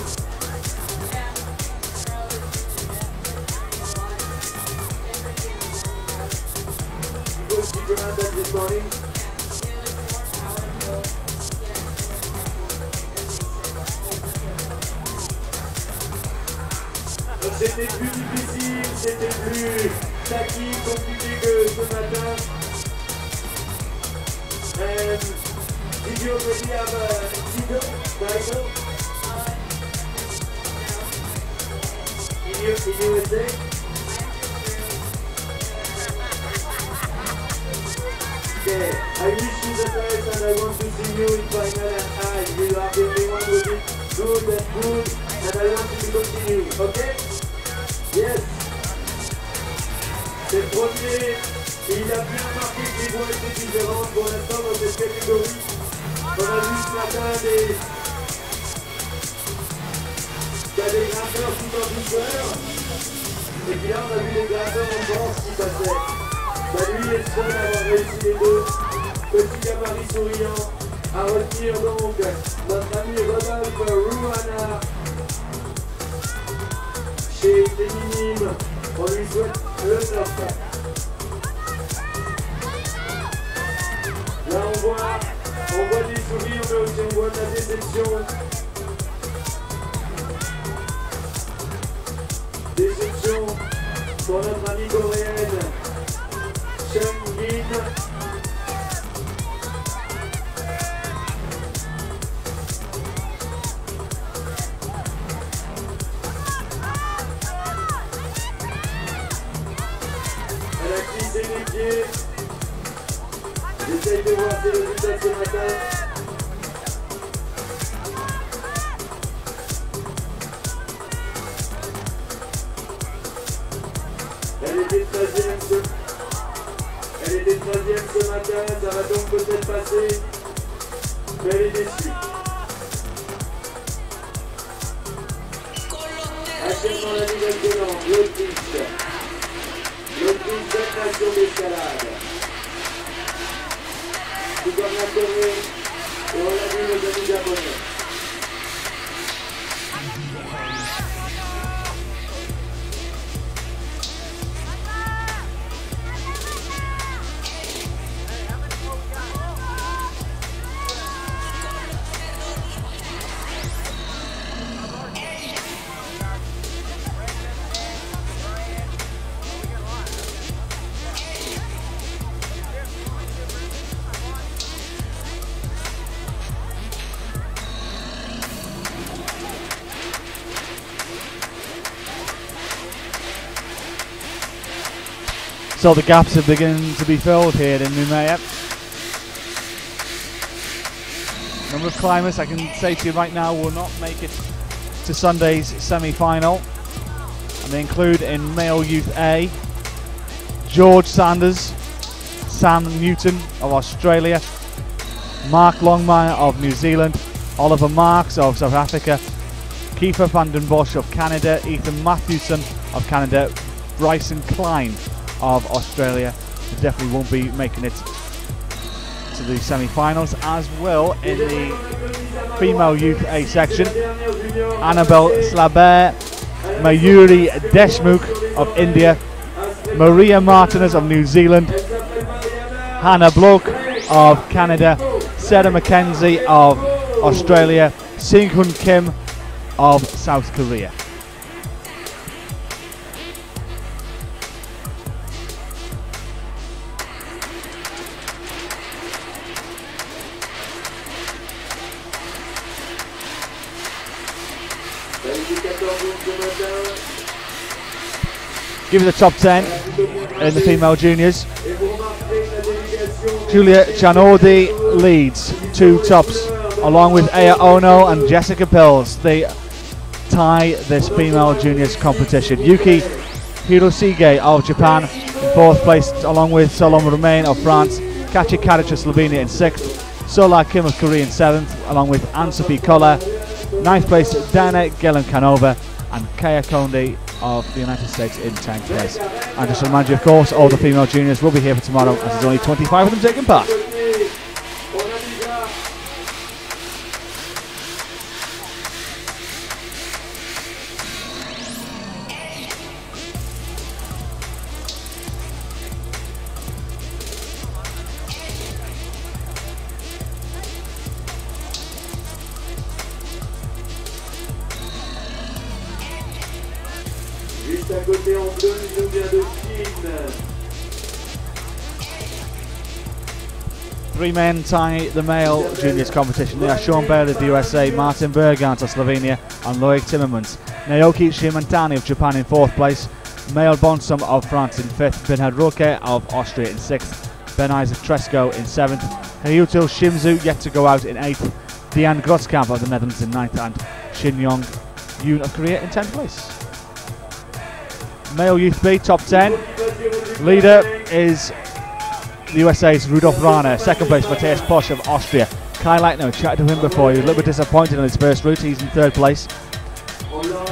This morning. C'était plus difficile, c'était plus taquin, compliqué que ce matin. Did you already have a title? In USA? Okay, I wish you the best and I want to see you in final and high. You are the only one who did good and I want you to continue, okay? Yes. C'est le premier, il a bien marqué que les voies étaient différentes pour l'instant dans cette catégorie. On a vu ce matin qu'il y a des grimpeurs tout en douceur. Et puis là on a vu les grimpeurs en danse qui passaient. Bah lui est le seul à avoir réussi les 2. Petit gabarit souriant. À retenir donc notre ami Rodolphe Rouhana. Chez Féminime, on lui souhaite le top. Là on voit des sourires mais aussi on voit de la déception. Déception pour notre amie coréenne. Chun-Bin. Elle a glissé les pieds. J'essaye de voir ses résultats ce matin. Elle était 3e ce matin, ça va donc peut-être passer, mais elle est déçue. Actuellement la nouvelle de l'Autriche. jeune nation d'escalade. Tout comme la Corée, et on l'a vu nos amis japonais. So the gaps are beginning to be filled here in Noumea. Number of climbers I can say to you right now will not make it to Sunday's semi-final. And they include in male youth A, George Sanders, Sam Newton of Australia, Mark Longmire of New Zealand, Oliver Marks of South Africa, Kiefer van den Bosch of Canada, Ethan Matthewson of Canada, Bryson Klein of Australia. They definitely won't be making it to the semi-finals, as will in the female youth A section Annabelle Slaber, Mayuri Deshmukh of India, Maria Martinez of New Zealand, Hannah Bloch of Canada, Sarah McKenzie of Australia, Sing-Hun Kim of South Korea. Give it the top 10 in the female juniors. Julia Chanodi leads, 2 tops, along with Aya Ono and Jessica Pills. They tie this female juniors competition. Yuki Hirosige of Japan in 4th place, along with Solomon Romain of France, Katja Karic of Slovenia in 6th, Sola Kim of Korea in 7th, along with Anne-Sophie Koller. 9th place, Dana Gelen-Canova and Kaya Konde of the United States in 10th place. And just to remind you, of course, all the female juniors will be here for tomorrow, as there's only 25 of them taking part. Juste à côté en bleu, il nous vient de Chine. 3 men tie the male juniors competition. They are Sean Bailey of the USA, Martin Bergant of Slovenia and Loic Timmermans. Naoki Shimantani of Japan in 4th place, Maël Bonsom of France in 5th, Bernhard Roque of Austria in 6th, Ben Isaac Tresco in 7th, Hyuto Shimzu yet to go out in 8th, Diane Grotskamp of the Netherlands in 9th and Shin Yong Yoon of Korea in 10th place. Male Youth B, top 10. Leader is the USA's Rudolf Rana. 2nd place, Matthias Posch of Austria. Kai Lightner, chatted to him before, he was a little bit disappointed on his first route, he's in 3rd place.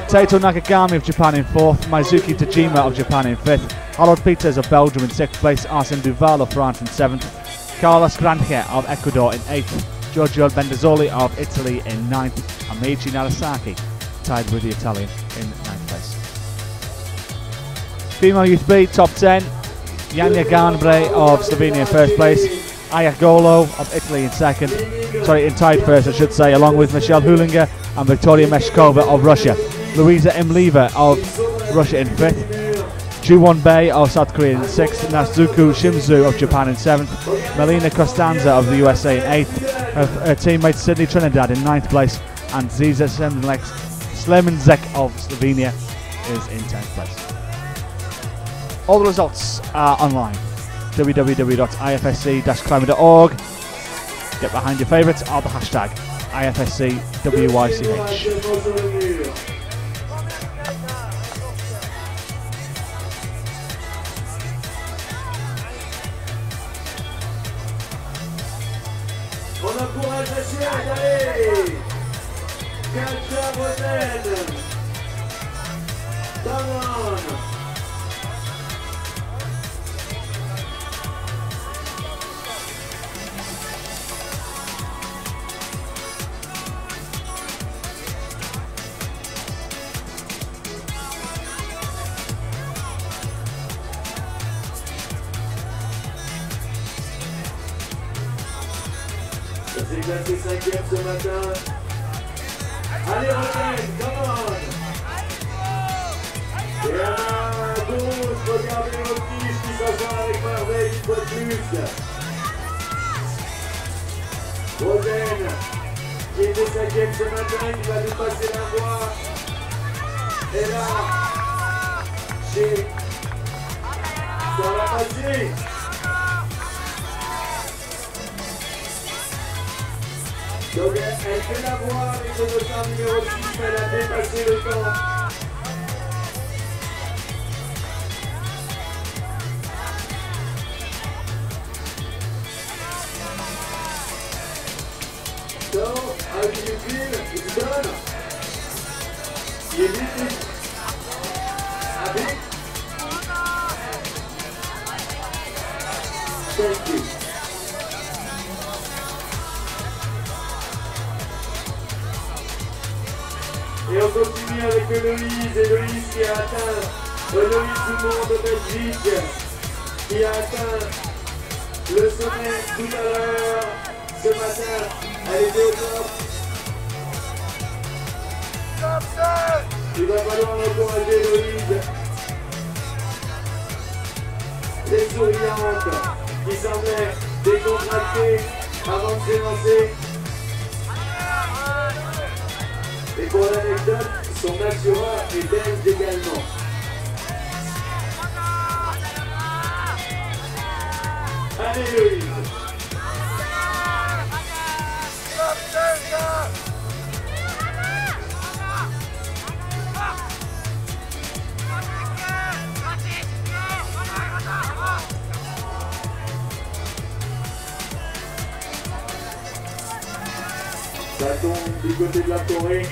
Taito Nakagami of Japan in 4th, Maizuki Tajima of Japan in 5th, Harold Peters of Belgium in 6th place, Arsene Duval of France in 7th, Carlos Grange of Ecuador in 8th, Giorgio Bendazzoli of Italy in 9th, and Meiji Narasaki tied with the Italian in 9th place. Female Youth B, top 10. Janja Garnbre of Slovenia in 1st place. Aya Golo of Italy in 2nd. Sorry, in tied 1st, I should say, along with Michelle Hulinger and Victoria Meshkova of Russia. Louisa Imlieva of Russia in 5th. Juwon Bei of South Korea in 6th. Natsuko Shimizu of Japan in 7th. Melina Costanza of the USA in 8th. Her teammate Sydney Trinidad in 9th place. And Ziza Slemenzek of Slovenia is in 10th place. All the results are online. www.ifsc-climbing.org. Get behind your favourites or the hashtag IFSCWYCH. On encourage la Suède, allez! Katja Bonen! Danan! Ça s'est classé 5e ce matin. Allez, Rosen, come on! Et à ma gauche, regardez nos fiches qui s'assoient avec merveille une fois de plus. Rosen, qui était 5e ce matin, qui va dépasser la voie. Et là, ça va passer. Donc elle fait la voie avec le dossard numéro 6, mais elle a dépassé le temps. So, how do you feel? It's done. You did it. Happy? Thank you. Et on continue avec Héloïse, Héloïse qui a atteint, Héloïse du monde de Belgique, qui a atteint le sommet tout à l'heure, ce matin, elle était au top. Il va falloir encourager Héloïse, les souriantes, qui semblaient décontractées avant de s'élancer. Et pour l'anecdote, son assureur est belge également. Allez Louise! Ça tombe du côté de la Corée.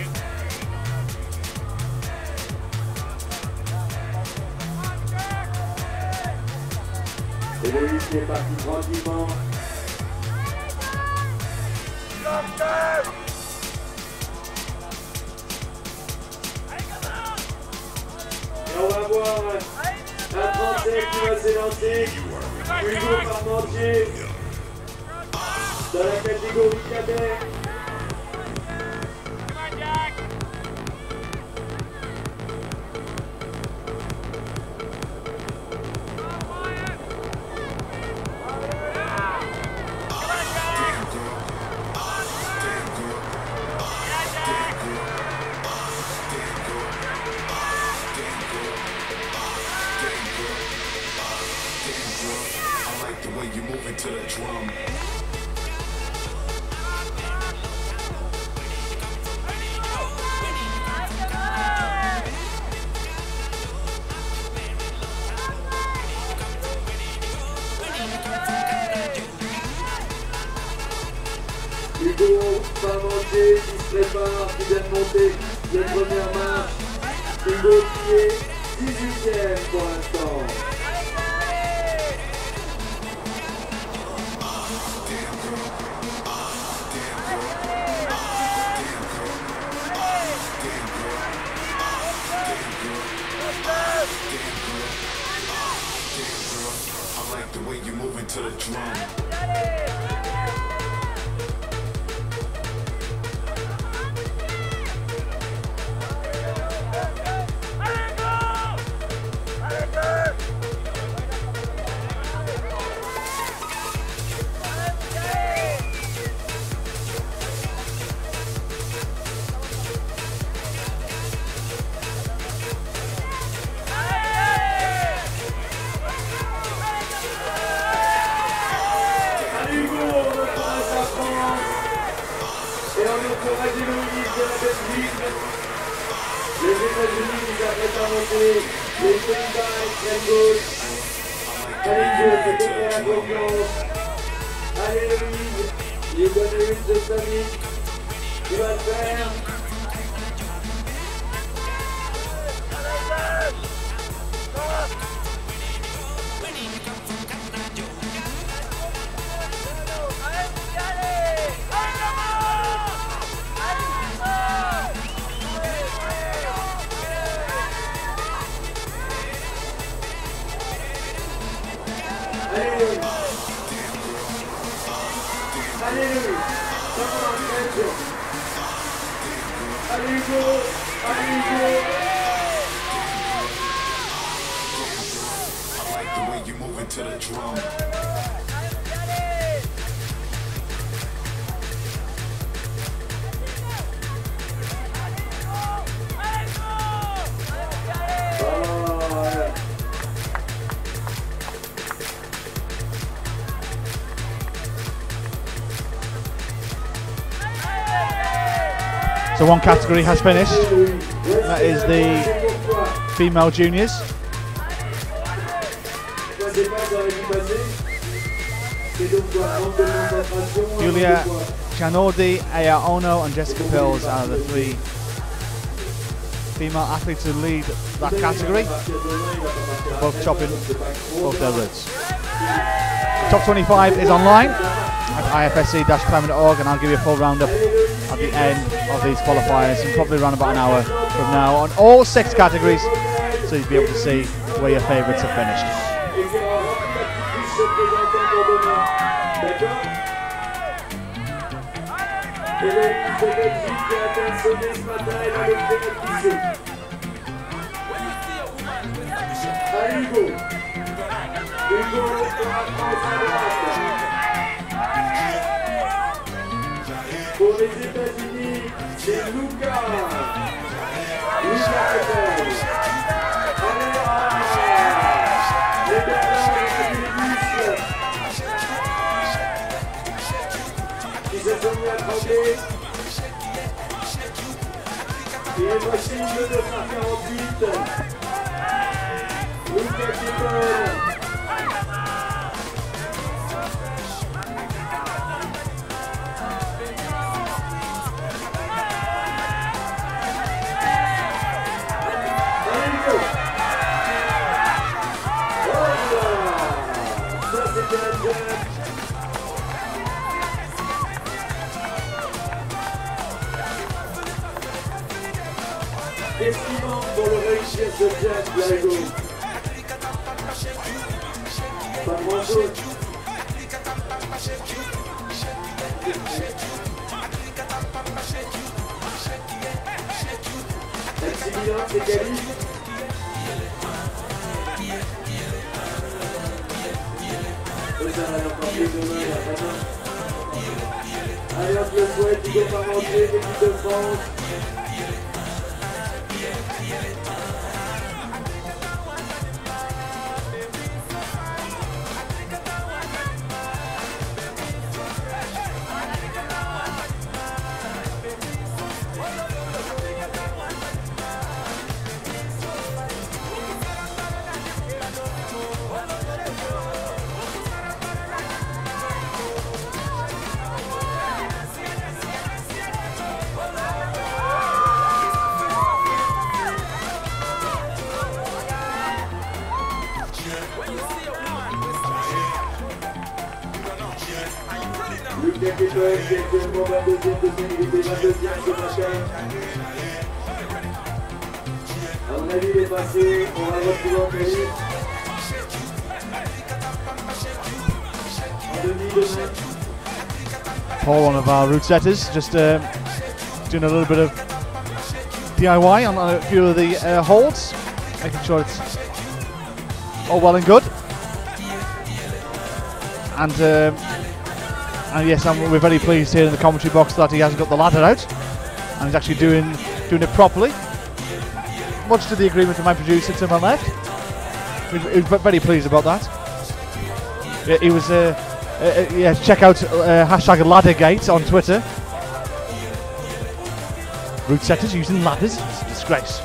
Et Louis qui est parti tranquillement. Et on va voir un Français qui va s'élancer. Hugo Parmentier. Dans la catégorie cadet. To the drum. Hugo Parmentier qui se prépare, qui vient de monter les premières marches. Hugo qui est 18e pour l'instant. To the drum. Les États-Unis nous apprêtent à monter, les Pays-Bas extrême gauche. Allez Hugo, faites-moi la confiance. Allez Louise, il est donné une de sa vie. Il va le faire. Allez Louis. I like the way you move into the drum. So one category has finished. That is the female juniors. Julia Chanodi, Aya Ono and Jessica Pills are the three female athletes who lead that category. Both chopping both their roots. Top 25 is online at ifsc-climate.org, and I'll give you a full roundup at the end of these qualifiers in probably around about an hour from now on all 6 categories, so you'll be able to see where your favourites have finished. Pour les États-Unis, c'est Luca. Les Bernards et Magnus qui se sont mis à trembler. Et voici le 248. Luca Campbell. Qu'est-ce qui manque pour le réussir ce jazz, Diego? Pas grand-chose. Maximilien, c'est quali. Ça va encore plus demain, là, maintenant. Allez, on se le souhaite, Hugo Parmentier, l'équipe de France. Qui est actuellement 22e de sécurité, 22e ce matin. À mon avis, il est passé, on va le retrouver en péril. En demi demain. Paul, one of our route setters, just doing a little bit of DIY on a few of the holds, making sure it's all well and good. And yes, we're very pleased here in the commentary box that he hasn't got the ladder out, and he's actually doing it properly. Much to the agreement of my producer to my left. He was very pleased about that. He was, yeah, check out hashtag laddergate on Twitter. Route setters using ladders, it's a disgrace.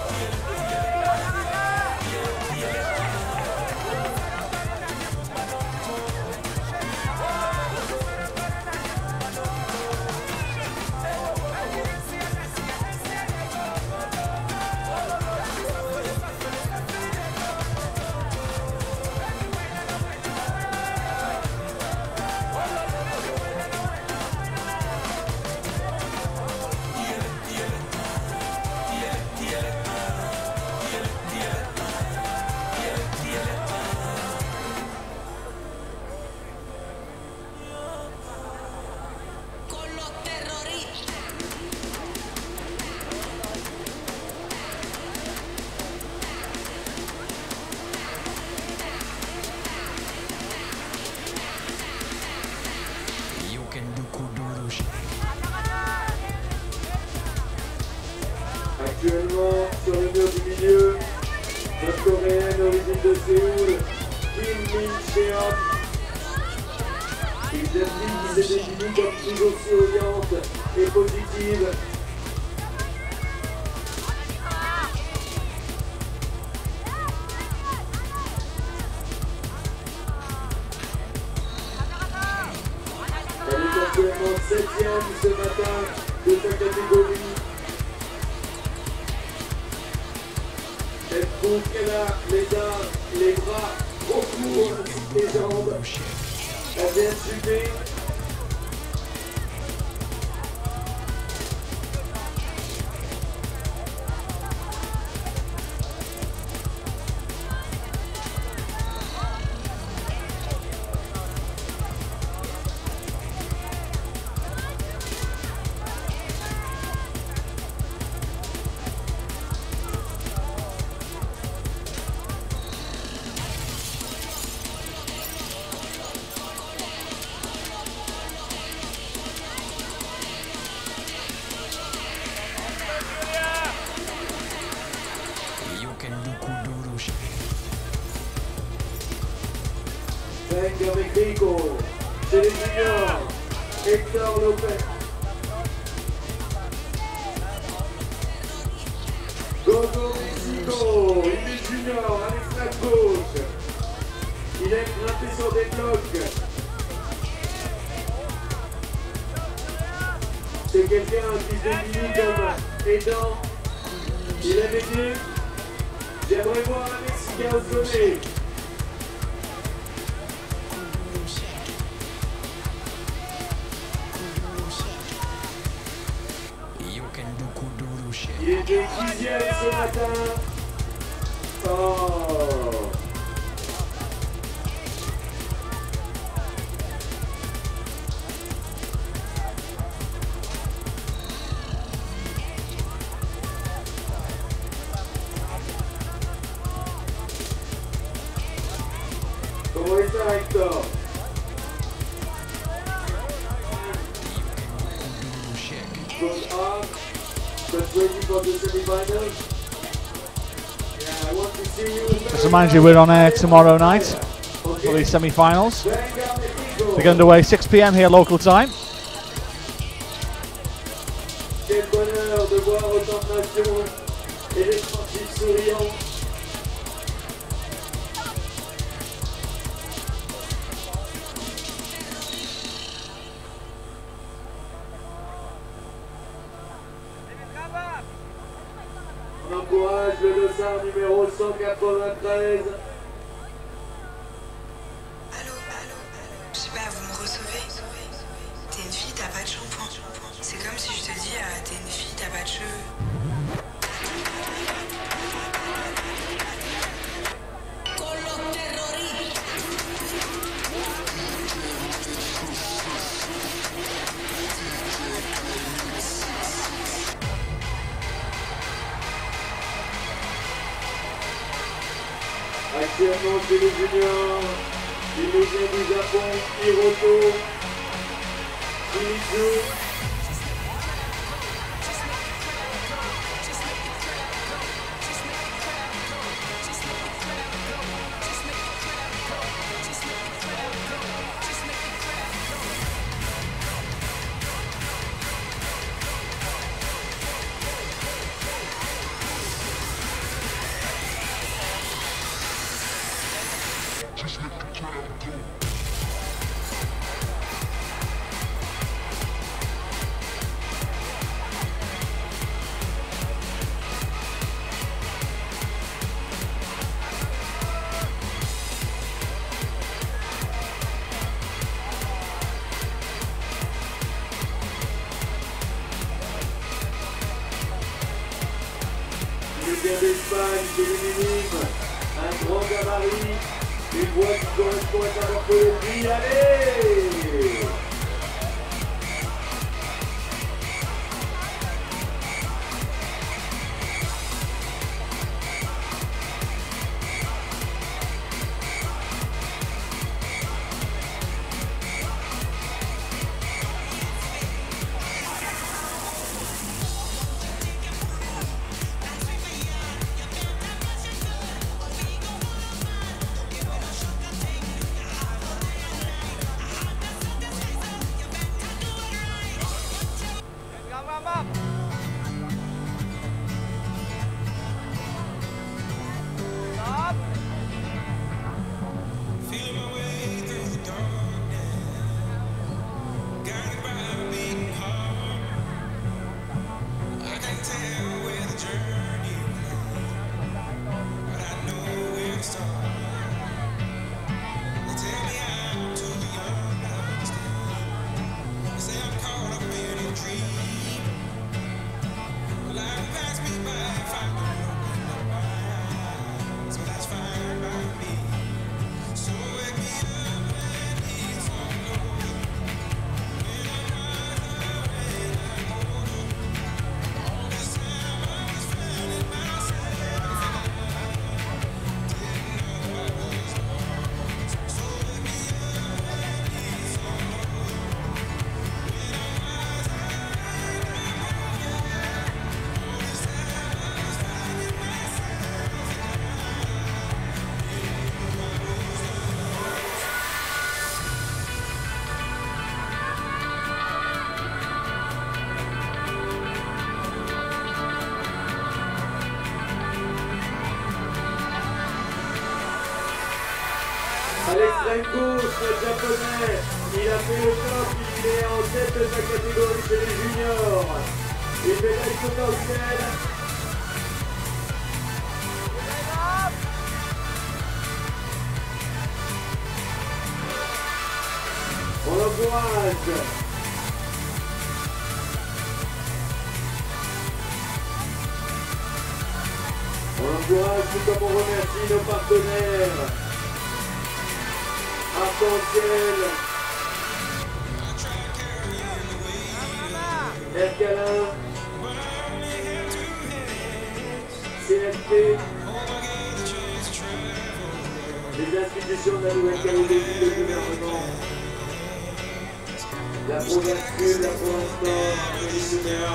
de Séoul, Kim Min-cheon. Une jeune fille qui s'est définie comme toujours souriante et positive. Elle est actuellement 7e ce matin de sa catégorie. Elle trouve qu'elle a les bras trop courts ainsi que les jambes. Elle vient de chuter. Venga Mexico, chez les juniors, Hector Lopez. Gogo Mexico, il est junior à l'extrême gauche. Il aime grimper sur des blocs. C'est quelqu'un qui se définit comme aidant. Il aime aider. J'aimerais voir un Mexicain au sommet. Il était 10e ce matin. Oh. Comment est ça, Hector? Good up. Just waiting for the semi-finals. Yeah, I want to see you. Just to remind you, we're on air tomorrow night for the semi-finals. They get underway 6 p.m. here local time. Quel bonheur de voir autant de nations et les sportifs souriants. On encourage le dossard numéro 193. Allô, je sais pas, vous me recevez? T'es une fille, t'as pas de shampoing. C'est comme si je te dis, t'es une fille, t'as pas de cheveux. Actuellement chez les juniors, il nous vient du Japon, Hiroto, Shimizu. Vient d'Espagne, c'est l'unanime, un grand gabarit, une voix qui correspond à sa morphologie, allez! À l'extrême gauche, le japonais, il a fait le top, il est en tête de sa catégorie chez les juniors. Une médaille potentielle. On l'encourage. On l'encourage tout comme on remercie nos partenaires. Arc-en-ciel, Ercalin, CFP, les institutions de la Nouvelle-Calédonie, le gouvernement, la province sud, la province nord, le Noumea.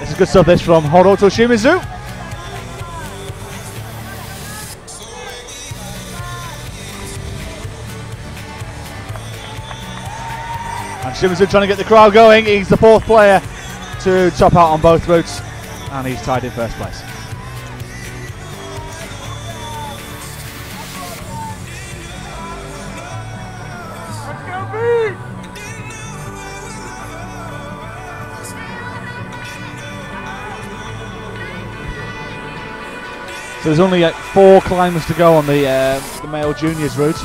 This is good stuff, this from Horoto Shimizu. And Shimizu trying to get the crowd going. He's the fourth player to top out on both routes, and he's tied in first place. So there's only 4 climbers to go on the male juniors route.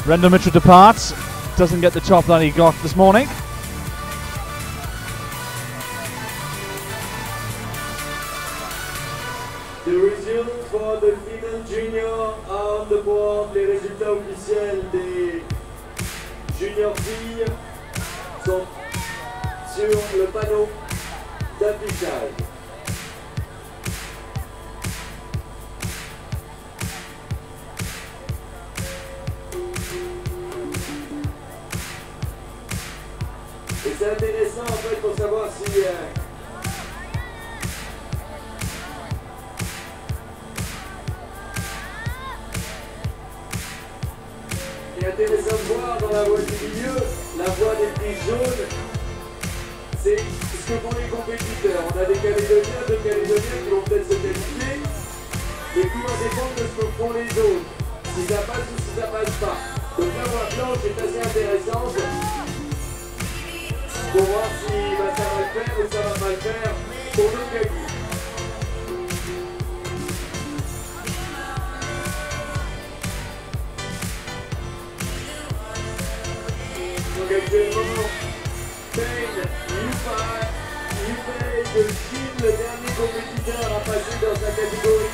Brendan Mitchell departs, doesn't get the top that he got this morning. The results for the female junior are on the board. Les résultats officiels des juniors filles sont sur le panneau d'affichage. Et c'est intéressant en fait pour savoir si c'est intéressant de voir dans la voie du milieu, la voie des petits jaunes, c'est ce que font les compétiteurs. On a des Calédoniens, 2 Calédoniens qui vont peut-être se qualifier, mais tout va dépendre de ce que font les autres, si ça passe ou si ça passe pas. Donc la voie blanche est assez intéressante pour voir si ça va le faire ou ça va pas le faire pour nos gagnants. Donc actuellement, Payne, Yufei de Chine, le dernier compétiteur à passer dans sa catégorie.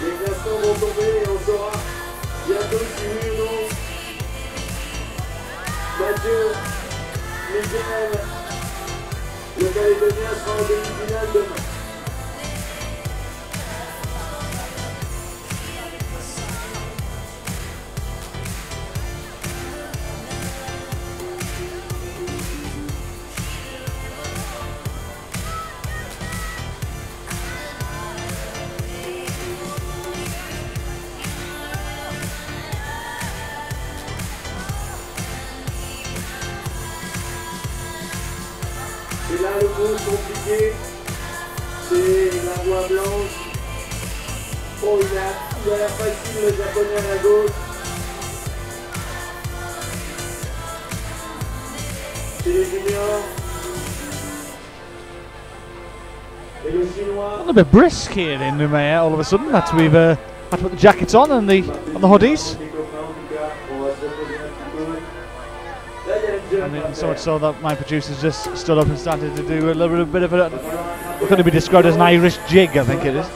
Les classements vont tomber et on saura bientôt si oui ou non Mathieu Michel, le Calédonien sera en demi-finale demain. Et là, le mot compliqué, c'est la voie blanche. Oh, il a l'air facile, le japonais à la gauche. C'est les juniors. Et le chinois. A little bit brisk here in Noumea all of a sudden. Had to put the jackets on and the hoodies. And so much so that my producers just stood up and started to do a little bit of a, what could be described as an Irish jig, I think it is.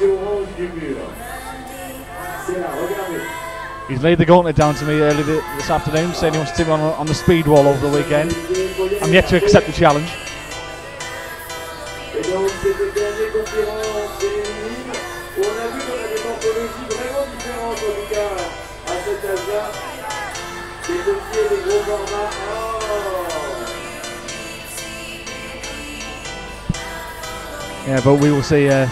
He's laid the gauntlet down to me early this afternoon, saying he wants to take me on the speed wall over the weekend. I'm yet to accept the challenge. Yeah, but we will see that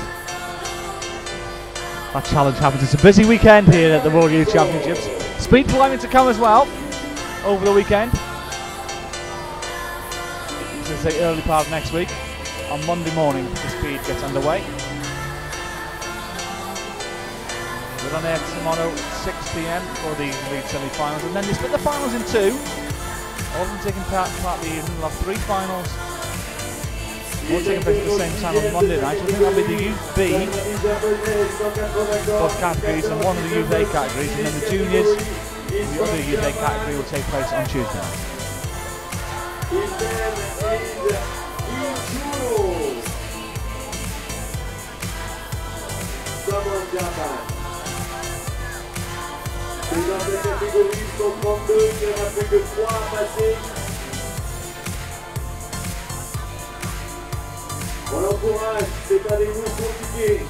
challenge happens. It's a busy weekend here at the World Youth Championships. Speed climbing to come as well over the weekend. So it's the early part of next week. On Monday morning, the speed gets underway. We're on air tomorrow at 6 PM for the league semi-finals, and then they split the finals in two. All of them taking part in the evening. We'll have three finals. All taking place at the same time on Monday night. So I think that'll be the Youth B, both categories, and one of the Youth A categories, and then the juniors, and the other Youth A category will take place on Tuesday. Les dans cette catégorie sont 32, il n'y en a plus que 3 à passer. On l'encourage, c'est un des mots compliqués.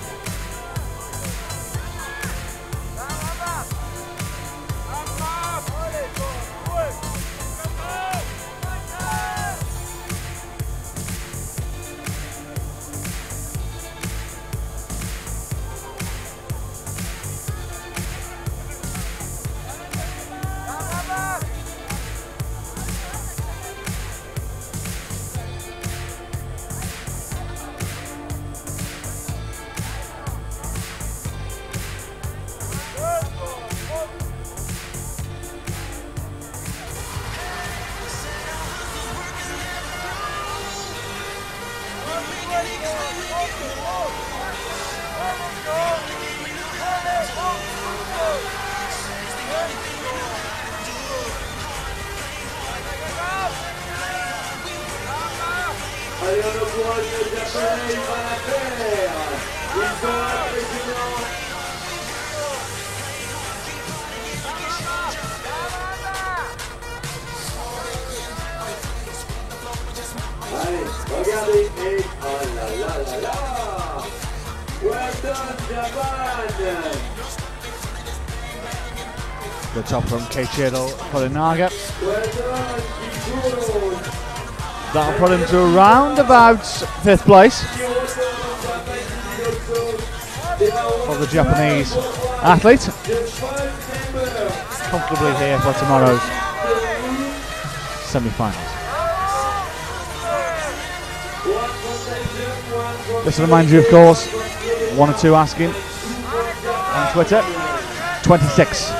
Allez, on encourage le Japonais, il va la faire. Ils sont impressionnants. Allez, regardez, et oh là là là là. Well done, Japan. Good job from Keiichiro Korinaga. Well done, Kikuro. That'll put him to around about 5th place for the Japanese athlete. Comfortably here for tomorrow's semi-finals. Just to remind you, of course, 1 or 2 asking on Twitter, 26.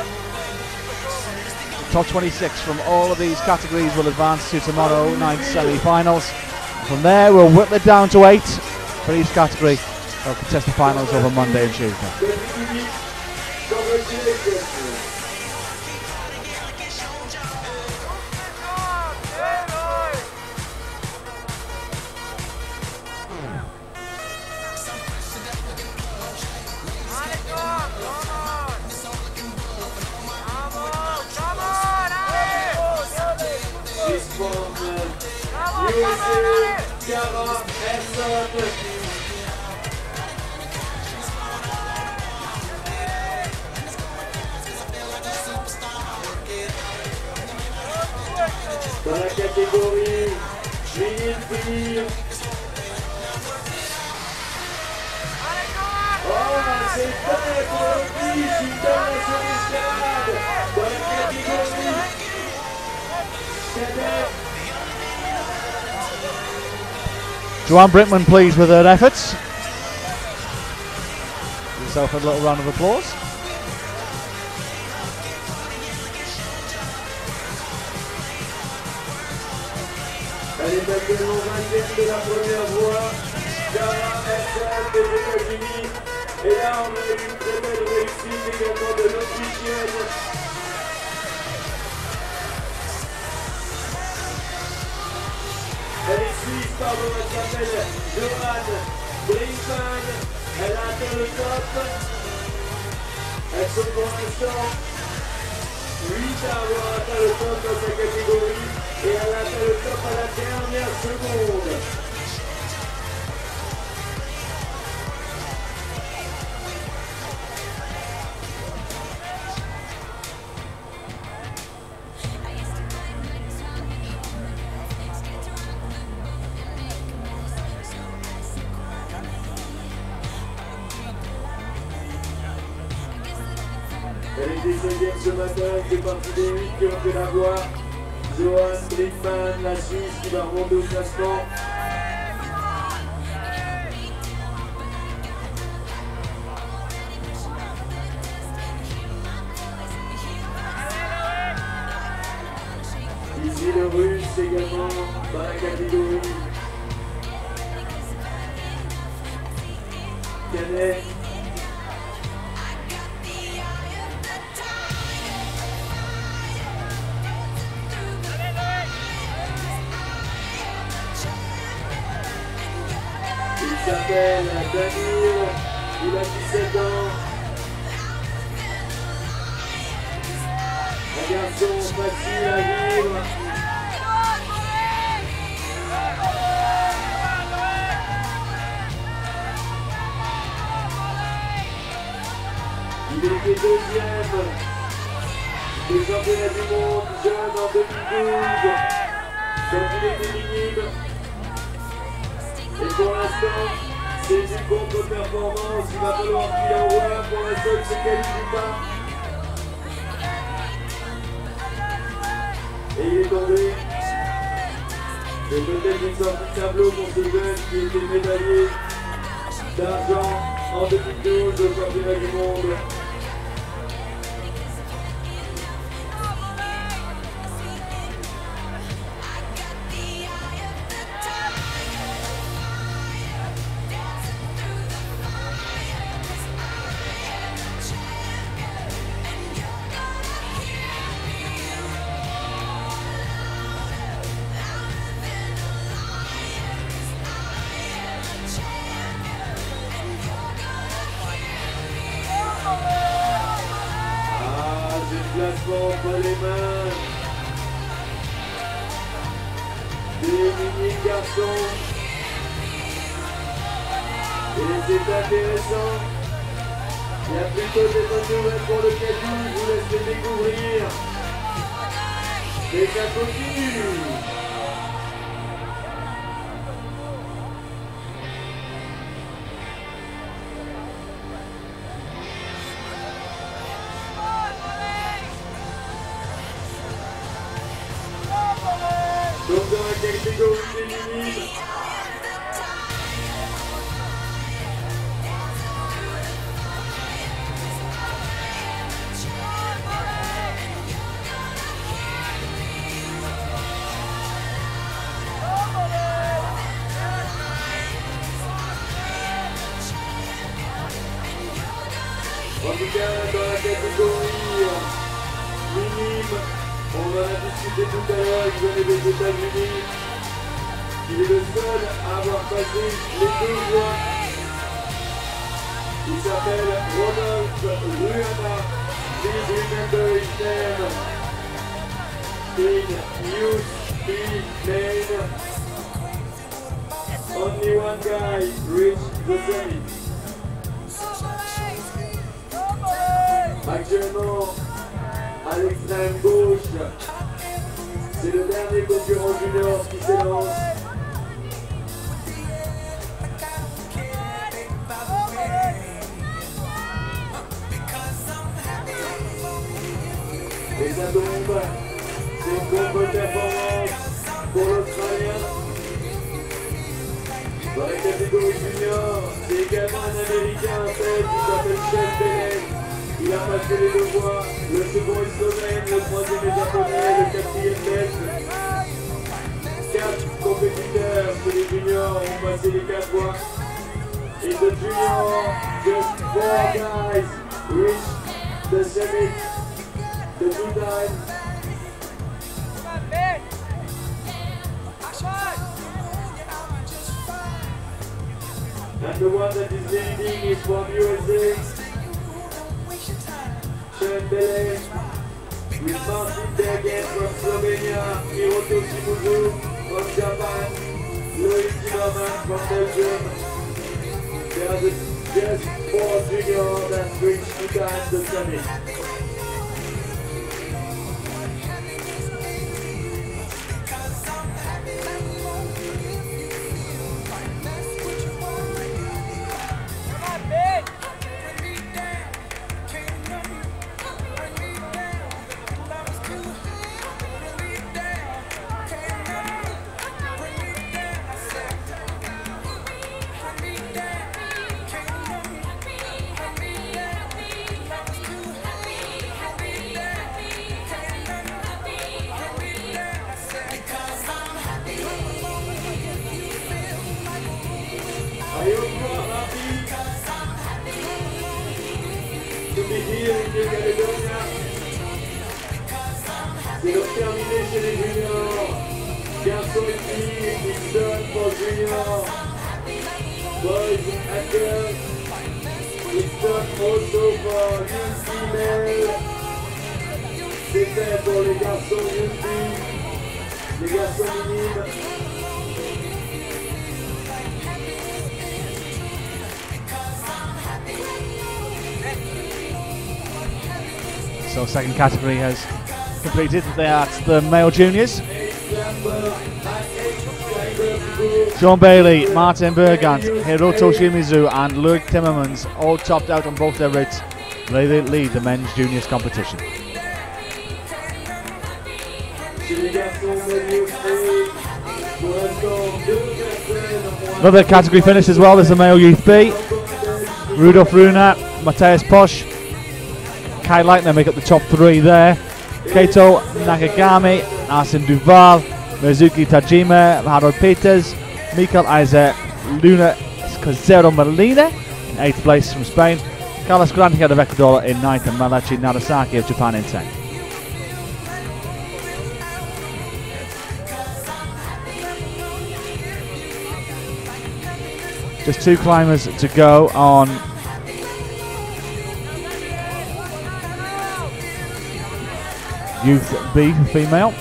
Top 26 from all of these categories will advance to tomorrow night's semi-finals. From there, we'll whip it down to 8 for each category. They'll contest the finals over Monday and Tuesday. Campbell Harrison. Dans la catégorie filles. Oh, c'est fait pour le fils international dans la catégorie cadet. Joanne Brinkman pleased with her efforts. Give yourself a little round of applause. Elle est actuellement 20e de la première voie. Cara Harrison des États-Unis. Et là, on a eu une très belle réussite également de l'Autrichienne. pardon, elle s'appelle Joanne Brinkman. Elle a atteint le top. Elles sont pour l'instant 8 à avoir atteint le top dans sa catégorie. Et elle a atteint le top à la dernière seconde. Elle était 7e ce matin, elle fait partie des 8 qui ont fait la voix. Johan Brinkman, la Suisse, qui va remonter au classement. Ici le Russe également dans la catégorie cadet. Il s'appelle Daniel, il a 17 ans. Un garçon facile à vivre. Il était deuxième des championnats du monde jeune en 2012, quand il était minime. Et pour l'instant, c'est une contre-performance. Il va falloir qu'il envoie. Pour l'instant, il ne se qualifie pas. Et il est tombé. C'est peut-être une sortie de tableau pour ce jeune qui était médaillé d'argent en 2012 au championnat du monde. Entre les mains des mini garçons. Et c'est intéressant. Il y a plutôt des bonnes nouvelles pour le cadeau. Je vous laisse les découvrir. Et ça continue. Donc dans la catégorie féminine, en tout cas dans la catégorie minime, on en a discuté tout à l'heure, il venait des États-Unis. Il est le seul à avoir passé les 2 voies. Il s'appelle Rodolphe Ruana. Please remember his name. In youth team name. Only one guy reached the summit. Actuellement, à l'extrême gauche, c'est le dernier concurrent junior qui s'élance. Et ça tombe, c'est une contre-performance pour l'Australien. Dans la catégorie junior, c'est également un Américain en tête qui s'appelle Chef Bennett. Il a passé les 2 voies, le second est slovène, le troisième est japonais, le quatrième belge. 4 compétiteurs que les juniors ont passé les 4 voies. Et the junior, just 4 guys reach the summit, the 2 times. And the one that is leading is from USA. Campbell with Martin Bergen from Slovenia, Hiroto Shimuzu from Japan, Louis Zimmerman from Belgium. They are just 4 juniors that reached 2 times the summit. I hope you are happy to be here in New Caledonia. C'est donc terminé chez les juniors. Garçons et filles, it's done for juniors. Boys and girls, it's done also for youth female. C'est fait pour les garçons youth filles, les garçons minimes. So second category has completed. That's the male juniors. Sean Bailey, Martin Bergant, Hiroto Shimizu and Luke Timmermans all topped out on both their routes. They lead the men's juniors competition. Another category finish as well as the male youth B. Rudolf Runa, Matthias Posch, Kai Lightner make up the top 3 there. Keito Nakagami, Arsene Duval, Mizuki Tajima, Harold Peters, Mikael Aizer, Luna Cazero Molina in 8th place from Spain. Carlos Grantier of Ecuador in 9th and Malachi Narasaki of Japan in 10th. Just 2 climbers to go on Youth B female.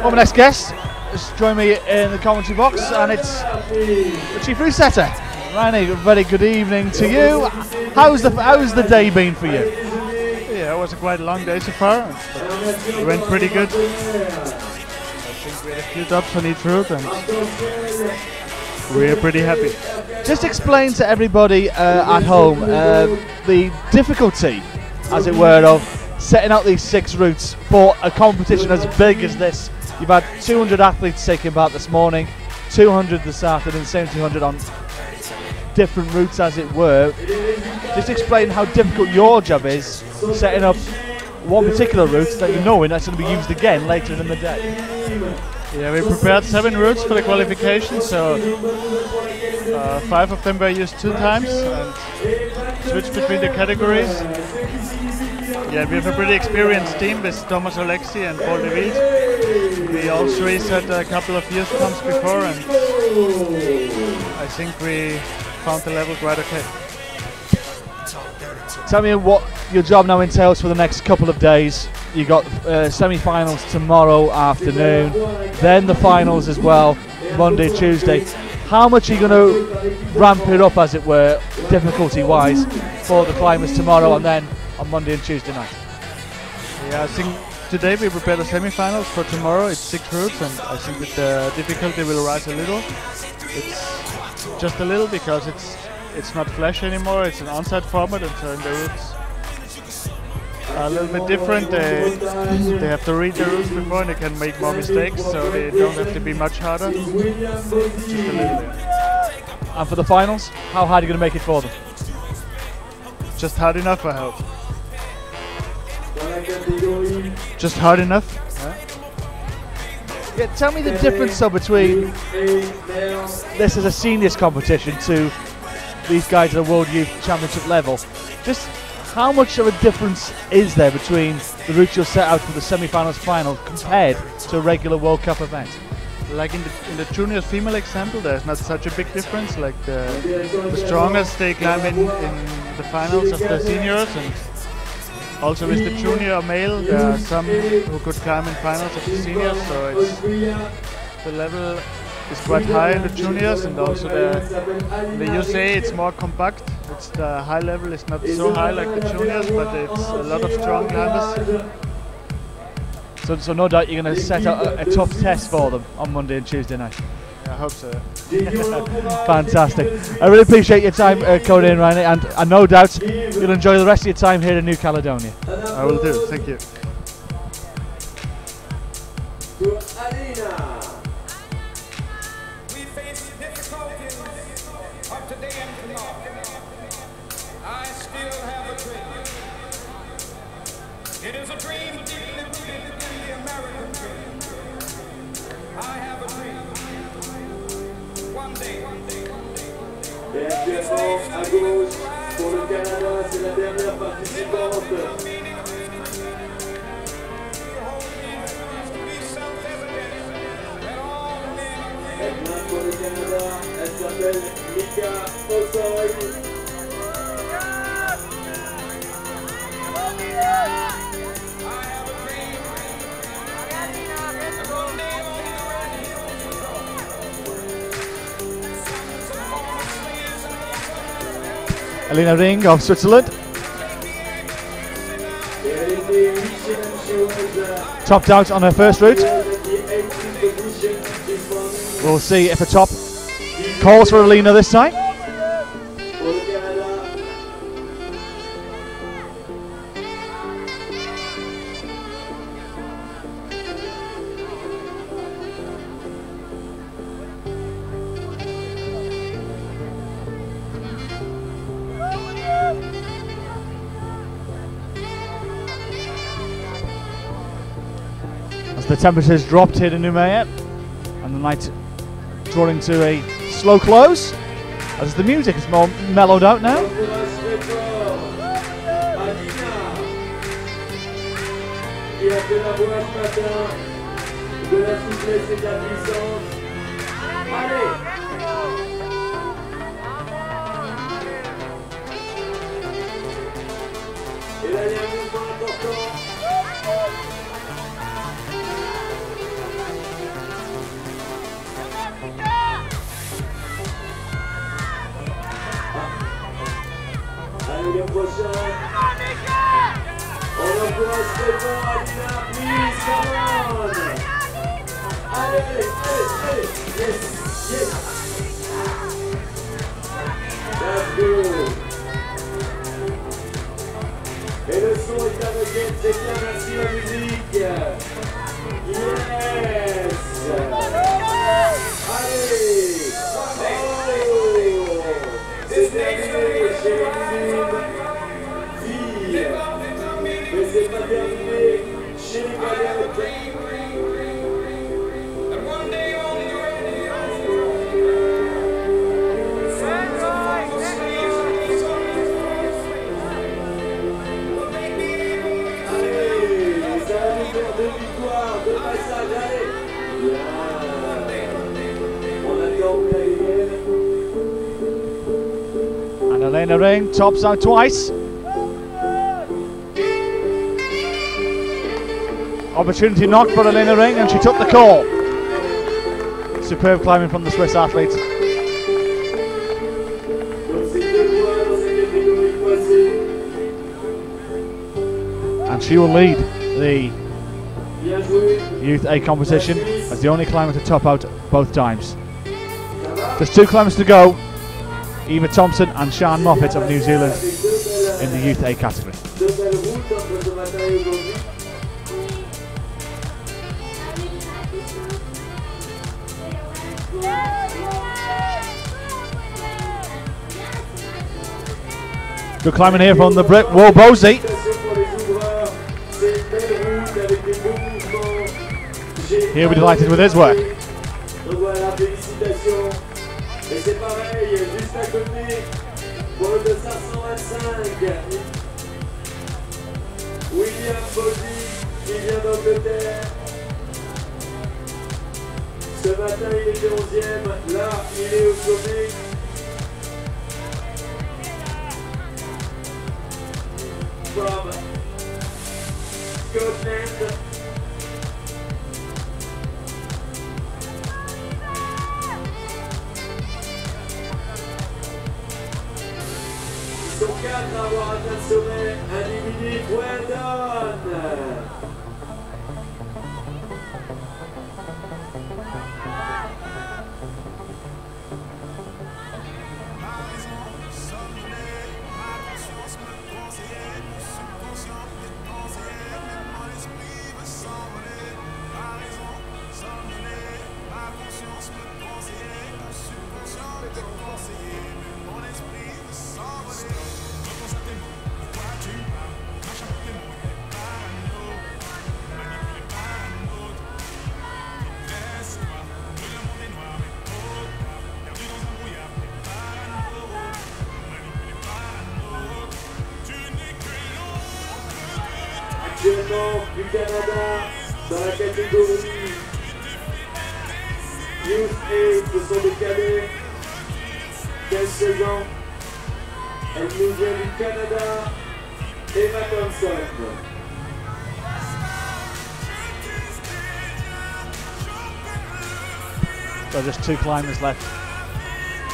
Well, my next guest has joined me in the commentary box, and it's the chief route setter. Rani, a very good evening to you. How's the day been for you? Yeah, it was a quite long day so far. It went pretty good. I think we had a few tops on each route, and we're pretty happy. Just explain to everybody at home the difficulty, as it were, of setting out these 6 routes for a competition as big as this. You've had 200 athletes taking part this morning, 200 this afternoon, same 200 on different routes, as it were. Just explain how difficult your job is setting up one particular route that you know that's going to be used again later in the day. Yeah, we prepared 7 routes for the qualifications, so 5 of them were used 2 times and switched between the categories. Yeah, we have a pretty experienced team with Thomas Alexi and Paul DeVies. We all 3 set a couple of youth comps before, and I think we found the level quite okay. Tell me what your job now entails for the next couple of days. You got semi-finals tomorrow afternoon, then the finals as well, Monday, Tuesday. How much are you going to ramp it up, as it were, difficulty-wise, for the climbers tomorrow and then on Monday and Tuesday night? Yeah, I think today we prepare the semi-finals. For tomorrow it's 6 routes, and I think that the difficulty will rise a little. It's just a little because it's not flash anymore, it's an on-site format, and so in the routes are a little bit different. They have to read the routes before and they can make more mistakes, so they don't have to be much harder. Just a little bit. And for the finals, how hard are you going to make it for them? Just hard enough, I hope. Just hard enough. Yeah, tell me the difference though between this as a seniors competition to these guys at the World Youth Championship level. Just how much of a difference is there between the route you'll set out for the semi-finals final compared to a regular World Cup event? Like in the juniors female example, there's not such a big difference. Like the strongest they climb in the finals of the seniors, and also with the junior male, there are some who could climb in finals of the seniors. So it's, the level is quite high in the juniors, and also the USA it's more compact. It's the high level is not so high like the juniors, but it's a lot of strong climbers. So no doubt you're going to set out a tough test for them on Monday and Tuesday night. Yeah, I hope so. Fantastic. I really appreciate your time, Cody and Ryan, and no doubt you'll enjoy the rest of your time here in New Caledonia. I will do. Thank you. We face difficulties of today and tomorrow. I still have a dream. It is a dream deeply rooted in the American dream. I have a dream. One day. Et actuellement, à gauche, pour le Canada, c'est la dernière participante. Maintenant, pour le Canada, elle s'appelle Mika Osoy. Alina Ring of Switzerland. Topped out on her first route. We'll see if a top calls for Alina this time. The temperatures dropped here in Noumea and the night drawing to a slow close as the music is more mellowed out now. Allez, le prochain. On encourage très fort Alina, please, come on. Allez, allez, yes, yes. That's good. Et le son est avec c'est bien, merci la musique. Yes. Allez. C'est terminé chez les mais c'est pas terminé chez les Canadiens. Allez, ça va nous faire 2 victoires, 2 passages, allez. On attend Canadienne. And Alina Ring tops out twice. Opportunity knocked for Alina Ring and she took the call. Superb climbing from the Swiss athlete. And she will lead the Youth A competition as the only climber to top out both times. Just 2 climbers to go. Eva Thompson and Sian Moffat of New Zealand in the Youth A category. Good climbing here from the Brit Wobosi. He'll be delighted with his work. Donc voilà, félicitations. Et c'est pareil, juste à côté, pour le 525. William Body, qui vient d'Angleterre. Ce matin, il était 11e. Là, il est au sommet. From Scotland. Ils sont 4 à avoir atteint le sommet. Individu, well done. Actuellement du Canada dans la catégorie Youth Aid, ce sont des cadets, 15 ans. Elle nous vient du Canada, Emma Thompson. So just 2 climbers left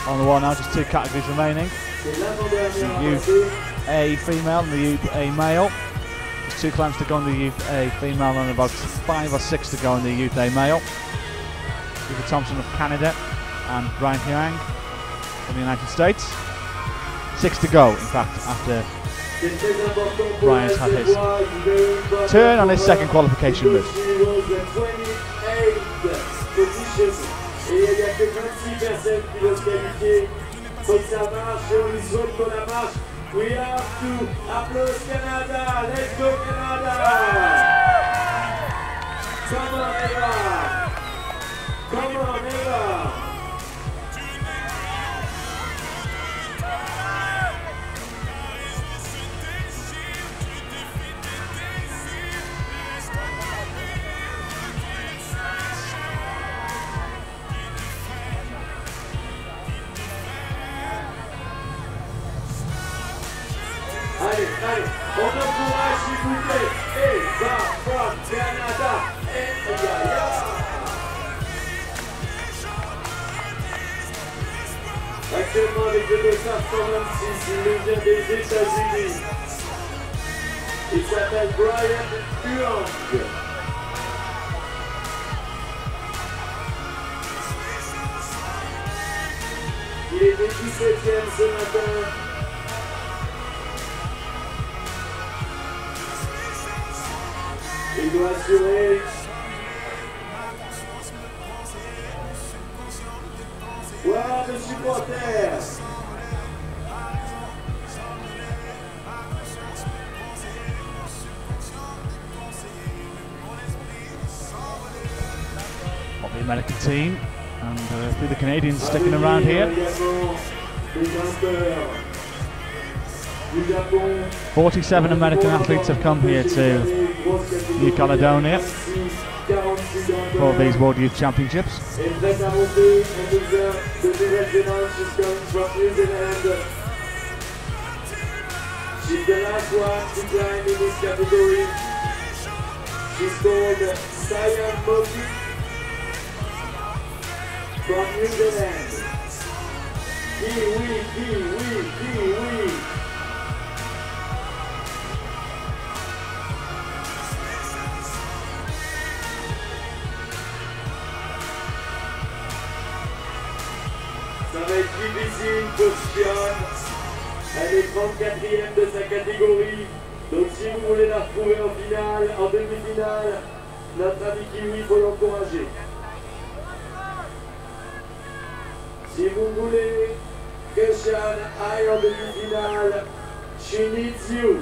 on the wall now, just 2 categories remaining. The Youth A female and the Youth A male. There's 2 climbs to go in the Youth A female and about 5 or 6 to go in the Youth A male. Eva Thompson of Canada and Brian Hyang from the United States. 6 to go, in fact, after Brian's had his turn on his second qualification route. Et il n'y a que 26 personnes qui vont se qualifier. Faut que ça marche et on lui souhaite qu'on la marche. We have to applaud Canada. Let's go Canada. Come on Eva. Come on Eva. Allez, allez, on encourage s'il vous plaît. Eva from Canada. Actuellement avec le 226, il nous vient des États-Unis. Il s'appelle Brian Hyang. Il était 17e ce matin. Il doit assurer. Voilà le supporter. Of the American team and a few of the Canadians sticking around here. 47 American athletes have come here to New Caledonia for these World Youth Championships. She's the last one to climb in this category. She's called Cyan Moki from New Zealand. Kiwi. Ça va être difficile pour Sion. Elle est 34e de sa catégorie. Donc si vous voulez la retrouver en finale, en demi-finale, notre ami Kiwi, il faut l'encourager. Si vous voulez que Sian aille en demi-finale, she needs you.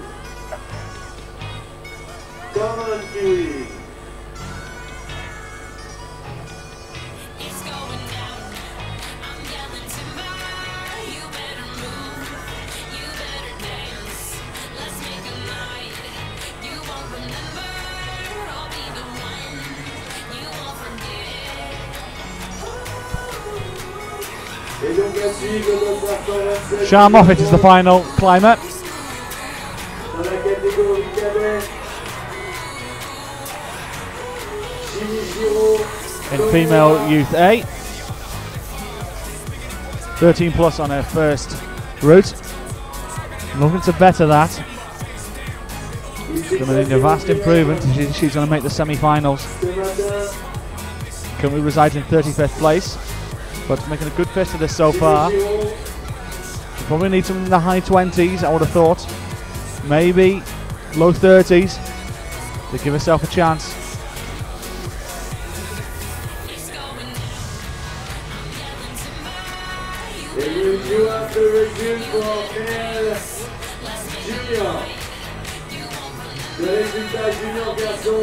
Come on, Kiwi. Et donc à suivre notre 127. Sean Moffat is the final climber. Dans la catégorie cadet. Shinichiro. In female youth A. 13 plus on her first route. Looking to better that. It's going to be a vast improvement. She's going to make the semi-finals. Currently resides in 35th place, but making a good fist of this so far. She probably needs some in the high 20s, I would have thought. Maybe low 30s to give herself a chance. Et le joueur de recul pour Campbell Junior. Le résultat junior garçon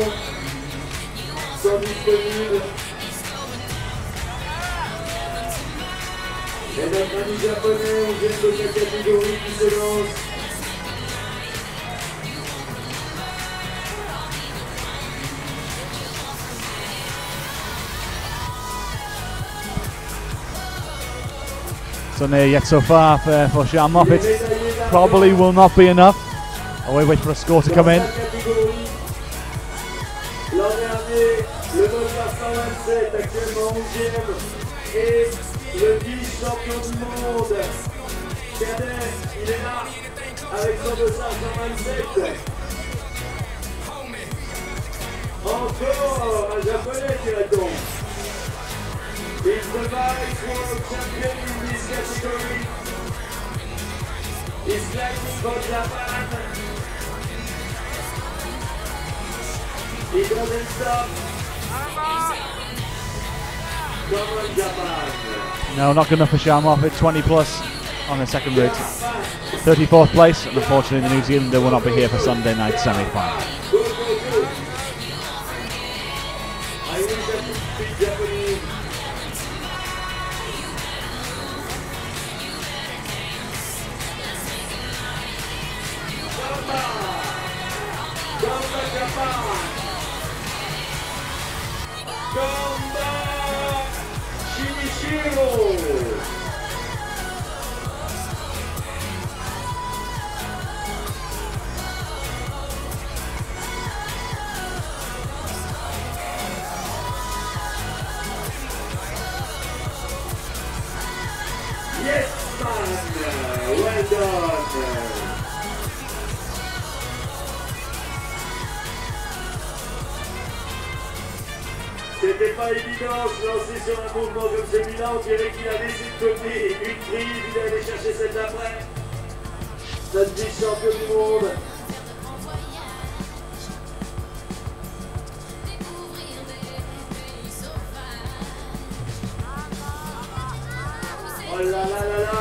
sont disponibles. Et notre ami japonais, on vient de cette catégorie qui se lance. So near yet so far for Sean Moffat. Probably will not be enough. We wait for a score to come in. L'an dernier, le Noumea 127 actuellement 11e et le vice-champion du monde. Cadet, il est là avec son dossard 127. Encore un japonais qui répond. He's the IFSC World Champion in this category. He's climbing for Japan. He doesn't stop. Come on, Japan. No, not good enough for Sean Moffat. 20 plus on the second route. 34th place, and unfortunately the New Zealander will not be here for Sunday night semi-final. I wish I could speak Japanese. Yes, man! Well done! C'était pas évident de se lancer sur un mouvement comme celui-là, on dirait qu'il a laissé de côté une prise, il est allé chercher celle d'après. Notre vice-champion du monde. Oh là là là là!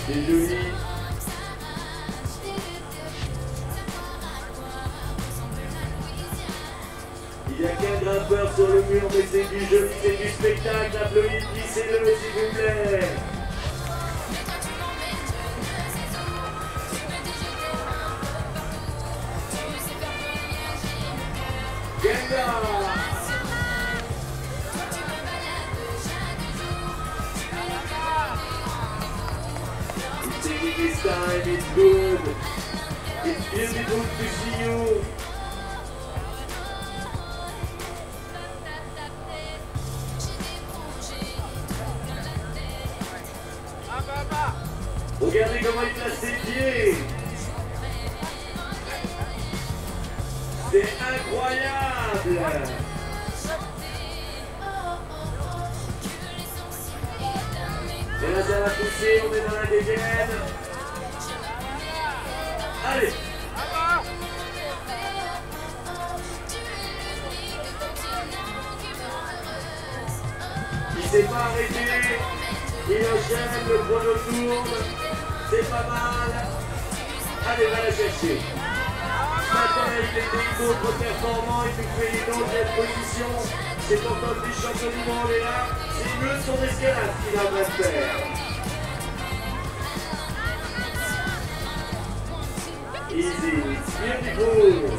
C'est joli. Il n'y a qu'un grimpeur sur le mur, mais c'est du jeu, c'est du spectacle. Applaudissez-le, s'il vous plaît. Genda! It's taking his time, it's good. It's beautiful to see you. Regardez comment il place ses pieds. C'est incroyable. Et là ça va pousser, on est dans la dégaine. Allez. Il s'est pas arrêté. Il enchaîne, le chrono tourne. C'est pas mal. Allez, va la chercher. Ce matin, il était une autre performant, il nous fait une autre position. C'est pourtant le vice-champion du monde est là. C'est mieux son escalade qu'il a à faire. Easy, it's beautiful.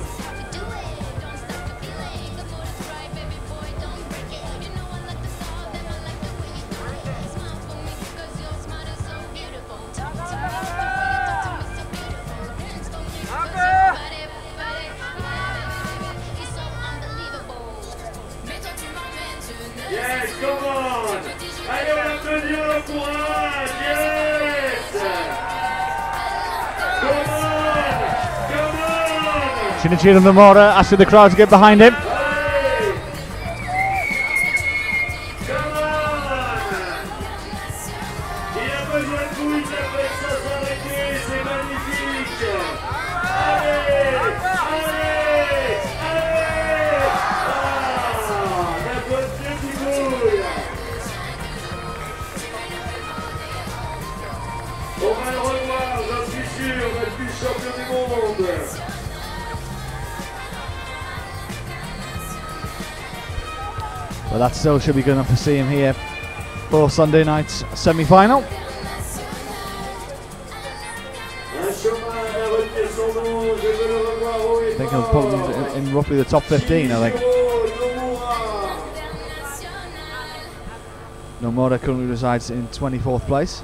Shinichiro Nomura asking the crowd to get behind him. But that still should be good enough to see him here for Sunday night's semi-final. I think he'll probably in roughly the top 15, I think. Noumea currently resides in 24th place.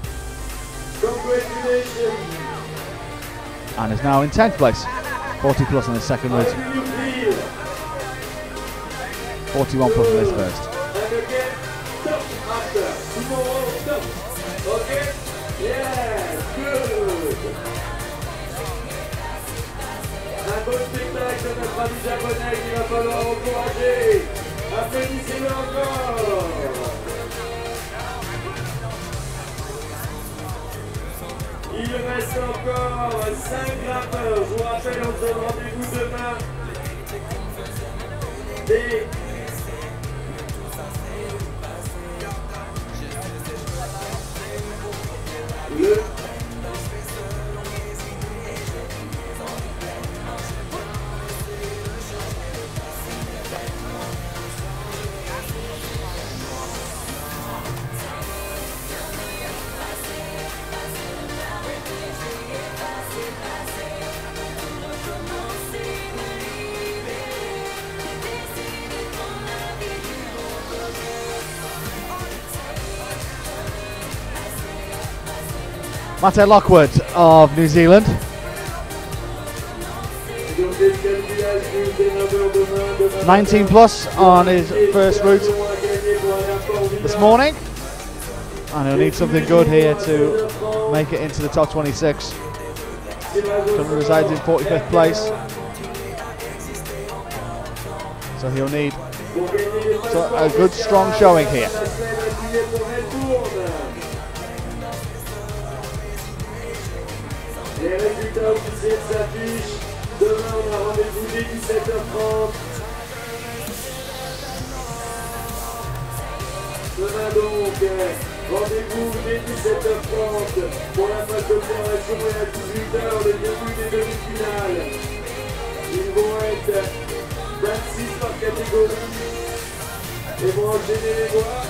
And is now in 10th place. 40 plus on his second route. 41 plus on his first. Un beau spectacle de notre ami japonais qu'il va falloir encourager. Applaudissez-le encore. Il reste encore 5 grimpeurs. Je vous rappelle, on se donne rendez-vous demain. Mate Lockwood of New Zealand. 19 plus on his first route this morning. And he'll need something good here to make it into the top 26. Currently resides in 45th place. So he'll need a good strong showing here. Les résultats officiels s'affichent. Demain, on a rendez-vous dès 17h30. Demain donc, rendez-vous dès 17h30 pour la phase d'observation et à 18h le début des demi-finales. Ils vont être 26 par catégorie et vont enchaîner les voies.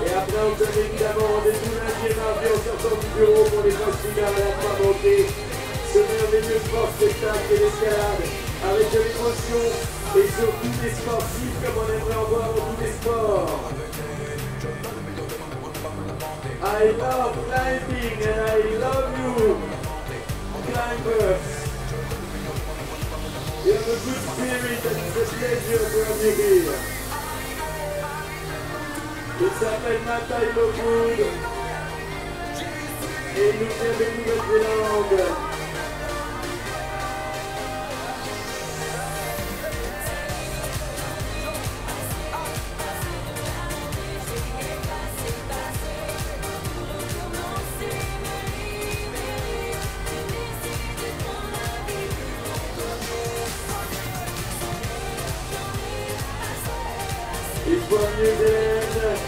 Et après, on donne évidemment rendez-vous lundi et mardi en sortant du bureau pour les phases finales à ne pas manquer. Ce merveilleux sport spectacle et l'escalade avec de l'émotion et surtout des sportifs comme on aimerait en voir dans tous les sports. I love climbing and I love you, climbers. You have a good spirit and it's a pleasure to have you here. Il s'appelle Mate Lockwood et il nous vient de Nouvelle-Zélande. Il faut New Zealand.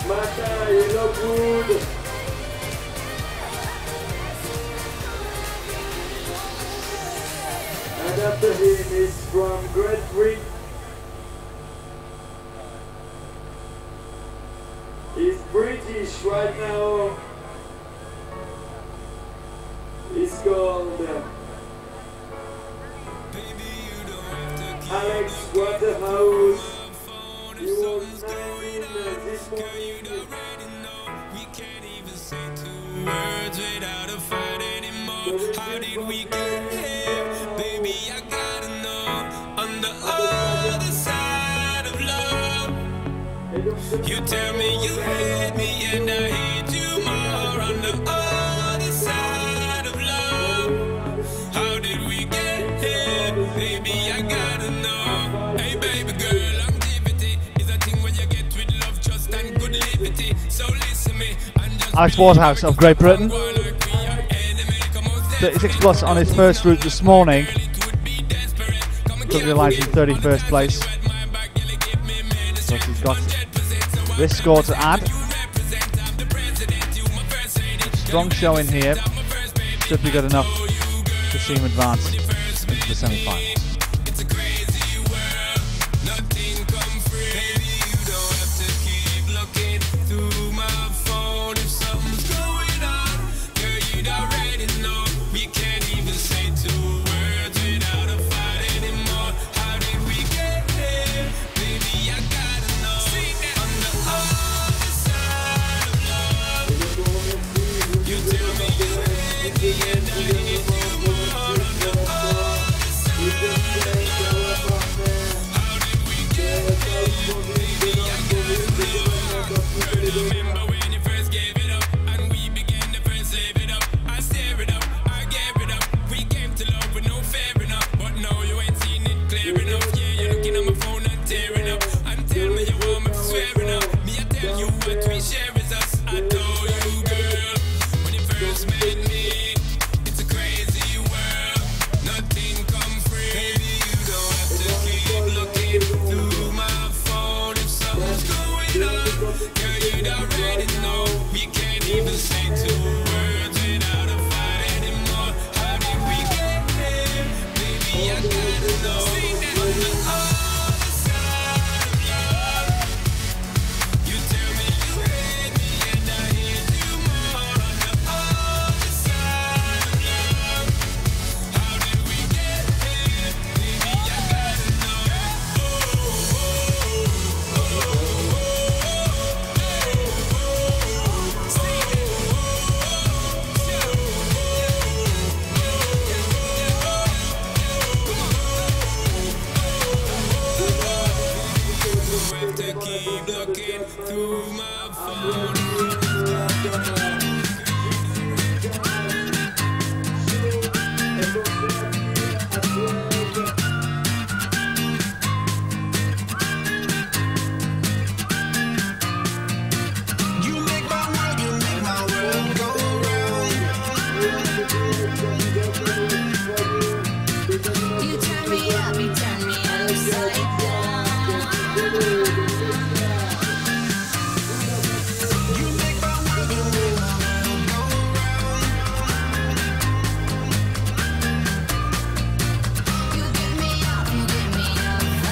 Mate Lockwood. And after him is from Great Britain. He's British right now. He's called Alex Waterhouse. He was 19 this morning. Words without a fight anymore. How did we get here? Baby, I gotta know. On the other side of love, you tell me you hate me and I hate you more. On the other side of love, Alex Waterhouse of Great Britain. 36 plus on his first route this morning. Took the line in 31st place. But he's got this score to add. A strong showing here. Should be good enough to see him advance into the semi-finals.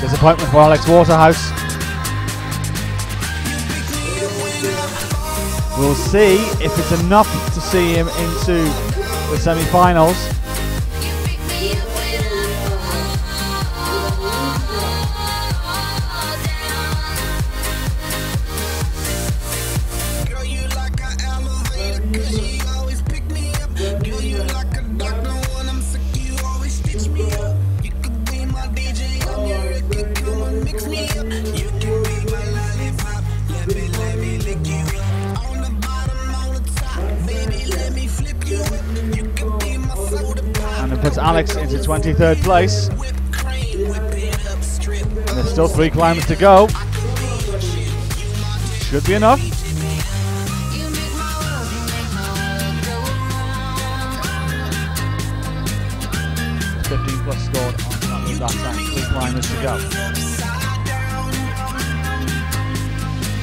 Disappointment for Alex Waterhouse. We'll see if it's enough to see him into the semi-finals. Puts Alex into 23rd place. And there's still 3 climbers to go. Should be enough. There's 15 plus scored on that time. 3 climbers to go.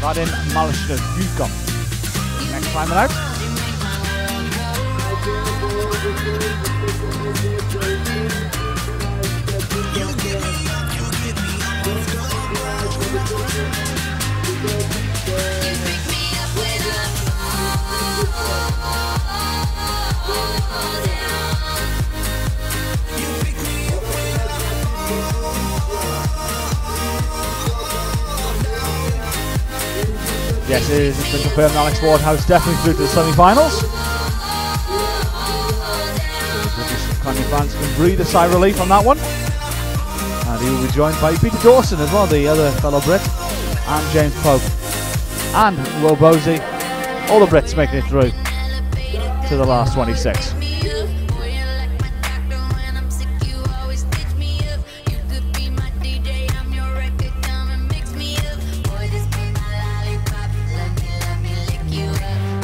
Vadim Malishnikov. Next climber out. Yes, it is. It's been confirmed Alex Waterhouse definitely through to the semi-finals. British fans can breathe a sigh of relief on that one. And he will be joined by Peter Dawson as well, the other fellow Brit, and James Pope and Will Bosey. All the Brits making it through to the last 26.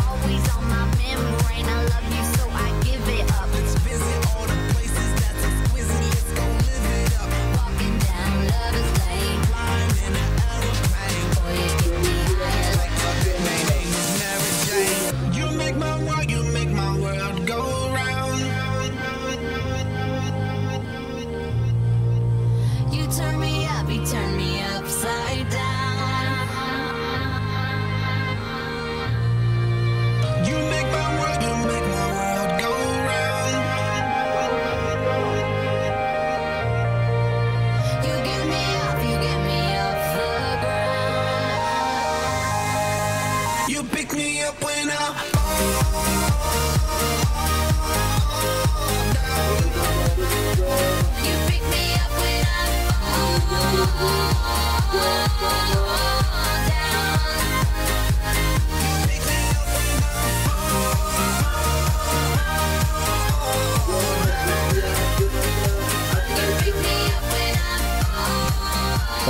Always on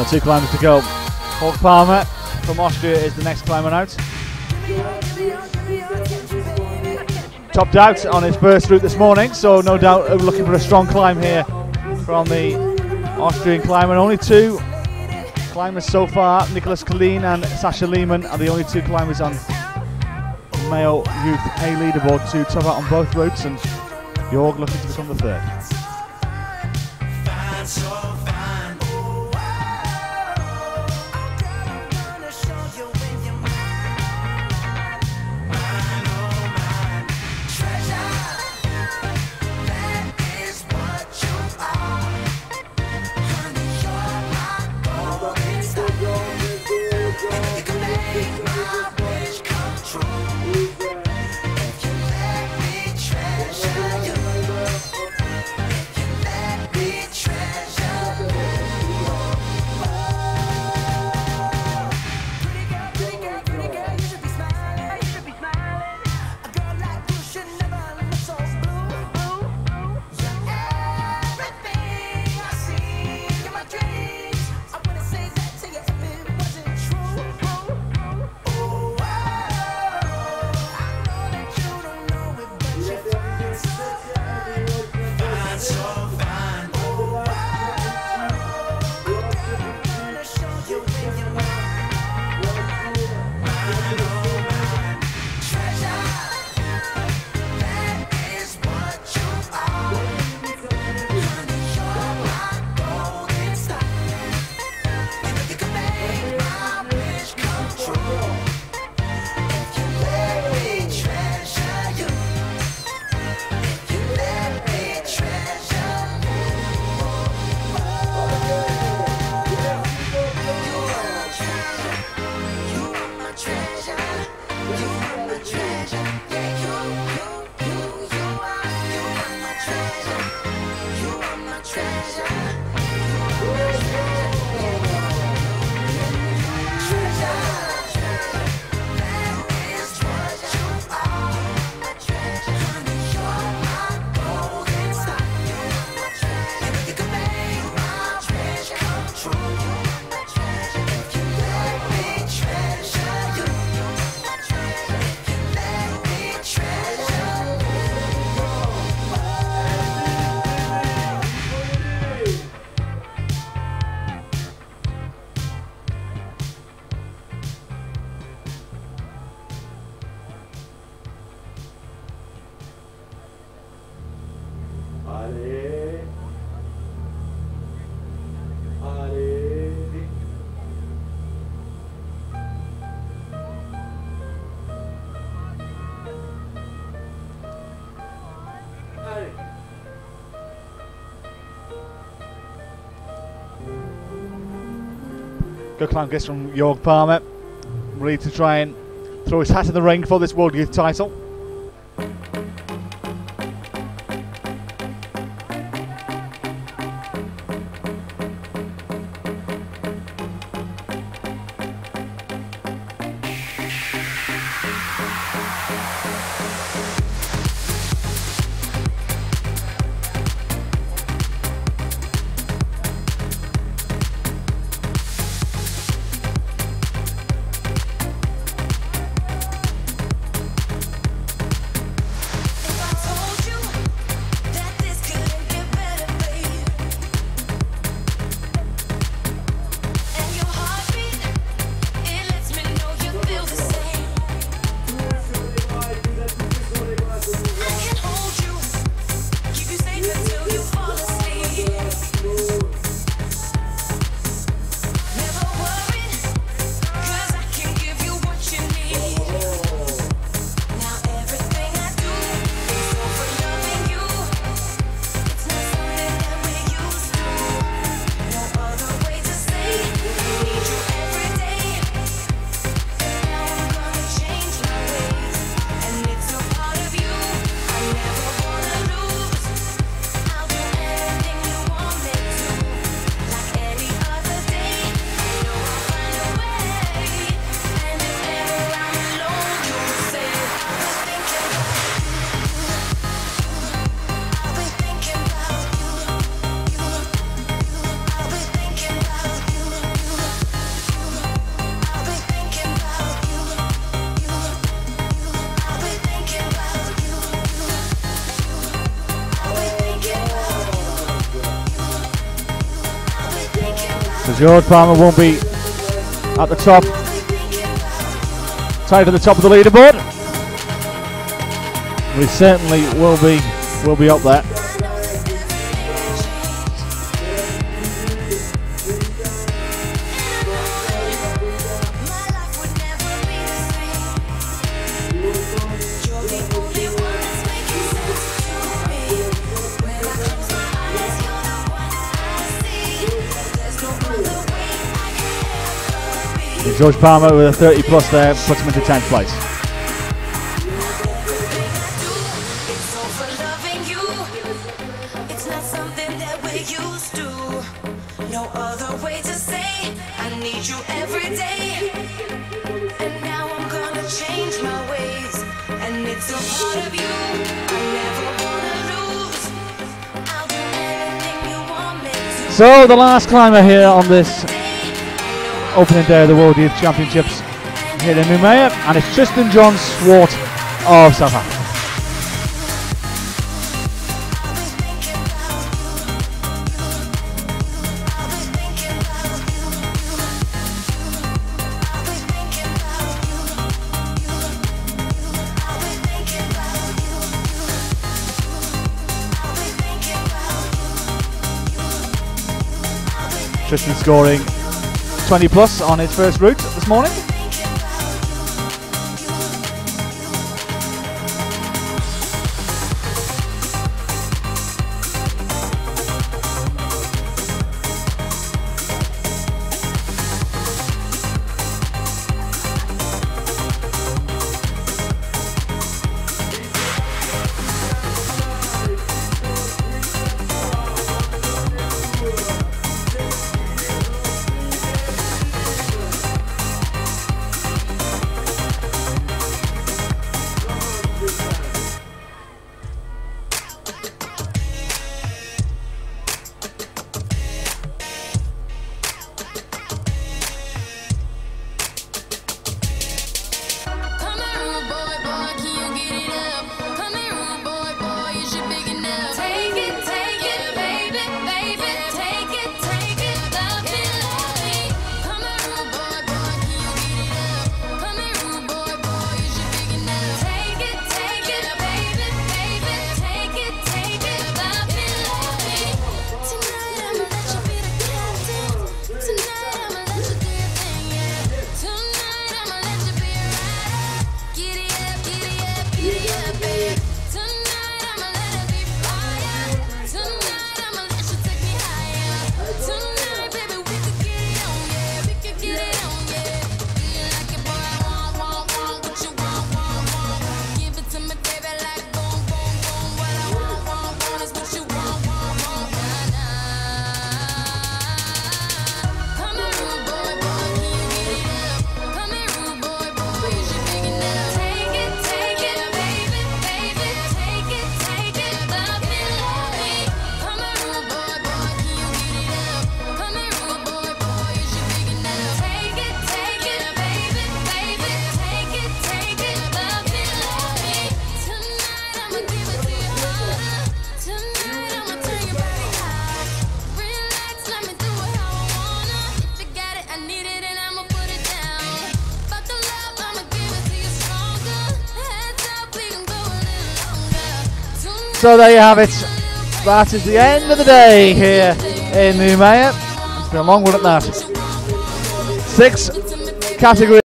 So 2 climbers to go. Jorg Palmer from Austria is the next climber out. Topped out on his first route this morning, so no doubt looking for a strong climb here from the Austrian climber. Only 2 climbers so far. Nicholas Kalin and Sasha Lehmann are the only 2 climbers on Mayo Youth A leaderboard to top out on both routes, and Jorg looking to become the 3rd. Good climb gets from Jorg Palmer, ready to try and throw his hat in the ring for this World Youth title. George Palmer won't be at the top, tied to the top of the leaderboard. We certainly will be up there. George Palmer with a 30 plus there puts him into 10th place. So the last climber here on this opening day of the World Youth Championships here in Noumea, and it's Tristan John Swart of South Africa. Tristan scoring 20 plus on his first route this morning. So there you have it. That is the end of the day here in Noumea. It's been a long one at that. 6 categories.